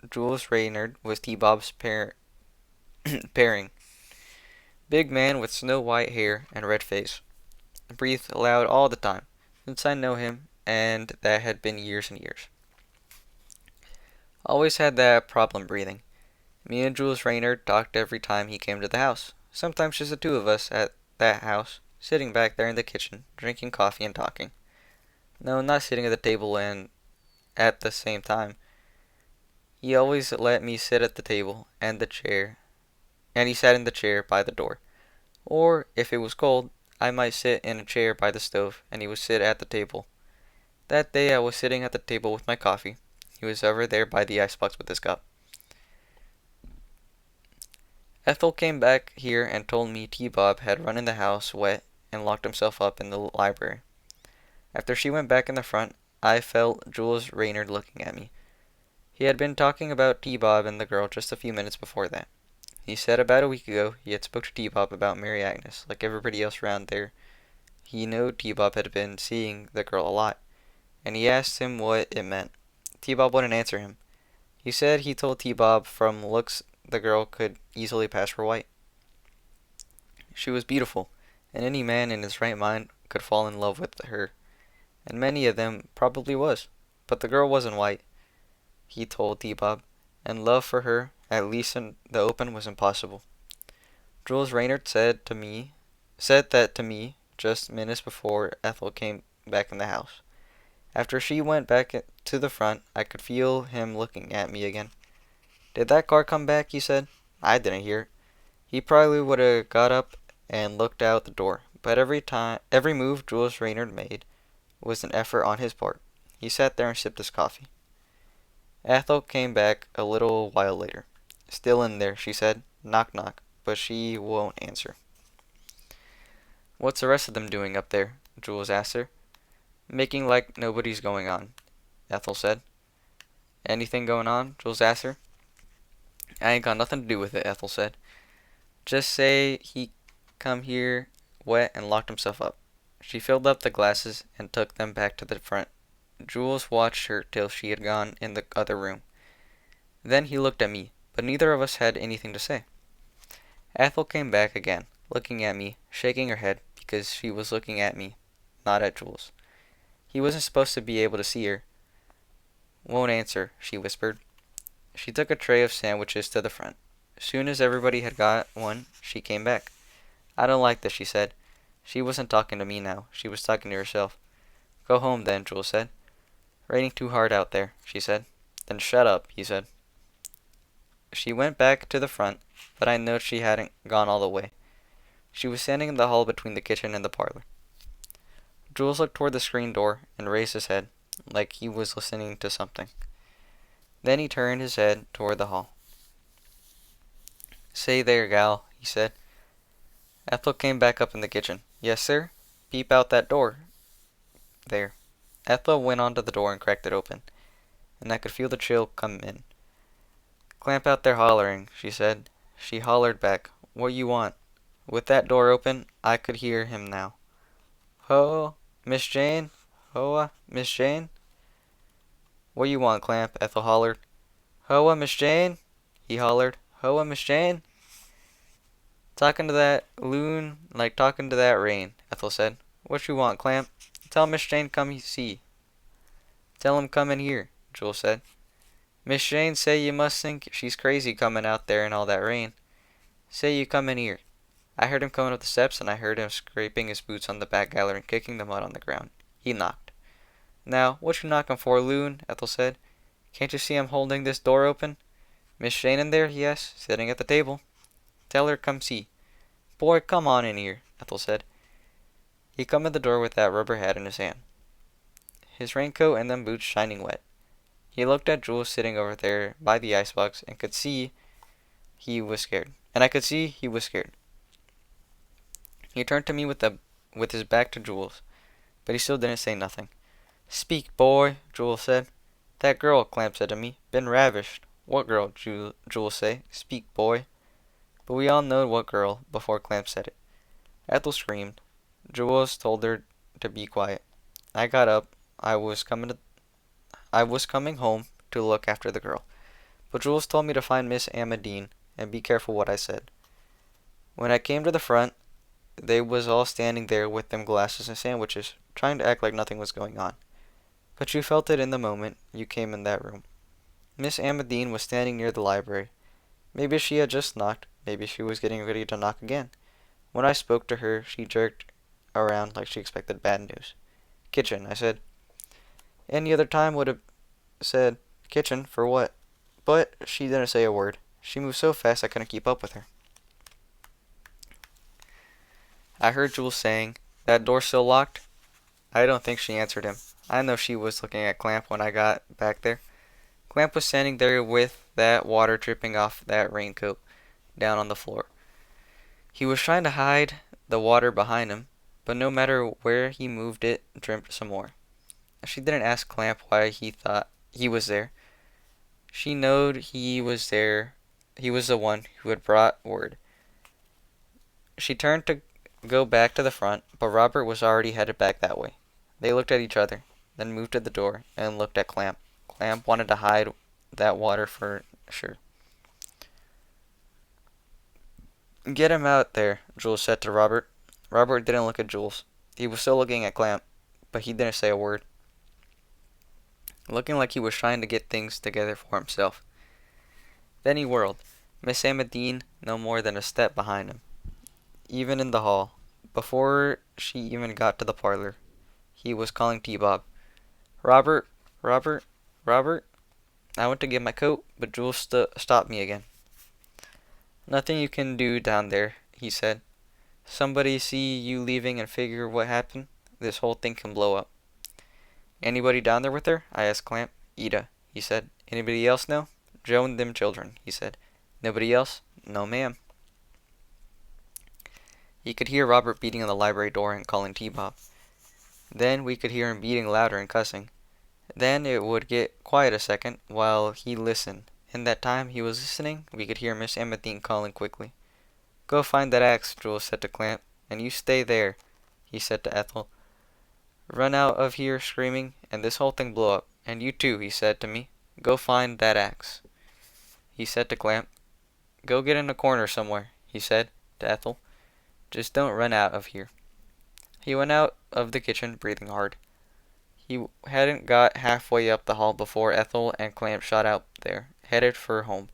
Jules Reynard was T-Bob's pairing. Big man with snow white hair and red face. Breathed loud all the time, since I know him, and that had been years and years. Always had that problem breathing. Me and Jules Reynard talked every time he came to the house. Sometimes just the two of us at that house, sitting back there in the kitchen, drinking coffee and talking. No, not sitting at the table and at the same time. He always let me sit at the table and the chair, and he sat in the chair by the door. Or, if it was cold, I might sit in a chair by the stove, and he would sit at the table. That day I was sitting at the table with my coffee. He was over there by the icebox with his cup. Ethel came back here and told me T-Bob had run in the house wet and locked himself up in the library. After she went back in the front, I felt Jules Reynard looking at me. He had been talking about T-Bob and the girl just a few minutes before that. He said about a week ago he had spoke to T-Bob about Mary Agnes, like everybody else around there. He knew T-Bob had been seeing the girl a lot, and he asked him what it meant. T-Bob wouldn't answer him. He said he told T-Bob from looks the girl could easily pass for white. She was beautiful, and any man in his right mind could fall in love with her, and many of them probably was. But the girl wasn't white, he told T-Bob, and love for her, at least in the open, was impossible. Jules Reynard said that to me just minutes before Ethel came back in the house. After she went back to the front, I could feel him looking at me again. Did that car come back? He said. I didn't hear it. He probably would have got up and looked out the door, but every move Jules Reynard made was an effort on his part. He sat there and sipped his coffee. Ethel came back a little while later. Still in there, she said. Knock knock, but she won't answer. What's the rest of them doing up there? Jules asked her. Making like nobody's going on, Ethel said. Anything going on? Jules asked her. I ain't got nothing to do with it, Ethel said. Just say he come here wet and locked himself up. She filled up the glasses and took them back to the front. Jules watched her till she had gone in the other room. Then he looked at me, but neither of us had anything to say. Ethel came back again, looking at me, shaking her head, because she was looking at me, not at Jules. He wasn't supposed to be able to see her. Won't answer, she whispered. She took a tray of sandwiches to the front. Soon as everybody had got one, she came back. I don't like this, she said. She wasn't talking to me now. She was talking to herself. Go home then, Jules said. Raining too hard out there, she said. Then shut up, he said. She went back to the front, but I noticed she hadn't gone all the way. She was standing in the hall between the kitchen and the parlor. Jules looked toward the screen door and raised his head, like he was listening to something. Then he turned his head toward the hall. Say there, gal, he said. Ethel came back up in the kitchen. Yes, sir? Peep out that door. There. Ethel went on to the door and cracked it open, and I could feel the chill come in. Clamp out there hollering, she said. She hollered back, what you want? With that door open, I could hear him now. Ho, Miss Jane? Hoa, Miss Jane? What you want, Clamp? Ethel hollered. Hoa, Miss Jane? He hollered. Hoa, Miss Jane? Talking to that loon like talking to that rain, Ethel said. What you want, Clamp? Tell Miss Jane come see. Tell him come in here, Jules said. Miss Jane say you must think she's crazy coming out there in all that rain. Say you come in here. I heard him coming up the steps, and I heard him scraping his boots on the back gallery and kicking the mud on the ground. He knocked. Now, what you knocking for, loon? Ethel said. Can't you see I'm holding this door open? Miss Shane in there? He asked, sitting at the table. Tell her come see. Boy, come on in here, Ethel said. He come in the door with that rubber hat in his hand, his raincoat and them boots shining wet. He looked at Jules sitting over there by the icebox and could see he was scared. And I could see he was scared. He turned to me with his back to Jules, but he still didn't say nothing. Speak, boy, Jules said. That girl, Clamp said to me, been ravished. What girl? Jules say. Speak, boy. But we all knowed what girl before Clamp said it. Ethel screamed. Jules told her to be quiet. I got up. I was coming home to look after the girl. But Jules told me to find Miss Amadine and be careful what I said. When I came to the front, they was all standing there with them glasses and sandwiches, trying to act like nothing was going on. But you felt it in the moment you came in that room. Miss Amadine was standing near the library. Maybe she had just knocked, maybe she was getting ready to knock again. When I spoke to her, she jerked around like she expected bad news. Kitchen, I said. Any other time would have said, kitchen, for what? But she didn't say a word. She moved so fast I couldn't keep up with her. I heard Jules saying, that door still locked? I don't think she answered him. I know she was looking at Clamp when I got back there. Clamp was standing there with that water dripping off that raincoat down on the floor. He was trying to hide the water behind him, but no matter where he moved it dripped some more. She didn't ask Clamp why he thought he was there. She knowed he was there. He was the one who had brought word. She turned to go back to the front, but Robert was already headed back that way. They looked at each other, then moved to the door and looked at Clamp. Clamp wanted to hide that water for sure. Get him out there, Jules said to Robert. Robert didn't look at Jules. He was still looking at Clamp, but he didn't say a word, looking like he was trying to get things together for himself. Then he whirled. Miss Amadine no more than a step behind him. Even in the hall, before she even got to the parlor, he was calling T-Bob. Robert, Robert, Robert. I went to get my coat, but Jules stopped me again. Nothing you can do down there, he said. Somebody see you leaving and figure what happened, this whole thing can blow up. Anybody down there with her? I asked Clamp. Ida, he said. Anybody else know? Joe and them children, he said. Nobody else? No, ma'am. He could hear Robert beating on the library door and calling T-Bob. Then we could hear him beating louder and cussing. Then it would get quiet a second while he listened. In that time he was listening, we could hear Miss Amadine calling quickly. Go find that axe, Jules said to Clamp, and you stay there, he said to Ethel. Run out of here screaming, and this whole thing blow up. And you too, he said to me. Go find that axe. He said to Clamp. Go get in a corner somewhere, he said to Ethel. Just don't run out of here. He went out of the kitchen, breathing hard. He hadn't got halfway up the hall before Ethel and Clamp shot out there, headed for home.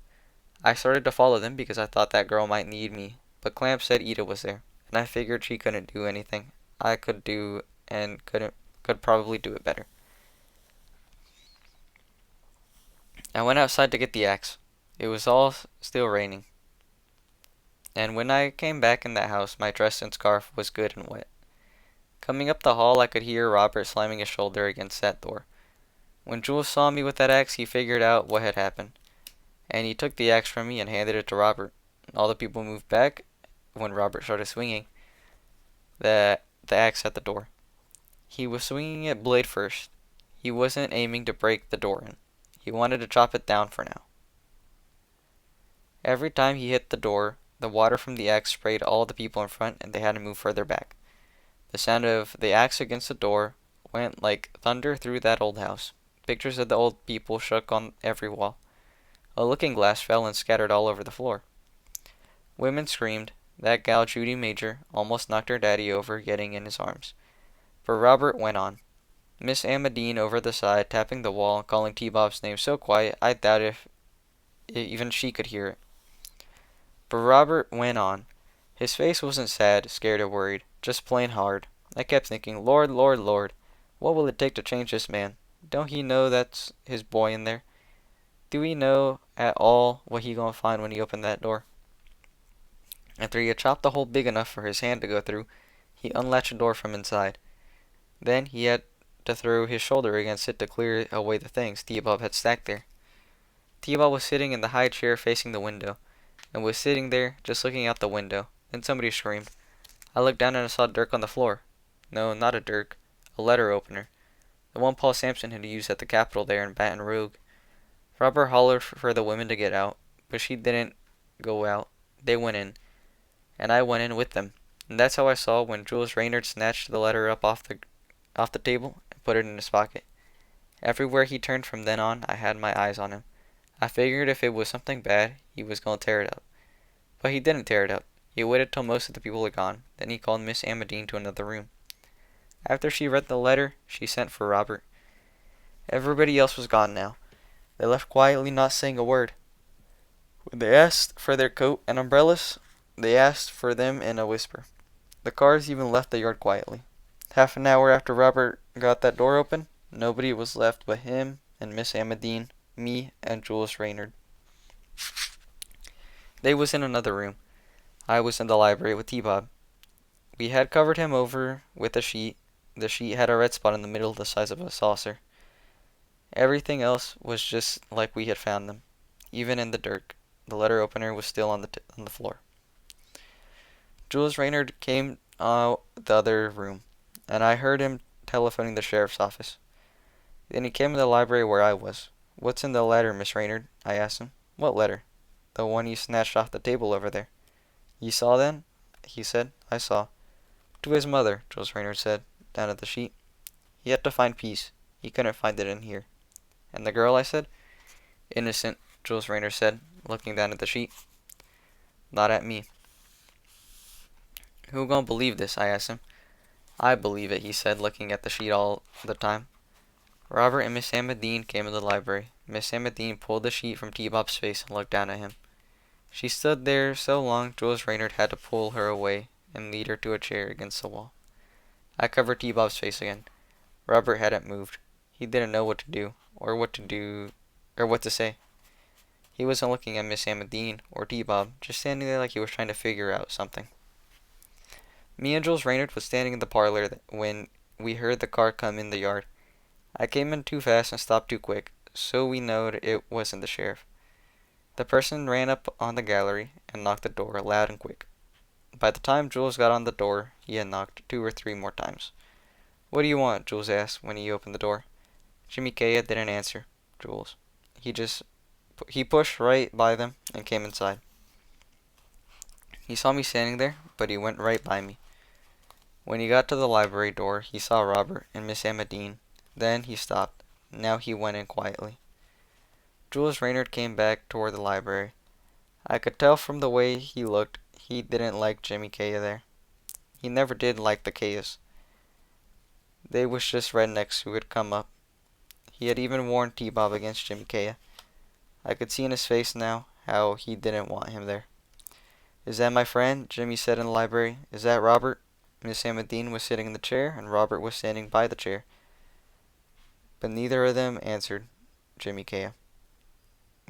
I started to follow them because I thought that girl might need me, but Clamp said Ida was there, and I figured she couldn't do anything I could do and could probably do it better. I went outside to get the axe. It was all still raining, and when I came back in that house, my dress and scarf was good and wet. Coming up the hall, I could hear Robert slamming his shoulder against that door. When Jules saw me with that axe, he figured out what had happened, and he took the axe from me and handed it to Robert. All the people moved back when Robert started swinging the axe at the door. He was swinging it blade first. He wasn't aiming to break the door in. He wanted to chop it down for now. Every time he hit the door, the water from the axe sprayed all the people in front and they had to move further back. The sound of the axe against the door went like thunder through that old house. Pictures of the old people shook on every wall. A looking glass fell and scattered all over the floor. Women screamed. That gal Judy Major almost knocked her daddy over getting in his arms. But Robert went on. Miss Amadine over the side, tapping the wall, calling T-Bob's name so quiet I doubt if even she could hear it. But Robert went on. His face wasn't sad, scared, or worried, just plain hard. I kept thinking, Lord, Lord, Lord. What will it take to change this man? Don't he know that's his boy in there? Do he know at all what he gonna find when he open that door? After he had chopped the hole big enough for his hand to go through, he unlatched the door from inside. Then he had to throw his shoulder against it to clear away the things T-Bob had stacked there. T-Bob was sitting in the high chair facing the window, and was sitting there just looking out the window. Then somebody screamed. I looked down and I saw Dirk on the floor. No, not a Dirk. A letter opener. The one Paul Sampson had used at the Capitol there in Baton Rouge. Robert hollered for the women to get out, but she didn't go out. They went in, and I went in with them. And that's how I saw when Jules Reynard snatched the letter up off the table and put it in his pocket. Everywhere he turned from then on, I had my eyes on him. I figured if it was something bad, he was going to tear it up. But he didn't tear it up. He waited till most of the people had gone. Then he called Miss Amadine to another room. After she read the letter, she sent for Robert. Everybody else was gone now. They left quietly, not saying a word. When they asked for their coat and umbrellas, they asked for them in a whisper. The cars even left the yard quietly. Half an hour after Robert got that door open, nobody was left but him and Miss Amadine, me, and Jules Reynard. They was in another room. I was in the library with T-Bob. We had covered him over with a sheet. The sheet had a red spot in the middle the size of a saucer. Everything else was just like we had found them. Even in the dirt, the letter opener was still on the floor. Jules Reynard came out the other room, and I heard him telephoning the sheriff's office. Then he came to the library where I was. What's in the letter, Miss Reynard? I asked him. What letter? The one you snatched off the table over there. You saw then? He said. I saw. To his mother, Jules Reynard said, down at the sheet. He had to find peace. He couldn't find it in here. And the girl, I said. Innocent, Jules Reynard said, looking down at the sheet. Not at me. Who gonna believe this? I asked him. I believe it, he said, looking at the sheet all the time. Robert and Miss Amadine came in the library. Miss Amadine pulled the sheet from T-Bob's face and looked down at him. She stood there so long Jules Reynard had to pull her away and lead her to a chair against the wall. I covered T-Bob's face again. Robert hadn't moved. He didn't know what to do, or what to say. He wasn't looking at Miss Amadine or T-Bob, just standing there like he was trying to figure out something. Me and Jules Reynard was standing in the parlor when we heard the car come in the yard. I came in too fast and stopped too quick, so we knowed it wasn't the sheriff. The person ran up on the gallery and knocked the door loud and quick. By the time Jules got on the door, he had knocked 2 or 3 more times. What do you want? Jules asked when he opened the door. Jimmy Kaya didn't answer Jules. He pushed right by them and came inside. He saw me standing there, but he went right by me. When he got to the library door, he saw Robert and Miss Amadine. Then he stopped. Now he went in quietly. Jules Reynard came back toward the library. I could tell from the way he looked he didn't like Jimmy Kaya there. He never did like the Kayas. They was just rednecks who had come up. He had even warned T-Bob against Jimmy Kaya. I could see in his face now how he didn't want him there. Is that my friend? Jimmy said in the library. Is that Robert? Miss Amadine was sitting in the chair, and Robert was standing by the chair. But neither of them answered Jimmy Kaya.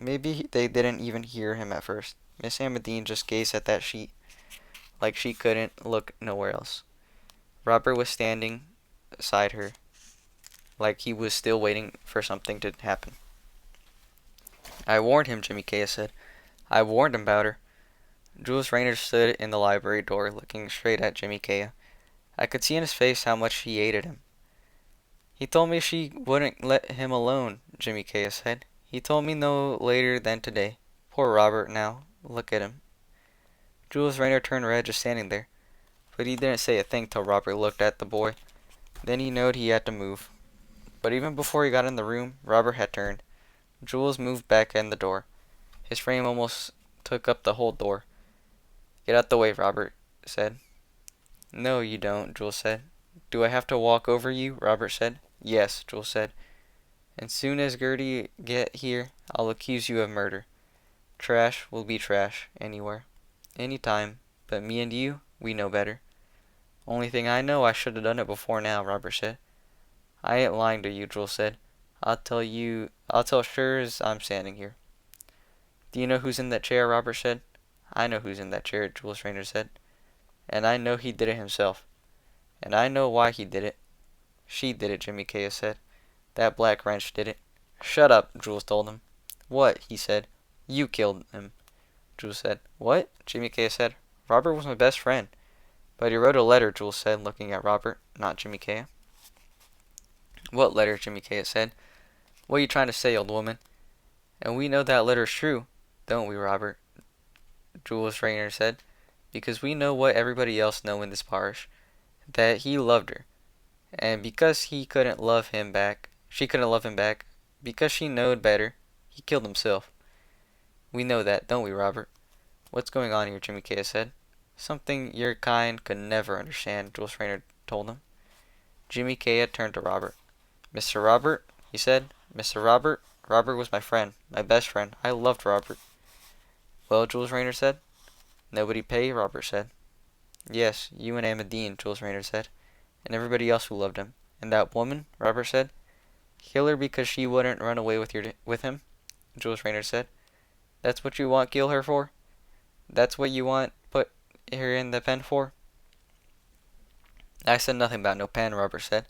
Maybe they didn't even hear him at first. Miss Amadine just gazed at that sheet like she couldn't look nowhere else. Robert was standing beside her like he was still waiting for something to happen. I warned him, Jimmy Kaya said. I warned him about her. Jules Reynard stood in the library door looking straight at Jimmy Kaya. I could see in his face how much he hated him. He told me she wouldn't let him alone, Jimmy Kaya said. He told me no later than today. Poor Robert now. Look at him. Jules Reynard turned red just standing there. But he didn't say a thing till Robert looked at the boy. Then he knowed he had to move. But even before he got in the room, Robert had turned. Jules moved back in the door. His frame almost took up the whole door. Get out the way, Robert said. No, you don't, Jules said. Do I have to walk over you? Robert said. Yes, Jules said. As soon as Gertie get here, I'll accuse you of murder. Trash will be trash, anywhere. Anytime. But me and you, we know better. Only thing I know, I should have done it before now, Robert said. I ain't lying to you, Jules said. I'll tell sure as I'm standing here. Do you know who's in that chair, Robert said. I know who's in that chair, Jules Rayner said. And I know he did it himself. And I know why he did it. She did it, Jimmy Kaya said. That black wrench did it. Shut up, Jules told him. What? He said. You killed him, Jules said. What? Jimmy Kaya said. Robert was my best friend. But he wrote a letter, Jules said, looking at Robert, not Jimmy Kaya. What letter? Jimmy Kaya said. What are you trying to say, old woman? And we know that letter's true, don't we, Robert? Jules Rayner said. Because we know what everybody else know in this parish. That he loved her. And because she couldn't love him back, because she knowed better, he killed himself. We know that, don't we, Robert? What's going on here, Jimmy Kaya said. Something your kind could never understand, Jules Rayner told him. Jimmy Kaya turned to Robert. Mr. Robert, he said. Mr. Robert, Robert was my friend, my best friend. I loved Robert. Well, Jules Rayner said. Nobody pay, Robert said. Yes, you and Emma Dean, Jules Rayner said, and everybody else who loved him. And that woman, Robert said. Kill her because she wouldn't run away with him, Jules Rayner said. That's what you want kill her for? That's what you want put her in the pen for? I said nothing about no pen, Robert said.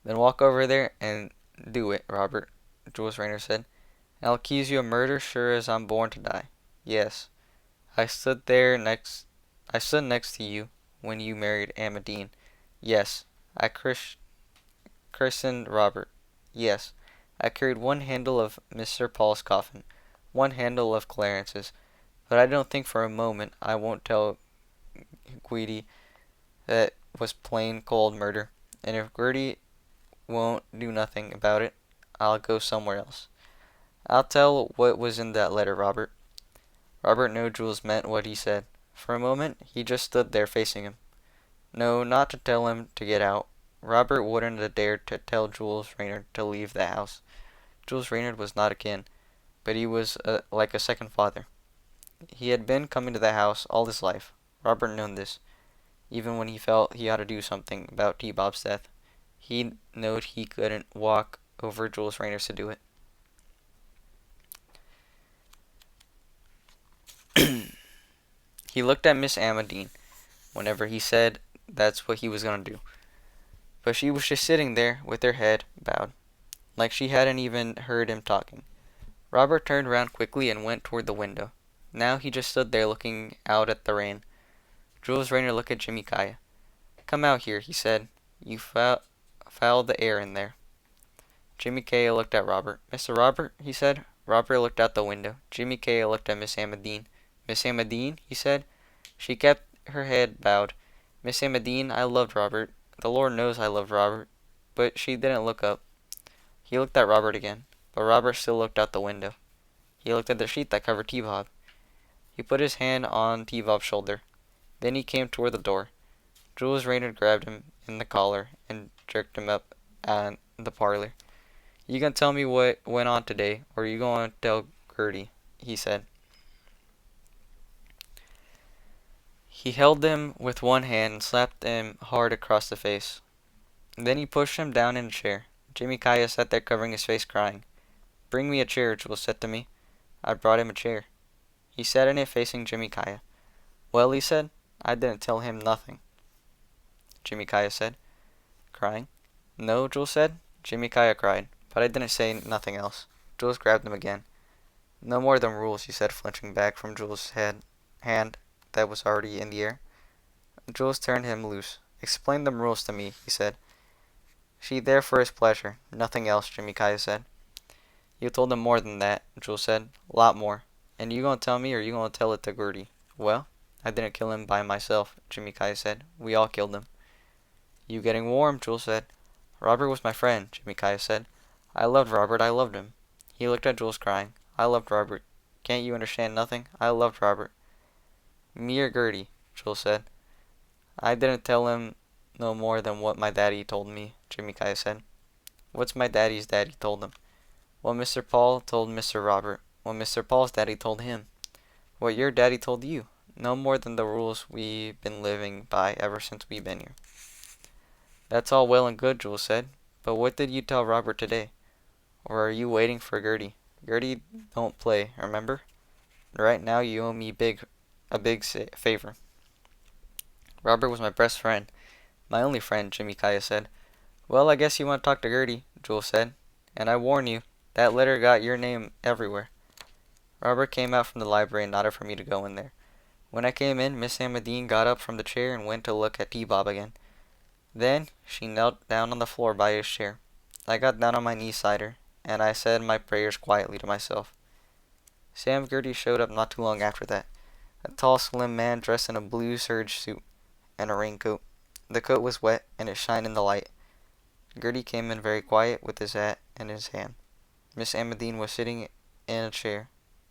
Then walk over there and do it, Robert, Jules Rayner said. I'll accuse you of murder sure as I'm born to die. Yes. I stood next to you when you married Emma Dean. Yes. I christened Robert. Yes. I carried one handle of Mr. Paul's coffin, one handle of Clarence's, but I don't think for a moment I won't tell Guidi that was plain cold murder, and if Gertie won't do nothing about it, I'll go somewhere else. I'll tell what was in that letter, Robert. Robert knew Jules meant what he said. For a moment, he just stood there facing him. No, not to tell him to get out. Robert wouldn't have dared to tell Jules Rayner to leave the house. Jules Rayner was not a kin, but he was like a second father. He had been coming to the house all his life. Robert knew this, even when he felt he ought to do something about T-Bob's death. He knowed he couldn't walk over Jules Rayner to do it. He looked at Miss Emma Dean whenever he said that's what he was going to do. But she was just sitting there with her head bowed, like she hadn't even heard him talking. Robert turned around quickly and went toward the window. Now he just stood there looking out at the rain. Jules Rayner looked at Jimmy Kaya. Come out here, he said. You foul the air in there. Jimmy Kaya looked at Robert. Mr. Robert, he said. Robert looked out the window. Jimmy Kaya looked at Miss Emma Dean. Miss Emma Dean, he said. She kept her head bowed. Miss Emma Dean, I loved Robert. The Lord knows I loved Robert. But she didn't look up. He looked at Robert again, but Robert still looked out the window. He looked at the sheet that covered T-Bob. He put his hand on T-Bob's shoulder. Then he came toward the door. Jules Rayner grabbed him in the collar and jerked him up in the parlor. You gonna tell me what went on today, or you gonna tell Gertie? He said. He held him with one hand and slapped him hard across the face. Then he pushed him down in a chair. Jimmy Kaya sat there covering his face, crying. Bring me a chair, Jules said to me. I brought him a chair. He sat in it facing Jimmy Kaya. Well, he said, I didn't tell him nothing. Jimmy Kaya said, crying. No, Jules said. Jimmy Kaya cried, but I didn't say nothing else. Jules grabbed him again. No more than rules, he said, flinching back from Jules' hand that was already in the air. Jules turned him loose. Explain them rules to me, he said. She there for his pleasure, nothing else, Jimmy Kaya said. You told him more than that, Jules said. Lot more. And you gonna tell me or you gonna tell it to Gertie? Well, I didn't kill him by myself, Jimmy Kaya said. We all killed him. You getting warm, Jules said. Robert was my friend, Jimmy Kaya said. I loved Robert, I loved him. He looked at Jules crying. I loved Robert. Can't you understand nothing? I loved Robert. Me or Gertie, Jules said. I didn't tell him no more than what my daddy told me, Jimmy Kaya said. What's my daddy told him? What Mr. Paul told Mr. Robert. What Mr. Paul's daddy told him. What your daddy told you. No more than the rules we've been living by ever since we've been here. That's all well and good, Jules said, But what did you tell Robert today? Or are you waiting for Gertie? Gertie don't play, remember? Right now you owe me a big favor. Robert was my best friend. My only friend, Jimmy Kaya said. Well, I guess you want to talk to Gertie, Jules said. And I warn you, that letter got your name everywhere. Robert came out from the library and nodded for me to go in there. When I came in, Miss Amadine got up from the chair and went to look at T-Bob again. Then she knelt down on the floor by his chair. I got down on my knees beside her, and I said my prayers quietly to myself. Sam Gertie showed up not too long after that. A tall, slim man dressed in a blue serge suit and a raincoat. The coat was wet, and it shined in the light. Gertie came in very quiet with his hat in his hand. Miss Amadine was sitting in a chair,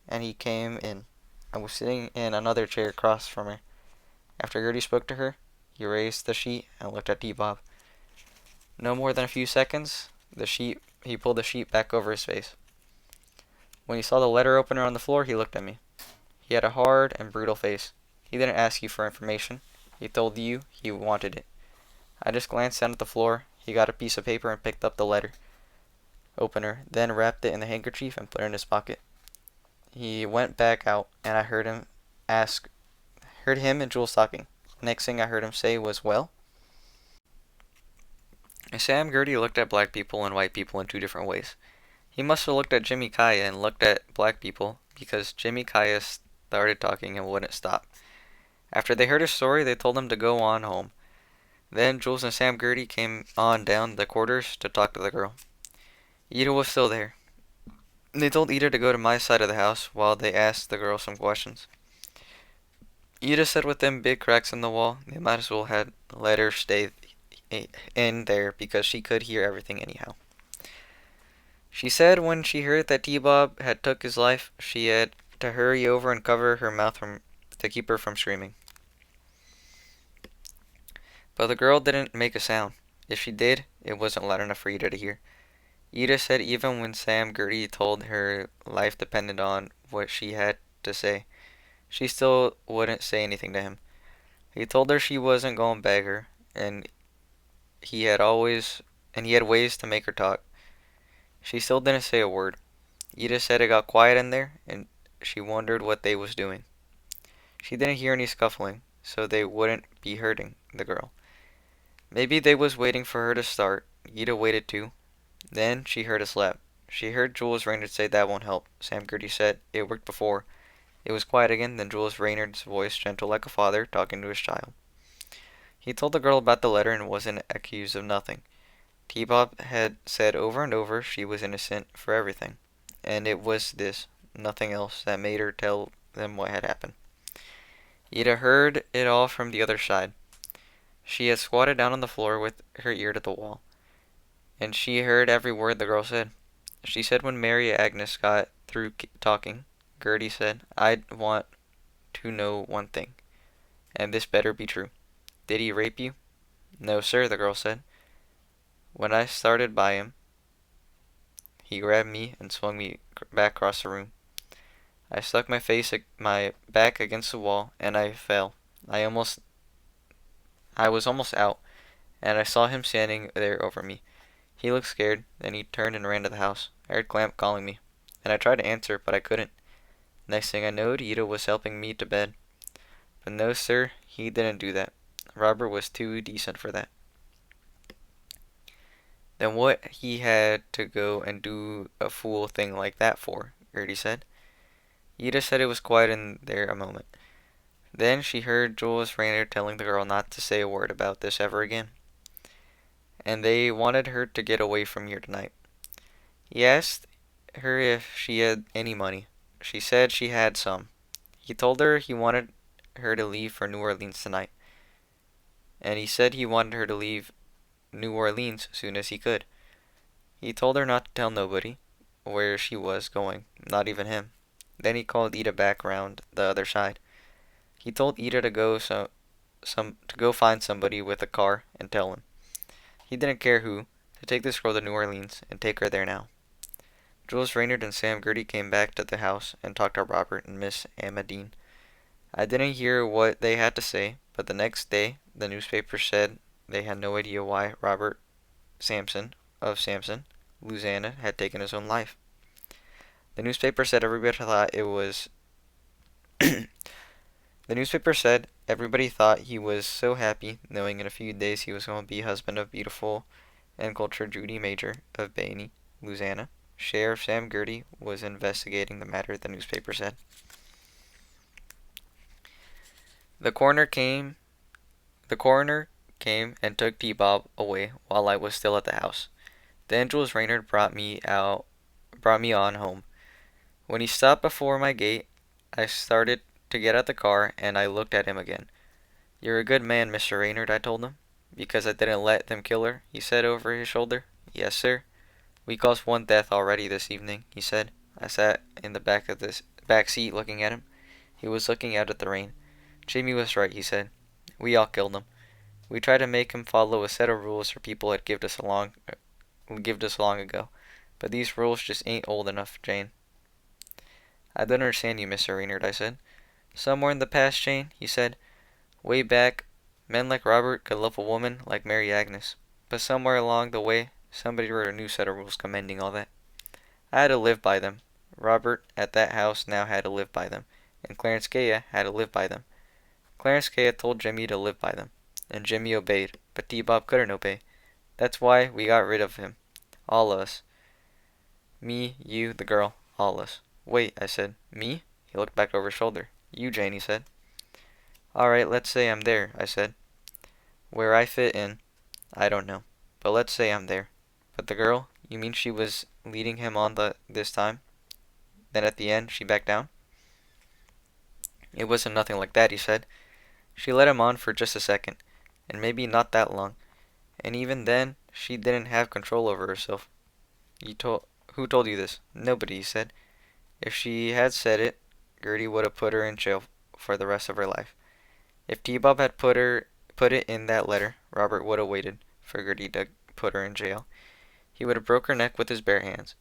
and he came in. I was sitting in another chair across from her. After Gertie spoke to her, he raised the sheet and looked at T-Bob. No more than a few seconds, he pulled the sheet back over his face. When he saw the letter opener on the floor, he looked at me. He had a hard and brutal face. He didn't ask you for information. He told you he wanted it. I just glanced down at the floor. He got a piece of paper and picked up the letter opener, then wrapped it in the handkerchief and put it in his pocket. He went back out, and I heard him and Jules talking. Next thing I heard him say was, well? Sam Gertie looked at black people and white people in two different ways. He must have looked at Jimmy Kaya and looked at black people because Jimmy Kaya started talking and wouldn't stop. After they heard his story, they told him to go on home. Then Jules and Sam Gertie came on down the quarters to talk to the girl. Ida was still there. They told Ida to go to my side of the house while they asked the girl some questions. Ida said with them big cracks in the wall, they might as well had let her stay in there because she could hear everything anyhow. She said when she heard that T-Bob had took his life, she had to hurry over and cover her mouth to keep her from screaming. But the girl didn't make a sound. If she did, it wasn't loud enough for Ida to hear. Ida said even when Sam Gertie told her life depended on what she had to say, she still wouldn't say anything to him. He told her she wasn't going to beg her, and he had ways to make her talk. She still didn't say a word. Ida said it got quiet in there, and she wondered what they was doing. She didn't hear any scuffling, so they wouldn't be hurting the girl. Maybe they was waiting for her to start. Ida waited too. Then she heard a slap. She heard Jules Raynard say that won't help. Sam Gertie said it worked before. It was quiet again, then Jules Raynard's voice, gentle like a father, talking to his child. He told the girl about the letter and wasn't accused of nothing. T-Bob had said over and over she was innocent for everything. And it was this, nothing else, that made her tell them what had happened. Ida heard it all from the other side. She had squatted down on the floor with her ear to the wall, and she heard every word the girl said. She said when Mary Agnes got through talking, Gertie said, I want to know one thing, and this better be true. Did he rape you? No, sir, the girl said. When I started by him, he grabbed me and swung me back across the room. I stuck my back against the wall, and I fell. I was almost out, and I saw him standing there over me. He looked scared, then he turned and ran to the house. I heard Clamp calling me, and I tried to answer, but I couldn't. Next thing I knowed, Ida was helping me to bed. But no, sir, he didn't do that. Robert was too decent for that. Then what he had to go and do a fool thing like that for, Gertie said. Ida said it was quiet in there a moment. Then she heard Jules Raynard telling the girl not to say a word about this ever again. And they wanted her to get away from here tonight. He asked her if she had any money. She said she had some. He told her he wanted her to leave for New Orleans tonight. And he said he wanted her to leave New Orleans soon as he could. He told her not to tell nobody where she was going, not even him. Then he called Ida back round the other side. He told Ida to go find somebody with a car and tell him. He didn't care who, to take this girl to New Orleans and take her there now. Jules Raynard and Sam Gertie came back to the house and talked to Robert and Miss Amadine. I didn't hear what they had to say, but the next day the newspaper said they had no idea why Robert Sampson of Samson, Louisiana, had taken his own life. The newspaper said everybody thought it was The newspaper said everybody thought he was so happy knowing in a few days he was going to be husband of beautiful and cultured Judy Major of Bainey, Louisiana. Sheriff Sam Gertie was investigating the matter, the newspaper said. The coroner came the coroner came and took T-Bob away while I was still at the house. Then Jules Raynard brought me on home. When he stopped before my gate, I started to get out the car and I looked at him again. "You're a good man, Mr. Raynard," I told him. "Because I didn't let them kill her," he said over his shoulder. "Yes, sir." "We caused one death already this evening," he said. I sat in the back seat looking at him. He was looking out at the rain. "Jimmy was right," he said. "We all killed him. We tried to make him follow a set of rules our people had gived us long ago. But these rules just ain't old enough, Jane." "I don't understand you, Mr. Raynard," I said. "Somewhere in the past, Jane," he said, "way back, men like Robert could love a woman like Mary Agnes. But somewhere along the way, somebody wrote a new set of rules commending all that. I had to live by them. Robert at that house now had to live by them, and Clarence Kaya had to live by them. Clarence Kaya told Jimmy to live by them, and Jimmy obeyed, but T-Bob couldn't obey. That's why we got rid of him. All of us. Me, you, the girl, all of us." "Wait," I said. "Me?" He looked back over his shoulder. "You, Jane," he said. "All right, let's say I'm there," I said. "Where I fit in, I don't know. But let's say I'm there. But the girl, you mean she was leading him on this time? Then at the end, she backed down?" "It wasn't nothing like that," he said. "She led him on for just a second, and maybe not that long. And even then, she didn't have control over herself." "Who told you this?" "Nobody," he said. "If she had said it, Gertie would have put her in jail for the rest of her life. If T-Bob had put it in that letter, Robert would have waited for Gertie to put her in jail. He would have broke her neck with his bare hands.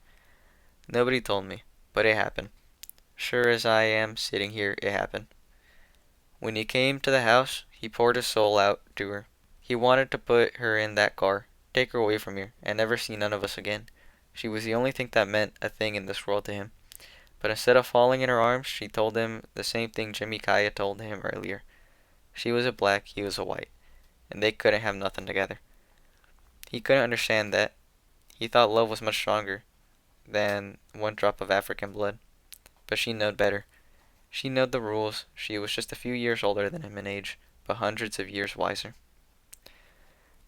Nobody told me, but it happened. Sure as I am sitting here, it happened. When he came to the house, he poured his soul out to her. He wanted to put her in that car, take her away from here, and never see none of us again. She was the only thing that meant a thing in this world to him. But instead of falling in her arms, she told him the same thing Jimmy Kaya told him earlier. She was a black, he was a white, and they couldn't have nothing together. He couldn't understand that. He thought love was much stronger than one drop of African blood. But she knowed better. She knowed the rules. She was just a few years older than him in age, but hundreds of years wiser.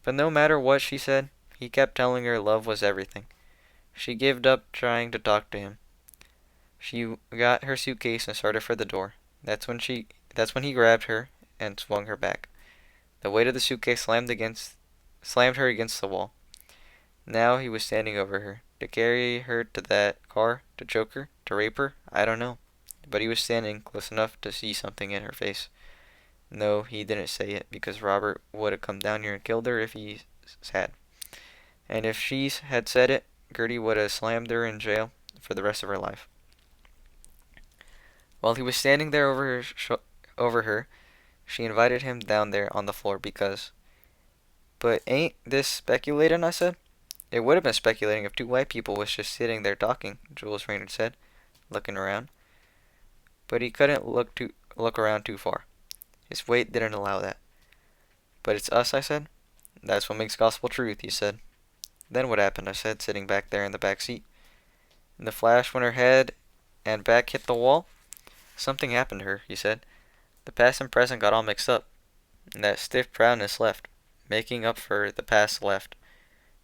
But no matter what she said, he kept telling her love was everything. She gave up trying to talk to him. She got her suitcase and started for the door. That's when he grabbed her and swung her back. The weight of the suitcase slammed her against the wall. Now he was standing over her. To carry her to that car, to choke her, to rape her, I don't know. But he was standing close enough to see something in her face. No, he didn't say it, because Robert would have come down here and killed her if he had. And if she had said it, Gertie would have slammed her in jail for the rest of her life. While he was standing there over her, she invited him down there on the floor because... "But ain't this speculating?" I said. "It would have been speculating if two white people was just sitting there talking," Jules Raynard said, looking around. But he couldn't look around too far. His weight didn't allow that. "But it's us," I said. "That's what makes gospel truth," he said. "Then what happened?" I said, sitting back there in the back seat. "In the flash when her head and back hit the wall, something happened to her," he said. "The past and present got all mixed up, and that stiff proudness left, making up for the past left.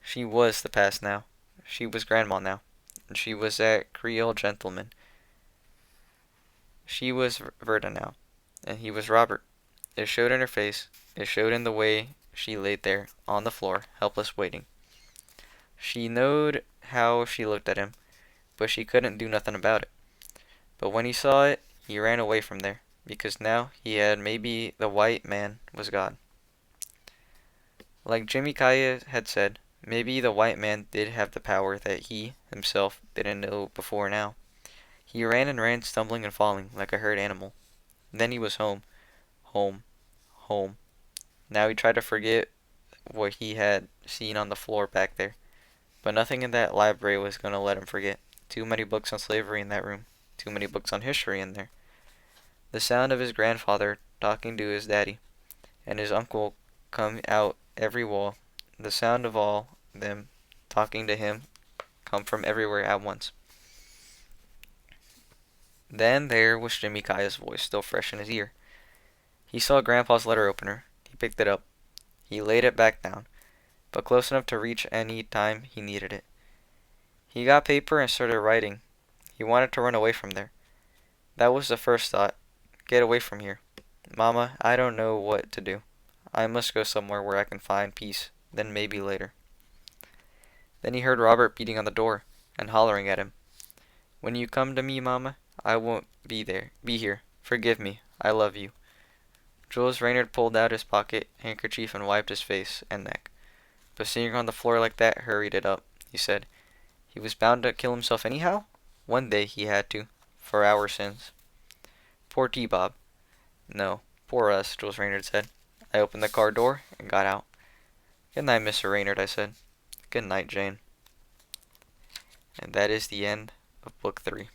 She was the past now. She was Grandma now. And she was that Creole gentleman. She was Verda now. And he was Robert. It showed in her face. It showed in the way she laid there, on the floor, helpless waiting. She knowed how she looked at him, but she couldn't do nothing about it. But when he saw it, he ran away from there, because now he had maybe the white man was God. Like Jimmy Kaya had said, maybe the white man did have the power that he, himself, didn't know before now. He ran and ran, stumbling and falling, like a hurt animal. Then he was home. Home. Home. Now he tried to forget what he had seen on the floor back there. But nothing in that library was going to let him forget. Too many books on slavery in that room. Too many books on history in there. The sound of his grandfather talking to his daddy and his uncle come out every wall. The sound of all them talking to him come from everywhere at once. Then there was Jimmy Kaya's voice still fresh in his ear. He saw Grandpa's letter opener. He picked it up. He laid it back down, but close enough to reach any time he needed it. He got paper and started writing. He wanted to run away from there. That was the first thought. Get away from here. Mama, I don't know what to do. I must go somewhere where I can find peace, then maybe later. Then he heard Robert beating on the door and hollering at him. When you come to me, Mama, I won't be here. Forgive me. I love you. Jules Reynard pulled out his pocket handkerchief and wiped his face and neck. But seeing her on the floor like that hurried it up, he said. He was bound to kill himself anyhow? One day he had to, for our sins. Poor T-Bob. No, poor us, Jules Reynard said. I opened the car door and got out. Good night, Mr. Reynard, I said. Good night, Jane. And that is the end of Book 3.